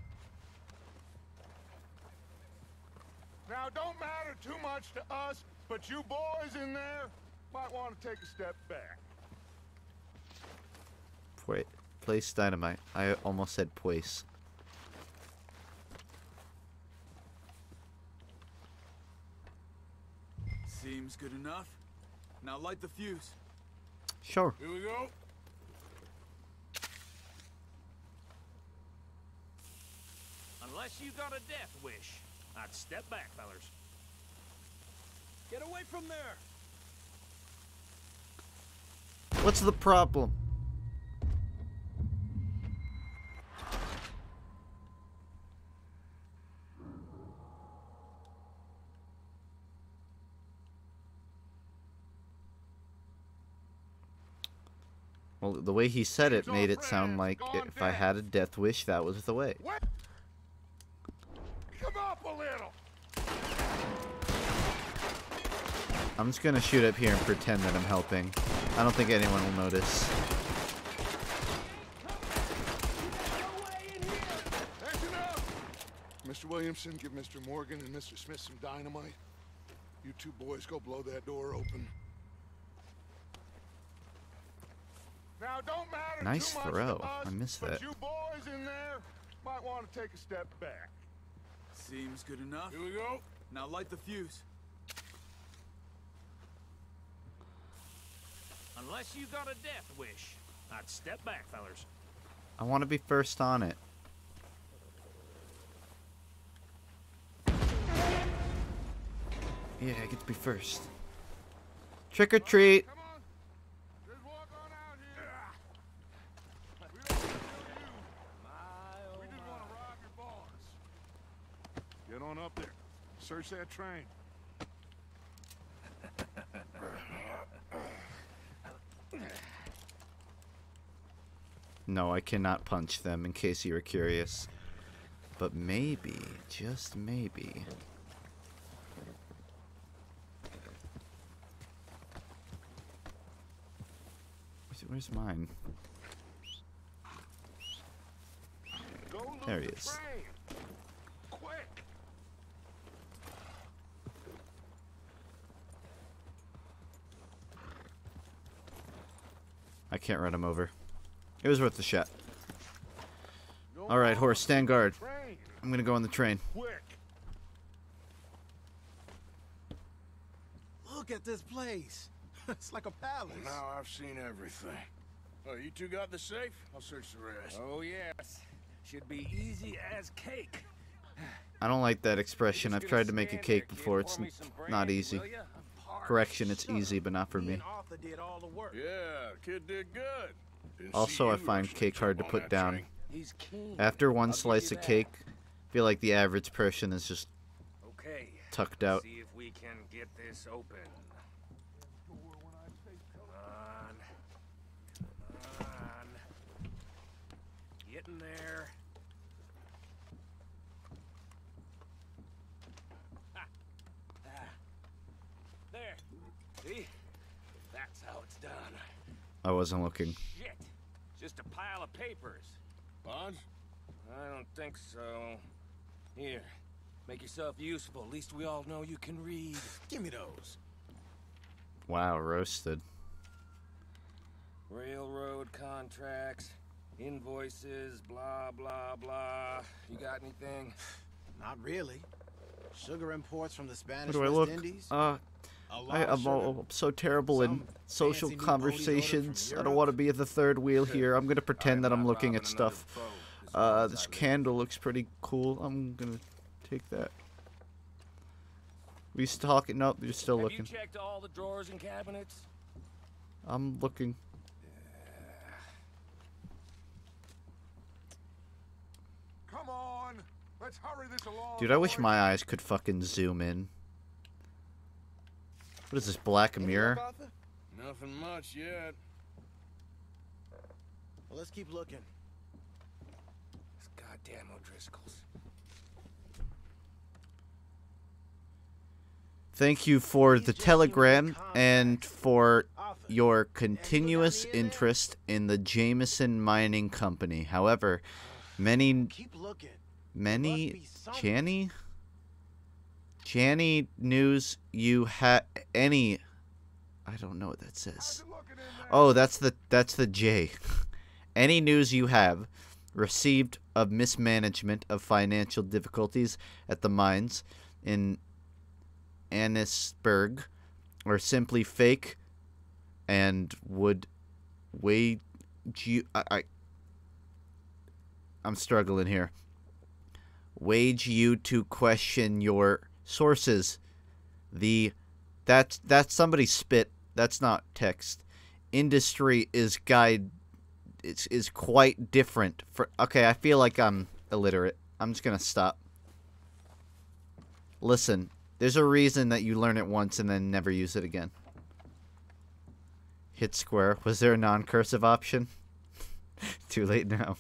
Now, don't matter too much to us, but you boys in there might want to take a step back. Wait, place dynamite. I almost said place. Seems good enough. Now light the fuse. Sure. Here we go. Unless you got a death wish, I'd step back, fellers. Get away from there. What's the problem? Well, the way he said it made it sound like if I had a death wish, that was the way. Come up a little. I'm just gonna shoot up here and pretend that I'm helping. I don't think anyone will notice. That's enough. Mr. Williamson, give Mr. Morgan and Mr. Smith some dynamite. You two boys go blow that door open. Now, don't matter Nice too much throw. to us, I missed but that. you boys in there might want to take a step back. Seems good enough. Here we go. Now light the fuse. Unless you got a death wish, I'd step back, fellers. I want to be first on it. Yeah, I get to be first. Trick or treat. Come on. Just walk on out here. We don't want to kill you. We just want to rob your boss. Get on up there. Search that train. No, I cannot punch them, in case you were curious. But maybe, just maybe... Where's mine? There he is. Quick. I can't run him over. It was worth the shot. Alright, horse, stand guard. I'm gonna go on the train. Quick. Look at this place. It's like a palace. Well, now I've seen everything. Oh, you two got the safe? I'll search the rest. Oh, yes. Should be easy as cake. I don't like that expression. I've tried to make a cake before. It's not easy. Correction, it's easy, but not for me. Yeah, the kid did good. Didn't Also, see I you find rushing cake to hard to jump on put that down. train. He's keen. After one I'll give slice you of that. cake, I feel like the average person is just Okay. tucked out. See if we can get this open. Come on. Get in there. Ha. Ah. There. See? That's how it's done. I wasn't looking. Shit. Just a pile of papers. Bonds? I don't think so. Here. Make yourself useful. At least we all know you can read. Give me those. Wow, roasted. Railroad contracts, invoices, blah, blah, blah. You got anything? Not really. Sugar imports from the Spanish Where do I West look? Indies. I'm so terrible in social conversations. I don't want to be at the third wheel here. I'm gonna pretend that I'm looking at stuff. This candle looks pretty cool. I'm gonna take that. We talking? Nope, you're still looking. Have you checked all the drawers and cabinets? I'm looking. Come on, let's hurry this along. Dude, I wish my eyes could fucking zoom in. What is this, Black Mirror? Nothing much yet. Well, let's keep looking. This goddamn O'Driscolls. Thank you for the telegram and for your continuous interest in the Jameson Mining Company. However, Channy news you had any. I don't know what that says. Oh, that's the J. Any news you have received of mismanagement of financial difficulties at the mines in Annisburg or simply fake and would wage you I'm struggling here. Wage you to question your sources. That's somebody spit. That's not text. Industry is quite different for. Okay, I feel like I'm illiterate. I'm just gonna stop. Listen, there's a reason that you learn it once and then never use it again. Hit square. Was there a non-cursive option? Too late now.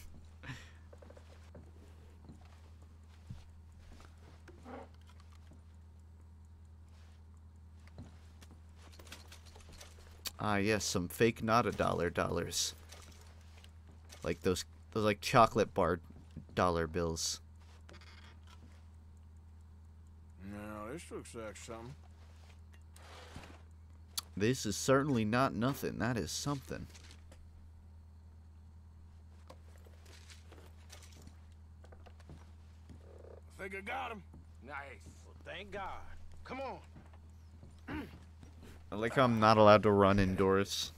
Ah, yes, some fake not a dollar dollars. Like those like chocolate bar dollar bills. No, this looks like something. This is certainly not nothing. That is something. I think I got him. Nice. Well, thank God. Come on. I like how I'm not allowed to run indoors.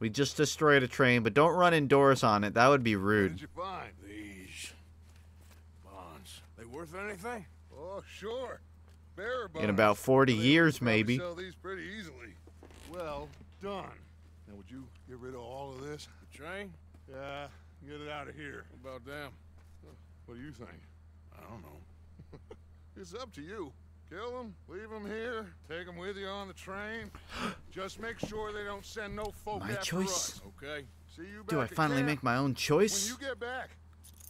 We just destroyed a train, but don't run indoors on it. That would be rude. What did you find? These bonds. They worth anything? Oh, sure. Bearer bonds. In about 40 years, maybe. Sell these pretty easily. Well done. Now, would you get rid of all of this? The train? Yeah, get it out of here. What about them? What do you think? I don't know. It's up to you. Kill them, leave them here, take them with you on the train. Just make sure they don't send no folk My after choice? us. Okay. See you back Do I at finally camp. make my own choice? When you get back,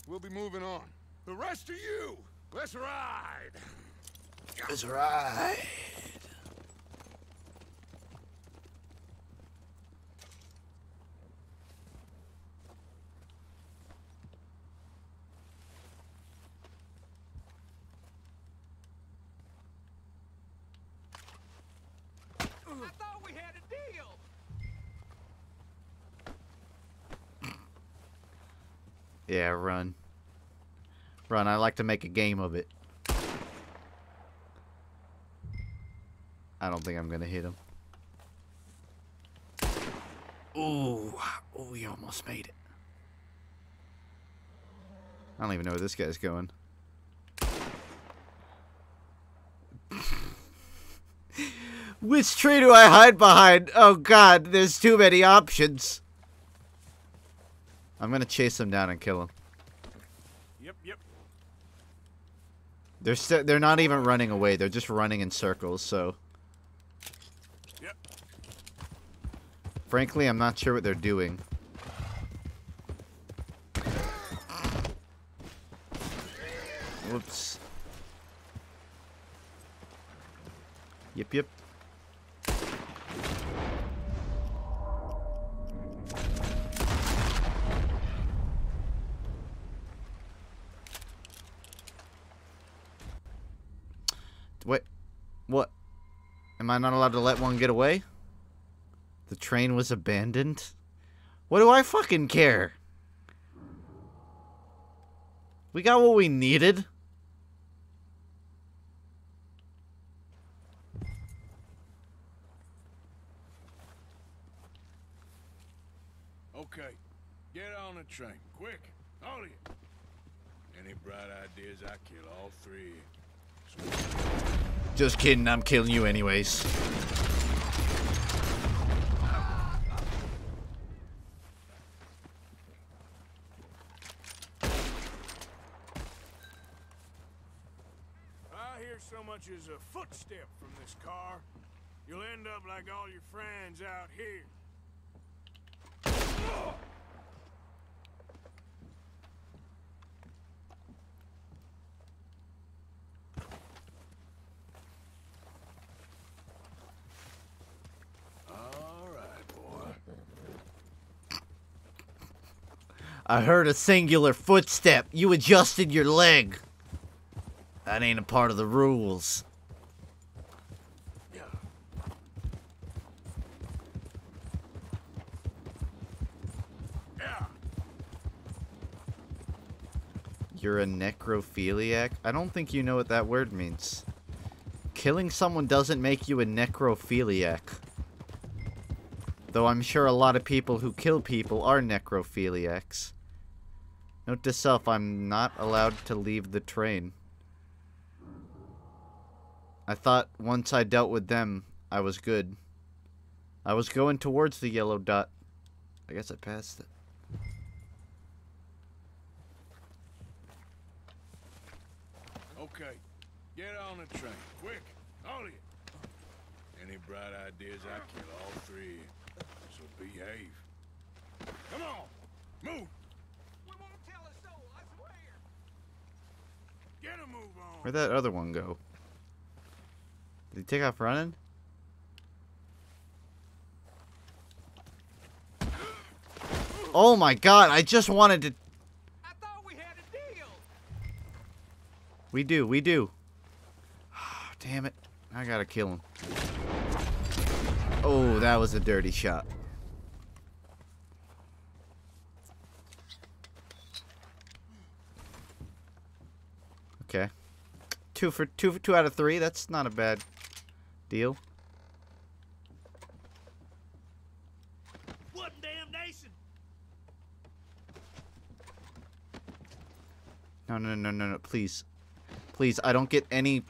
we'll be moving on. The rest of you, let's ride. Let's ride. I thought we had a deal. Yeah, run. Run, I like to make a game of it. I don't think I'm gonna hit him. Ooh, oh, we almost made it. I don't even know where this guy's going. Which tree do I hide behind? Oh god, there's too many options. I'm gonna chase him down and kill him. Yep. They're not even running away. They're just running in circles. So, Yep. frankly, I'm not sure what they're doing. Whoops. Yep. Wait, what? Am I not allowed to let one get away? The train was abandoned? What do I fucking care? We got what we needed. the train, quick, all of you. Any bright ideas, I kill all three. Just kidding, I'm killing you anyways. I hear so much as a footstep from this car, you'll end up like all your friends out here. I heard a singular footstep. You adjusted your leg. That ain't a part of the rules. You're a necrophiliac? I don't think you know what that word means. Killing someone doesn't make you a necrophiliac. Though I'm sure a lot of people who kill people are necrophiliacs. Note to self, I'm not allowed to leave the train. I thought once I dealt with them, I was good. I was going towards the yellow dot. I guess I passed it. Okay, get on the train, quick, all of you. Any bright ideas, I kill all three. So behave. Come on, move. We won't tell us so, I swear. Get a move on. Where'd that other one go? Did he take off running? Oh my god, I just wanted to... I thought we had a deal. We do. Damn it. I gotta kill him. Oh, that was a dirty shot. Okay. Two out of 3. That's not a bad deal. What damnation? No, please. Please, I don't get any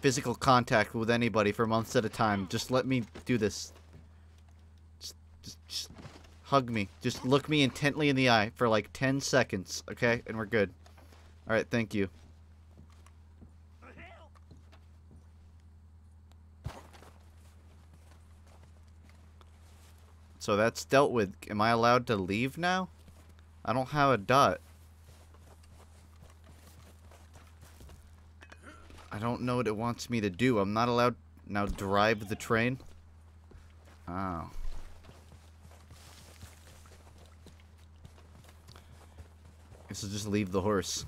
physical contact with anybody for months at a time. Just let me do this. Just hug me. Just look me intently in the eye for like 10 seconds, okay? And we're good. Alright, thank you. So that's dealt with. Am I allowed to leave now? I don't have a dot. I don't know what it wants me to do. I'm not allowed now drive the train. Oh. Guess I'll just leave the horse.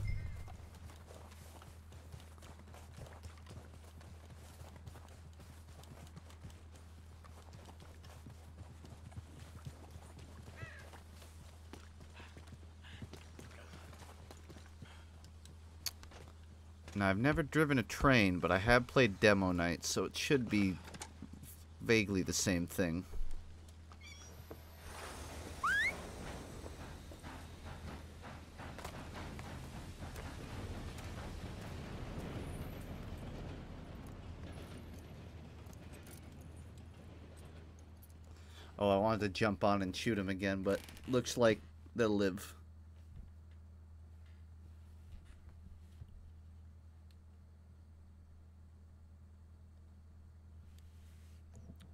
Now, I've never driven a train, but I have played Demo Night, so it should be vaguely the same thing. Oh, I wanted to jump on and shoot him again, but looks like they'll live.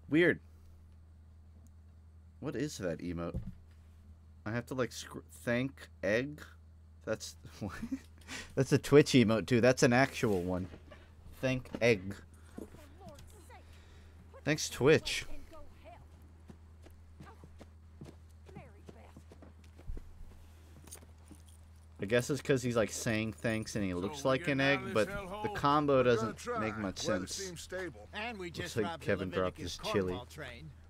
Weird. What is that emote? I have to like thank egg? That's that's a Twitch emote too. That's an actual one. Thank egg. Thanks Twitch. I guess it's because he's like saying thanks and he looks like an egg, but the combo doesn't make much sense. And we just looks like Kevin dropped his chili.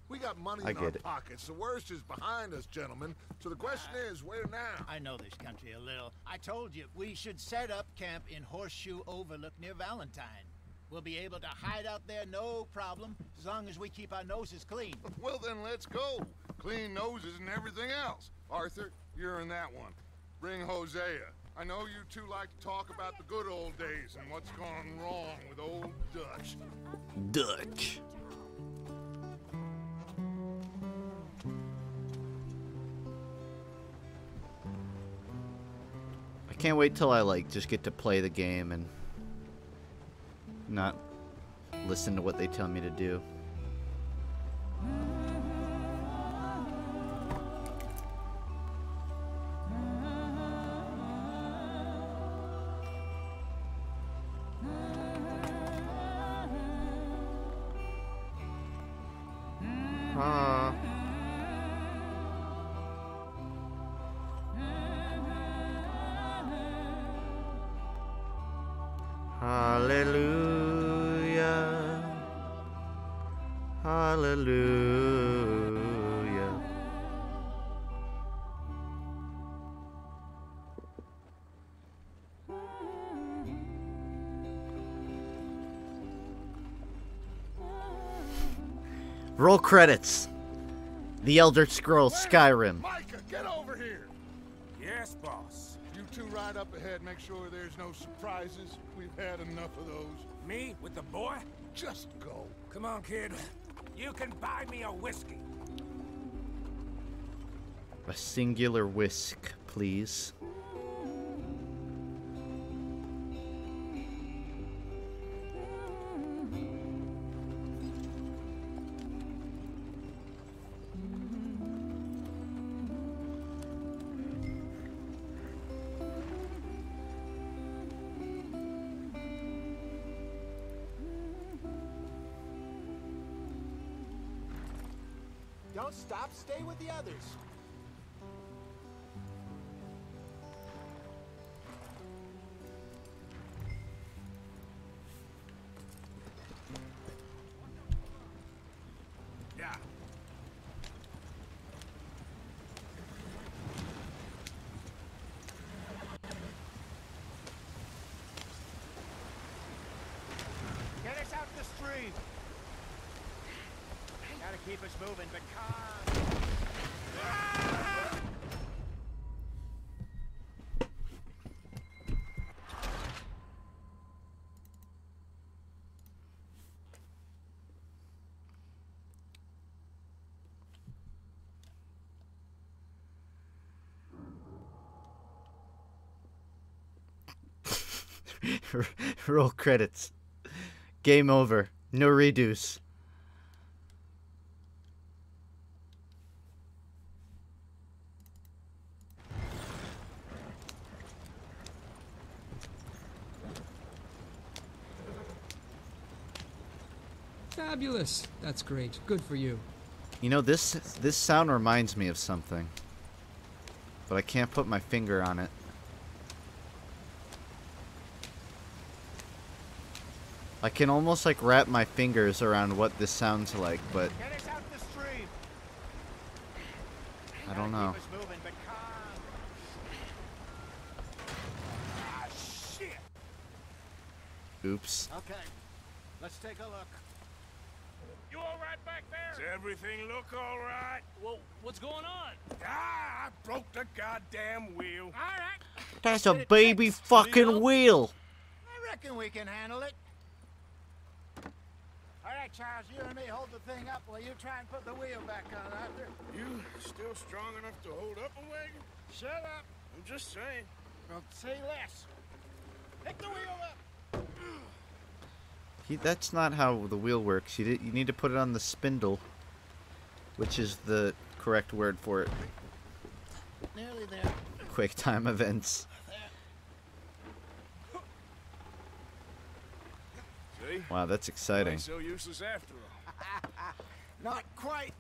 We got money I in our get it. pockets. The worst is behind us, gentlemen. So the question is, where now? I know this country a little. I told you, we should set up camp in Horseshoe Overlook near Valentine. We'll be able to hide out there, no problem, as long as we keep our noses clean. Well, then let's go. Clean noses and everything else. Arthur, You're in that one. Bring Hosea. I know you two like to talk about the good old days and what's gone wrong with old Dutch. Dutch. I can't wait till I like just get to play the game and not listen to what they tell me to do. Hallelujah. Hallelujah. Roll credits. The Elder Scrolls Skyrim. Micah, get over here! Yes, boss. You two ride up ahead, make sure there's no surprises. We've had enough of those. Me with the boy? Just go. Come on, kid. You can buy me a whiskey. A singular whisk, please. Don't stop, stay with the others. Yeah. Get us out the stream. Gotta keep us moving, but calm. Roll credits. Game over. No redos. Fabulous. That's great. Good for you. You know, this sound reminds me of something, but I can't put my finger on it. I can almost like wrap my fingers around what this sounds like, but Get us out the stream. I don't know. Keep us moving, but calm. Ah, shit. Oops. Okay, let's take a look. You all right back there? Does everything look all right? Well, what's going on? Ah, I broke the goddamn wheel. All right. That's a baby fucking wheel. I reckon we can handle it. All right, Charles, you and me hold the thing up while you try and put the wheel back on, Arthur. You still strong enough to hold up a wagon? Shut up. I'm just saying. Well, say less. Pick the wheel up. That's not how the wheel works. You need to put it on the spindle, which is the correct word for it. Nearly there. Quick time events. See? Wow, that's exciting. Ain't so useless after all. Not quite.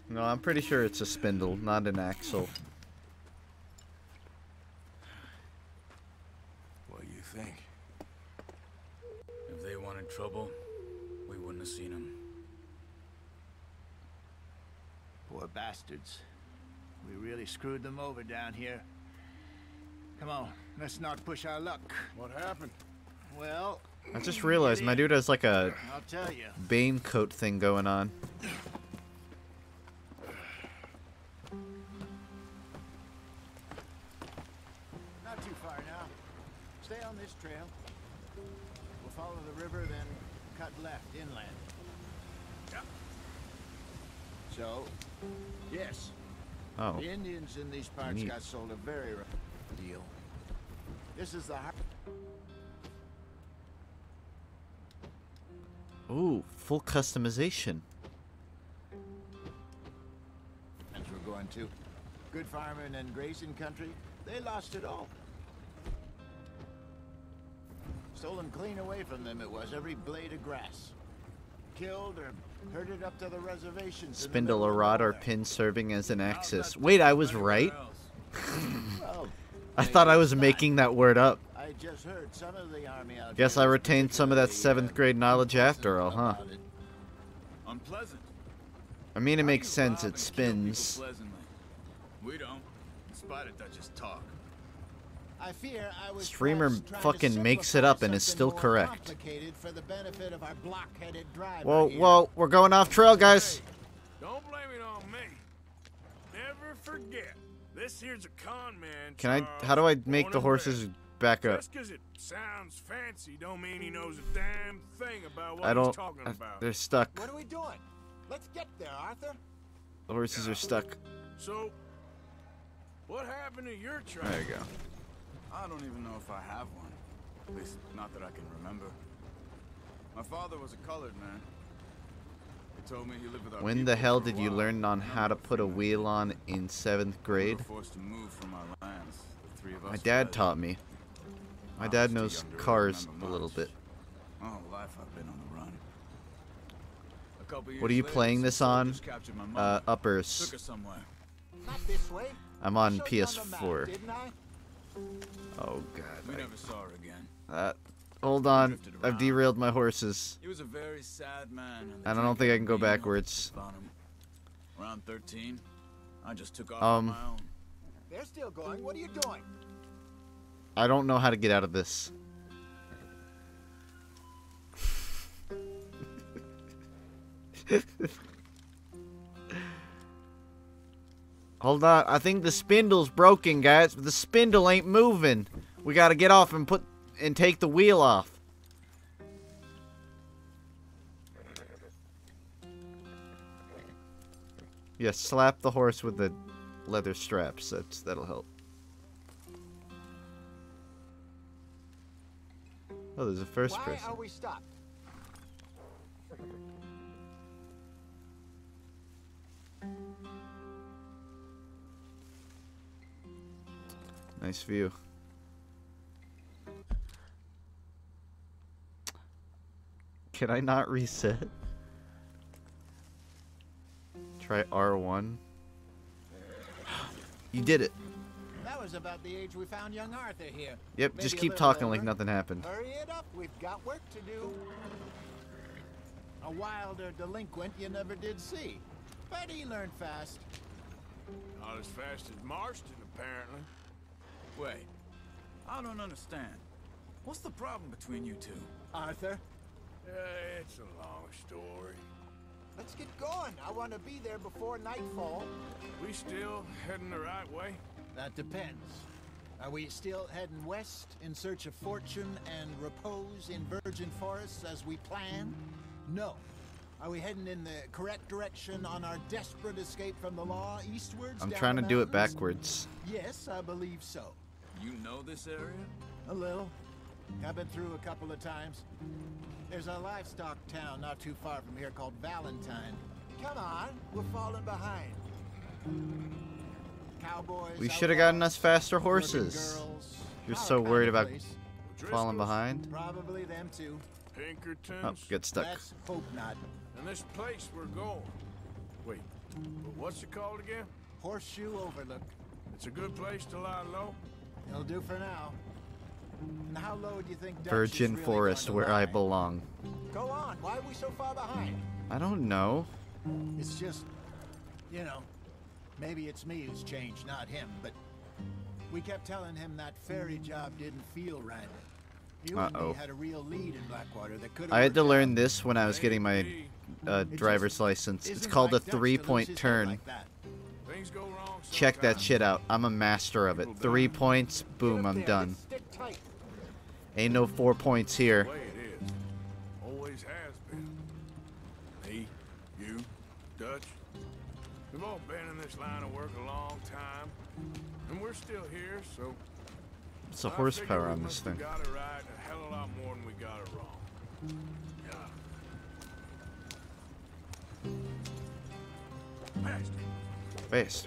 No, I'm pretty sure it's a spindle, not an axle. What do you think? If they wanted trouble, we wouldn't have seen them. Poor bastards. We really screwed them over down here. Come on, let's not push our luck. What happened? Well, I just realized my dude has like a I'll tell you. Bane coat thing going on. too far now. Stay on this trail. We'll follow the river, then cut left inland. Yep. So, yes. Oh. The Indians in these parts Neat. got sold a very rough deal. This is the Ooh, full customization. as we're going to. Good farming and grazing country, they lost it all. Stolen clean away from them it was, every blade of grass. Killed or herded up to the reservations. Spindle, a rod, or pin serving as an axis. Wait, I was right? Well, I thought I was making that word up. I just heard some of the army out Guess I there retained some of that 7th grade knowledge after all, huh? Unpleasant. I mean, it makes sense. It spins. We don't. In spite of Dutch's talk. I fear I was Streamer perhaps trying to fucking makes it up and is something still more correct. complicated for the benefit of our block-headed driver Whoa, here. whoa, we're going off trail, guys. Don't blame it on me. Never forget, this here's a con man. Can I? Charles, How do I make born the and horses back up? Just 'cause it sounds fancy don't mean he knows a damn thing about what I don't. he's talking about. They're stuck. What are we doing? Let's get there, Arthur. The horses are stuck. So, what happened to your train? There you go. I don't even know if I have one. At least, not that I can remember. My father was a colored man. He told me he lived with our When the people hell for a did you while. learn on how to put a wheel on in 7th grade? We were forced to move from our lands. The three of us My dad fled. taught me. My I dad was too knows young to cars remember a little much. bit. My whole life I've been on the run. A couple What are years you later, playing some this on? soldiers captured my mom. Uppers. Took her somewhere. Not this way. I'm on Showed you on the map, PS4. didn't I? Oh god. We never saw her again. Hold on. drifted I've around. derailed my horses. He was a very sad man. And the And I don't drink think I had can go a mean backwards. on him. Around 13, I just took off on my own. They're still going. What are you doing? I don't know how to get out of this. Hold on. I think the spindle's broken, guys. The spindle ain't moving. We gotta get off and take the wheel off. Yeah, slap the horse with the leather straps. That'll help. Oh, there's a first Why person. are we stopped? Nice view. Can I not reset? Try R1. You did it. That was about the age we found young Arthur here. Yep, Maybe just a keep little talking like older. nothing happened. Hurry it up. We've got work to do. A wilder delinquent you never did see. But he learned fast. Not as fast as Marston, apparently. Wait, I don't understand. What's the problem between you two? Arthur, It's a long story. let's get going. I want to be there before nightfall. We still heading the right way? That depends. Are we still heading west in search of fortune and repose in virgin forests as we planned? No. Are we heading in the correct direction on our desperate escape from the law eastwards? I'm down trying the to do it mountains? backwards. Yes, I believe so. You know this area? A little. I've been through a couple of times. There's a livestock town not too far from here called Valentine. Come on, we're falling behind. Cowboys. We should have gotten us faster outlaws, horses. girls, You're our so kind worried of about place. falling behind. Probably them too. Pinkertons? Oh, get stuck. Let's hope not. And this place we're going. Wait, but what's it called again? Horseshoe Overlook. It's a good place to lie low? It'll do for now. And how low do you think Dutch is Virgin really forest going to where I lie? belong. Go on. Why are we so far behind? I don't know. It's just, you know, maybe it's me who's changed, not him, but we kept telling him that ferry job didn't feel right. You and me had a real lead in Blackwater that could have I had to worked learn out. this when I was getting my driver's license. It's called a 3-point turn. Like that. Things go wrong check that shit out. I'm a master of it. 3 points, boom, I'm done. Ain't no 4 points here. The way it is. Always has been. Me, you, Dutch. We've all been in this line of work a long time. And we're still here, so... What's the horsepower on this thing? We got it right a hell of a lot more than we got it wrong. Yeah. Base.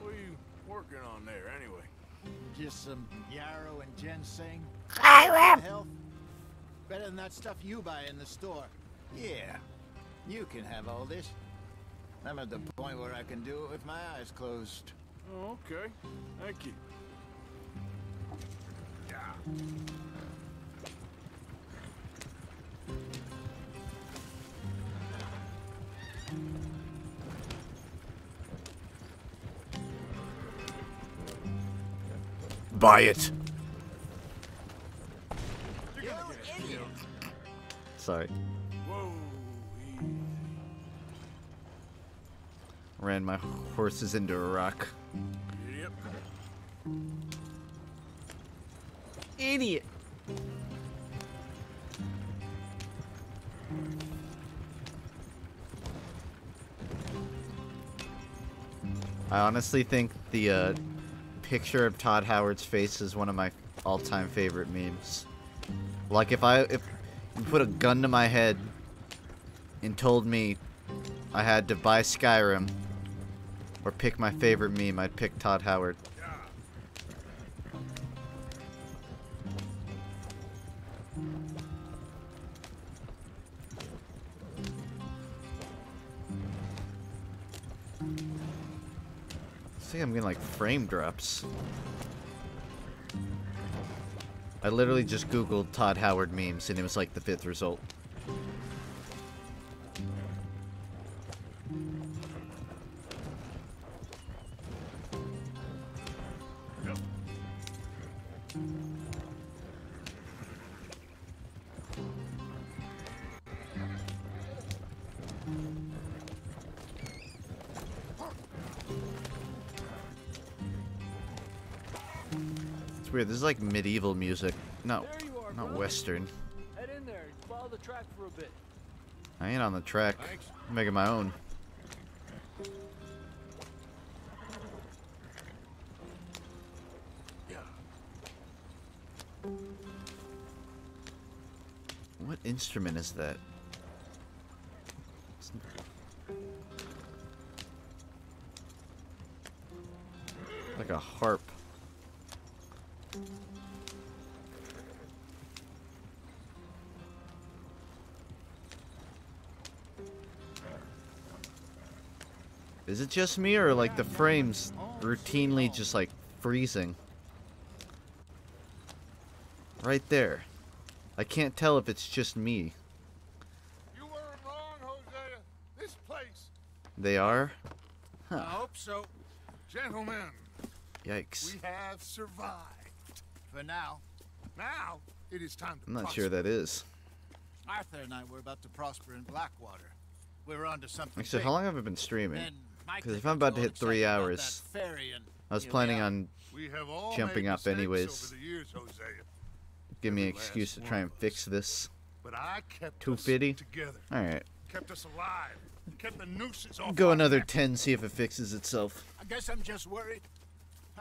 What are you working on there, anyway? Just some yarrow and ginseng. I Health. Better than that stuff you buy in the store. Yeah, you can have all this. I'm at the point where I can do it with my eyes closed. Oh, okay. Thank you. Yeah. Buy it. Sorry. Whoa. Ran my horses into a rock. Yep. Idiot. I honestly think the picture of Todd Howard's face is one of my all-time favorite memes. Like if you put a gun to my head and told me I had to buy Skyrim or pick my favorite meme, I'd pick Todd Howard. I think I'm getting like frame drops. I literally just googled Todd Howard memes and it was like the 5th result. It's weird, this is like medieval music. No, not Western. Head in there, follow the track for a bit. I ain't on the track. I'm making my own. What instrument is that? Like a harp. Is it just me or like the frames routinely just like freezing? Right there. I can't tell if it's just me. You weren't wrong, Hosea. This place. They are? I hope so. Gentlemen. Yikes. We have survived. For now. Now, it is time to I'm not prosper. sure that is. Arthur and I were about to prosper in Blackwater. We were onto something Actually, big. how long have I been streaming? Then Mike Because if I'm about to hit 3 hours, that ferry and I was here we planning are. on We have all jumping made up mistakes anyways. over the years, Hosea. Give me an Every excuse to last try one and of fix this. But I kept 250? us together. Alright. Kept us alive. Kept the nooses off. Go our another necks. 10, see if it fixes itself. I guess I'm just worried.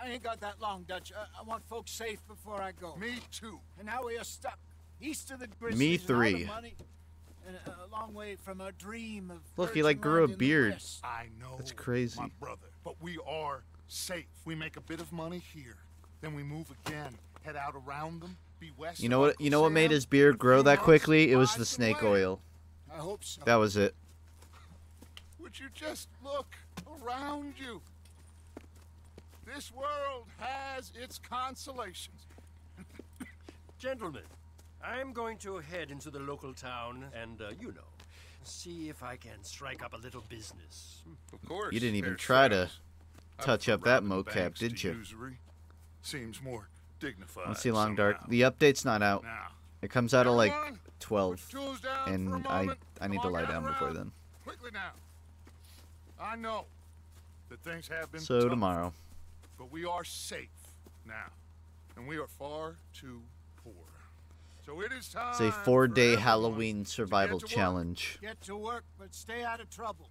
I ain't got that long, Dutch. I want folks safe before I go. Me too. And now we are stuck east of the Grizzlies. Me and out of 3. money, and a long way from a dream of. Look, he virgin like grew a land in the beard. west. I know. That's crazy. My brother. But we are safe. We make a bit of money here. Then we move again. Head out around them. Be west. You know what? You know what made his beard grow that quickly? It was the snake oil. I hope so. That was it. Would you just look around you? This world has its consolations. Gentlemen, I'm going to head into the local town and, you know, see if I can strike up a little business. Of course. You didn't even there's try to. sales. touch up that mocap, did you? Usury. Seems more dignified. Let's see Long Dark. somehow. The update's not out. Now, It comes out at like everyone, 12, tools down for a and moment. I need to Come on, lie gather down before around. then. Quickly now. I know that things have been So tough, tomorrow. but we are safe now, and we are far too poor. So it is time. It's a for 4-day everyone Halloween to survival get to work. challenge. Get to work, but stay out of trouble.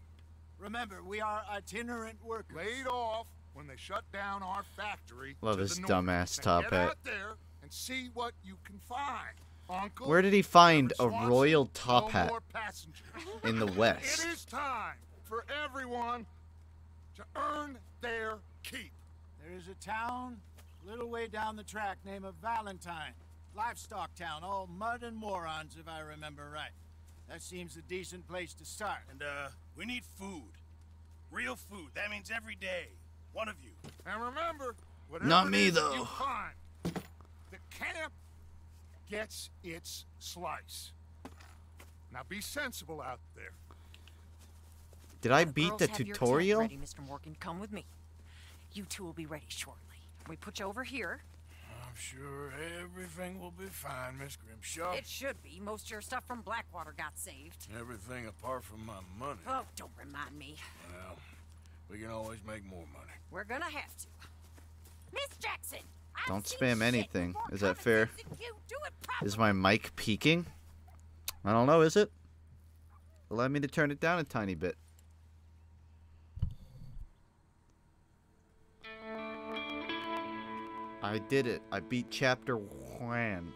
Remember, we are itinerant workers. Laid off when they shut down our factory. Love to his the north. dumbass Now top get hat. out there and see what you can find. Uncle, Where did he find a Swanson, royal top no hat more passengers. in the West? It is time for everyone to earn their keep. There is a town a little way down the track named Valentine. Livestock town, all mud and morons, if I remember right. That seems a decent place to start. And, we need food. Real food. That means every day. One of you. And remember, whatever Not it me, is that though. you find, the camp gets its slice. Now be sensible out there. Did I beat the Girls, have your tutorial? tent ready, Mr. Morgan. Come with me. You two will be ready shortly. We put you over here. I'm sure everything will be fine, Miss Grimshaw. It should be. Most of your stuff from Blackwater got saved. Everything apart from my money. Oh, don't remind me. Well, we can always make more money. We're gonna have to. Miss Jackson! I've Don't seen spam shit anything. before Is that common fair? sense and you do it properly. Is my mic peaking? I don't know, is it? Allow me to turn it down a tiny bit. I did it. I beat chapter 1.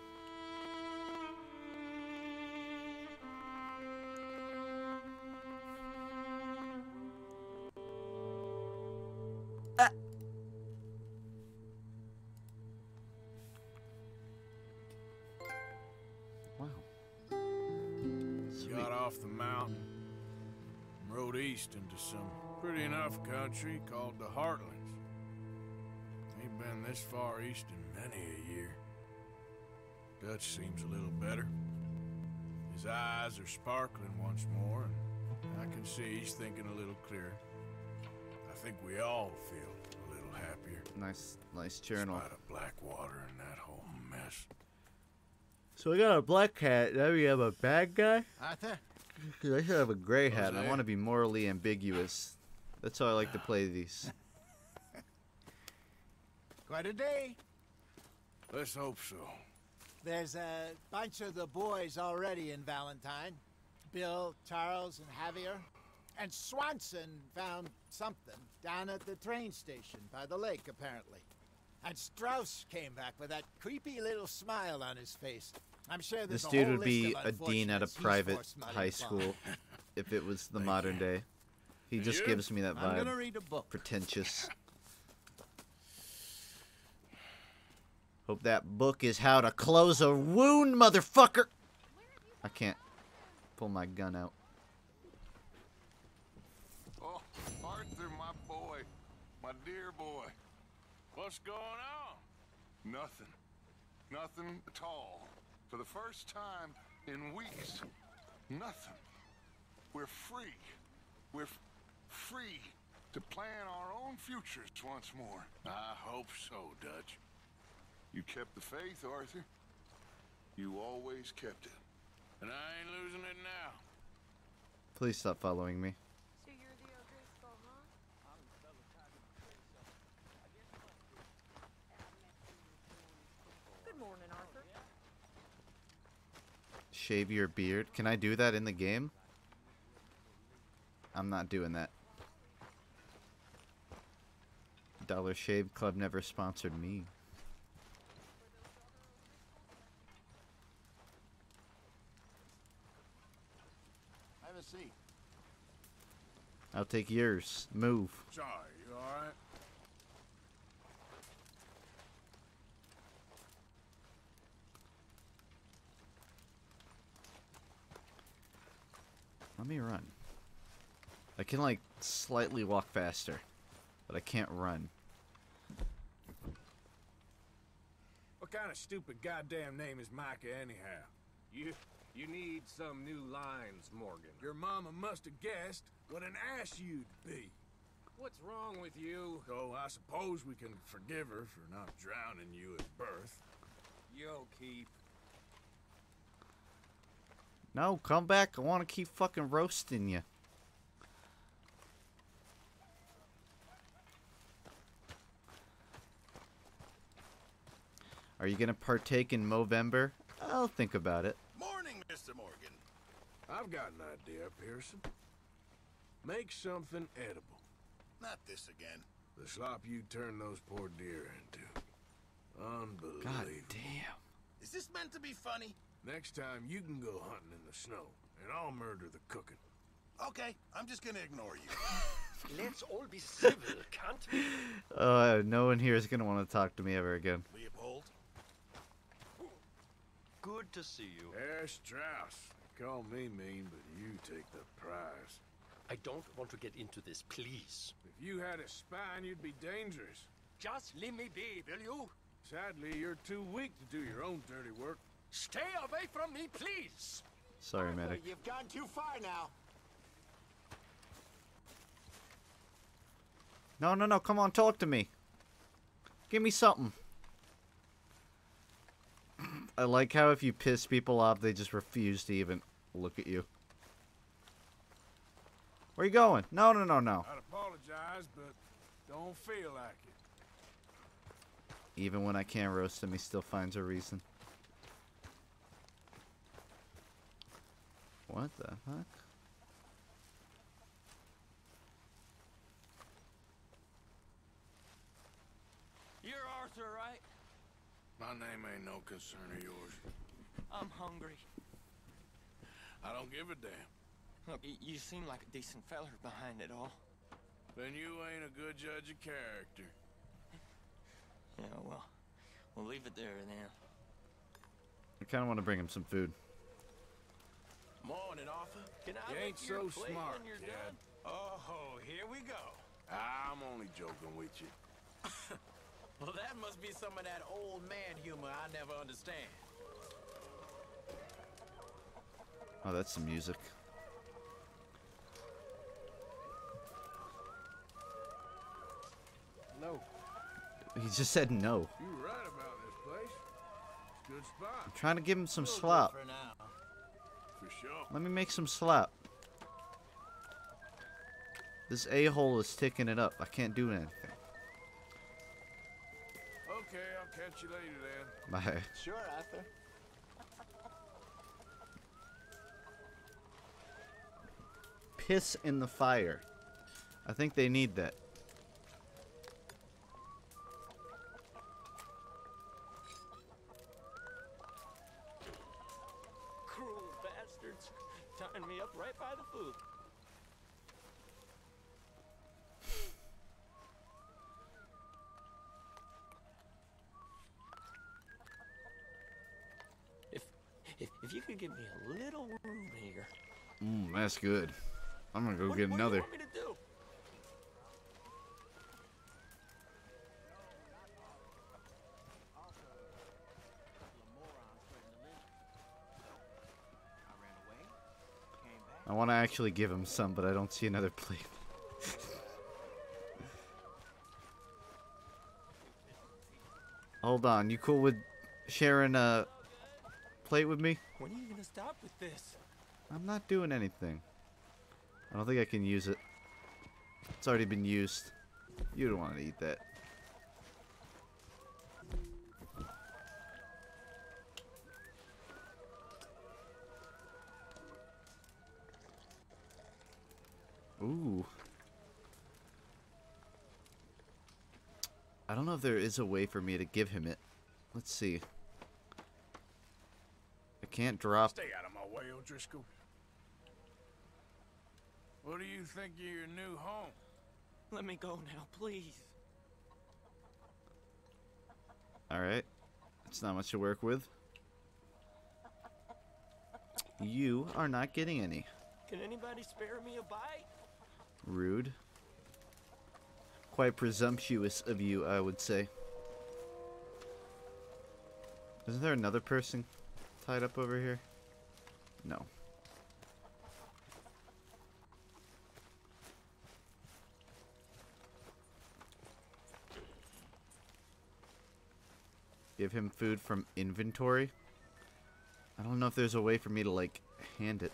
Got off the mountain, and rode east into some pretty enough country called the Heartlands. Ain't been this far east in many a year. Dutch seems a little better. His eyes are sparkling once more, and I can see he's thinking a little clearer. I think we all feel a little happier. Nice journal. Despite of Blackwater and that whole mess. So I got a black hat. That means I'm a bad guy? Arthur? I should have a gray hat. I Jose? want to be morally ambiguous. That's how I like to play these. Quite a day. Let's hope so. There's a bunch of the boys already in Valentine. Bill, Charles, and Javier. And Swanson found something down at the train station by the lake, apparently. And Strauss came back with that creepy little smile on his face. I'm sure there's This a dude whole would be list of a dean at a unfortunates he's private forced money high upon. school if it was the modern day. He just you? gives me that I'm vibe. gonna read a book. Pretentious. Hope that book is How to Close a Wound, motherfucker! I can't pull my gun out. Oh, Arthur, my boy. My dear boy. What's going on? Nothing. Nothing at all. For the first time in weeks. Nothing. We're free. We're free to plan our own futures once more. I hope so, Dutch. You kept the faith, Arthur. You always kept it. And I ain't losing it now. Please stop following me. So you're the O'Driscoll, huh? Good morning, Arthur. Shave your beard. Can I do that in the game? I'm not doing that. Dollar Shave Club never sponsored me. Have a seat. I'll take yours. Move. Sorry, you alright? Let me run. I can, like, slightly walk faster, but I can't run. What kind of stupid goddamn name is Micah anyhow? You need some new lines, Morgan. Your mama must have guessed what an ass you'd be. What's wrong with you? So I suppose we can forgive her for not drowning you at birth. Yo, keep. No, come back. I want to keep fucking roasting you. Are you gonna partake in Movember? I'll think about it. Morning, Mr. Morgan. I've got an idea, Pearson. Make something edible. Not this again. The slop you turned those poor deer into. Unbelievable. God damn. Is this meant to be funny? Next time you can go hunting in the snow, and I'll murder the cooking. Okay, I'm just gonna ignore you. Let's all be civil, can't we? No one here is gonna want to talk to me ever again. Leopold? Good to see you. Herr Strauss. Call me mean, but you take the prize. I don't want to get into this, please. If you had a spine, you'd be dangerous. Just leave me be, will you? Sadly, you're too weak to do your own dirty work. Stay away from me, please! Sorry, medic. You've gone too far now. No, no, no. Come on, talk to me. Give me something. I like how if you piss people off, they just refuse to even look at you. Where you going? No, no, no, no. I'd apologize, but don't feel like it. Even when I can't roast him, he still finds a reason. What the fuck? You're Arthur, right? My name ain't no concern of yours. I'm hungry. I don't give a damn. Look, you seem like a decent feller behind it all. Then you ain't a good judge of character. Yeah, well, we'll leave it there then. I kind of want to bring him some food. Morning, Arthur. Can I You make ain't your so plate smart, when you're kid. done? Oh, here we go. I'm only joking with you. Well, that must be some of that old man humor I never understand. Oh, that's some music. No. He just said no. You're right about this place. It's a good spot. I'm trying to give him some slop. For now. For sure. Let me make some slop. This a-hole is ticking it up. I can't do anything. Okay, I'll catch you later then. Bye. Sure, Arthur. Piss in the fire. I think they need that. Cruel bastards. Tying me up right by the food. If you could give me a little room here. That's good. I'm gonna go get What another. do you want me to do? I want to actually give him some, but I don't see another plate. Hold on, you cool with sharing a plate with me? When are you gonna stop with this? I'm not doing anything. I don't think I can use it. It's already been used. You don't want to eat that. Ooh. I don't know if there is a way for me to give him it. Let's see. I can't drop. Stay out of my way, O'Driscoll. What do you think of your new home? Let me go now, please. Alright. It's not much to work with. You are not getting any. Can anybody spare me a bite? Rude. Quite presumptuous of you, I would say. Isn't there another person tied up over here? No. Give him food from inventory. I don't know if there's a way for me to, like, hand it.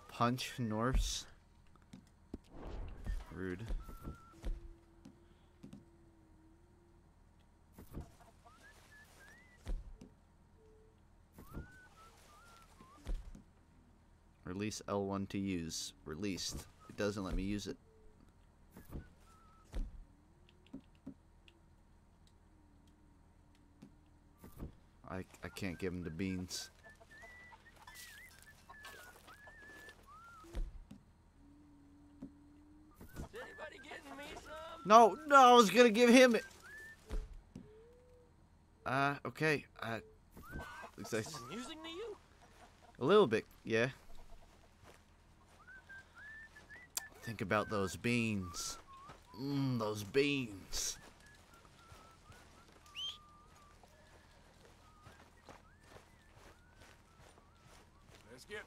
Punch Norse. Rude. Release L1 to use. Released. It doesn't let me use it. I can't give him the beans. Is anybody getting me some? No, I was gonna give him it. Okay. Looks like Amusing to you? a little bit, yeah. Think about those beans. Those beans. Let's get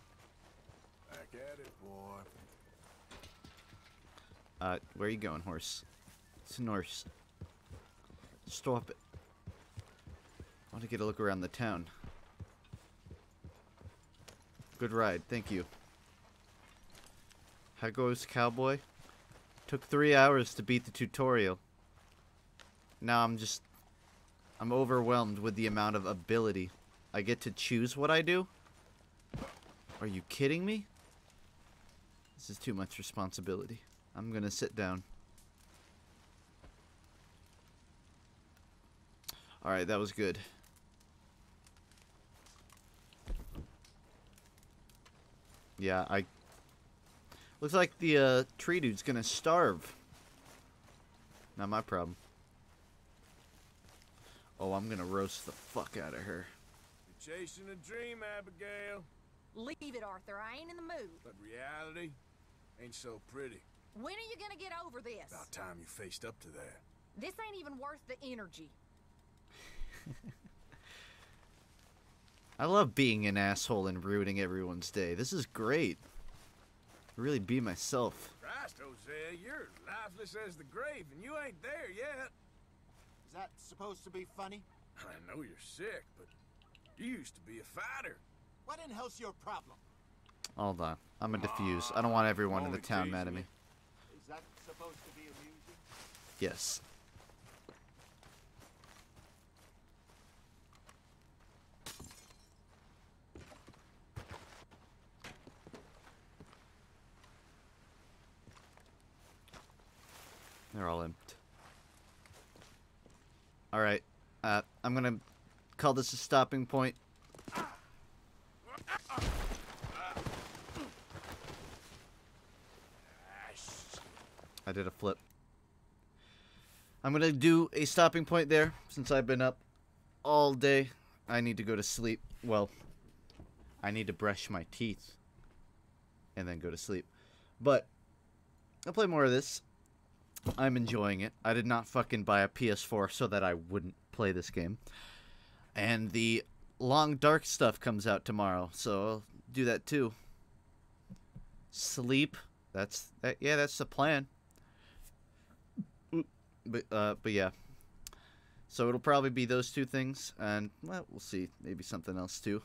back at it, boy. Where are you going, horse? It's Norse. Stop it. I want to get a look around the town. Good ride, thank you. How goes, cowboy? Took 3 hours to beat the tutorial. Now I'm overwhelmed with the amount of ability. I get to choose what I do? Are you kidding me? This is too much responsibility. I'm gonna sit down. Alright, that was good. Yeah, looks like the tree dude's gonna starve. Not my problem. Oh, I'm gonna roast the fuck out of her. You're chasing a dream, Abigail. Leave it, Arthur. I ain't in the mood. But reality ain't so pretty. When are you gonna get over this? About time you faced up to that. This ain't even worth the energy. I love being an asshole and ruining everyone's day. This is great. Really be myself. Christ, Hosea, you're lifeless as the grave, and you ain't there yet. Is that supposed to be funny? I know you're sick, but you used to be a fighter. What in hell's your problem? Hold on. I'm gonna defuse. I don't want everyone in the town mad at me. Is that supposed to be amusing? Yes. They're all empty. Alright. I'm gonna call this a stopping point. I did a flip. I'm gonna do a stopping point there since I've been up all day. I need to go to sleep. Well, I need to brush my teeth and then go to sleep. But I'll play more of this. I'm enjoying it. I did not fucking buy a PS4 so that I wouldn't play this game. And the Long Dark stuff comes out tomorrow, so I'll do that too. Sleep. Yeah, that's the plan. But yeah. So it'll probably be those two things, and well, we'll see. Maybe something else too.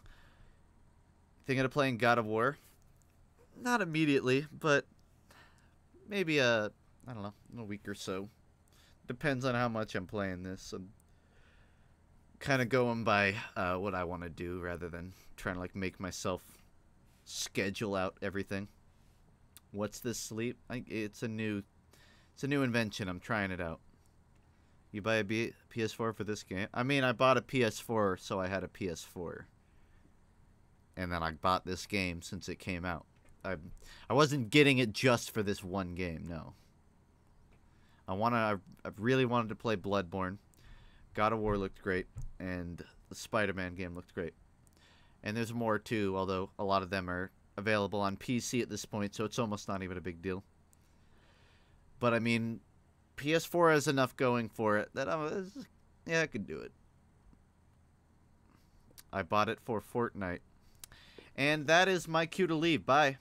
Thinking of playing God of War. Not immediately, but maybe I don't know, in a week or so. Depends on how much I'm playing this. I'm kind of going by what I want to do rather than trying to like make myself schedule out everything. What's this sleep? It's a new invention. I'm trying it out. You buy a PS4 for this game? I mean, I bought a PS4, so I had a PS4. And then I bought this game since it came out. I wasn't getting it just for this one game, no. I really wanted to play Bloodborne. God of War looked great, and the Spider-Man game looked great. And there's more too, although a lot of them are available on PC at this point, so it's almost not even a big deal. But I mean, PS4 has enough going for it that I could do it. I bought it for Fortnite. And that is my cue to leave. Bye.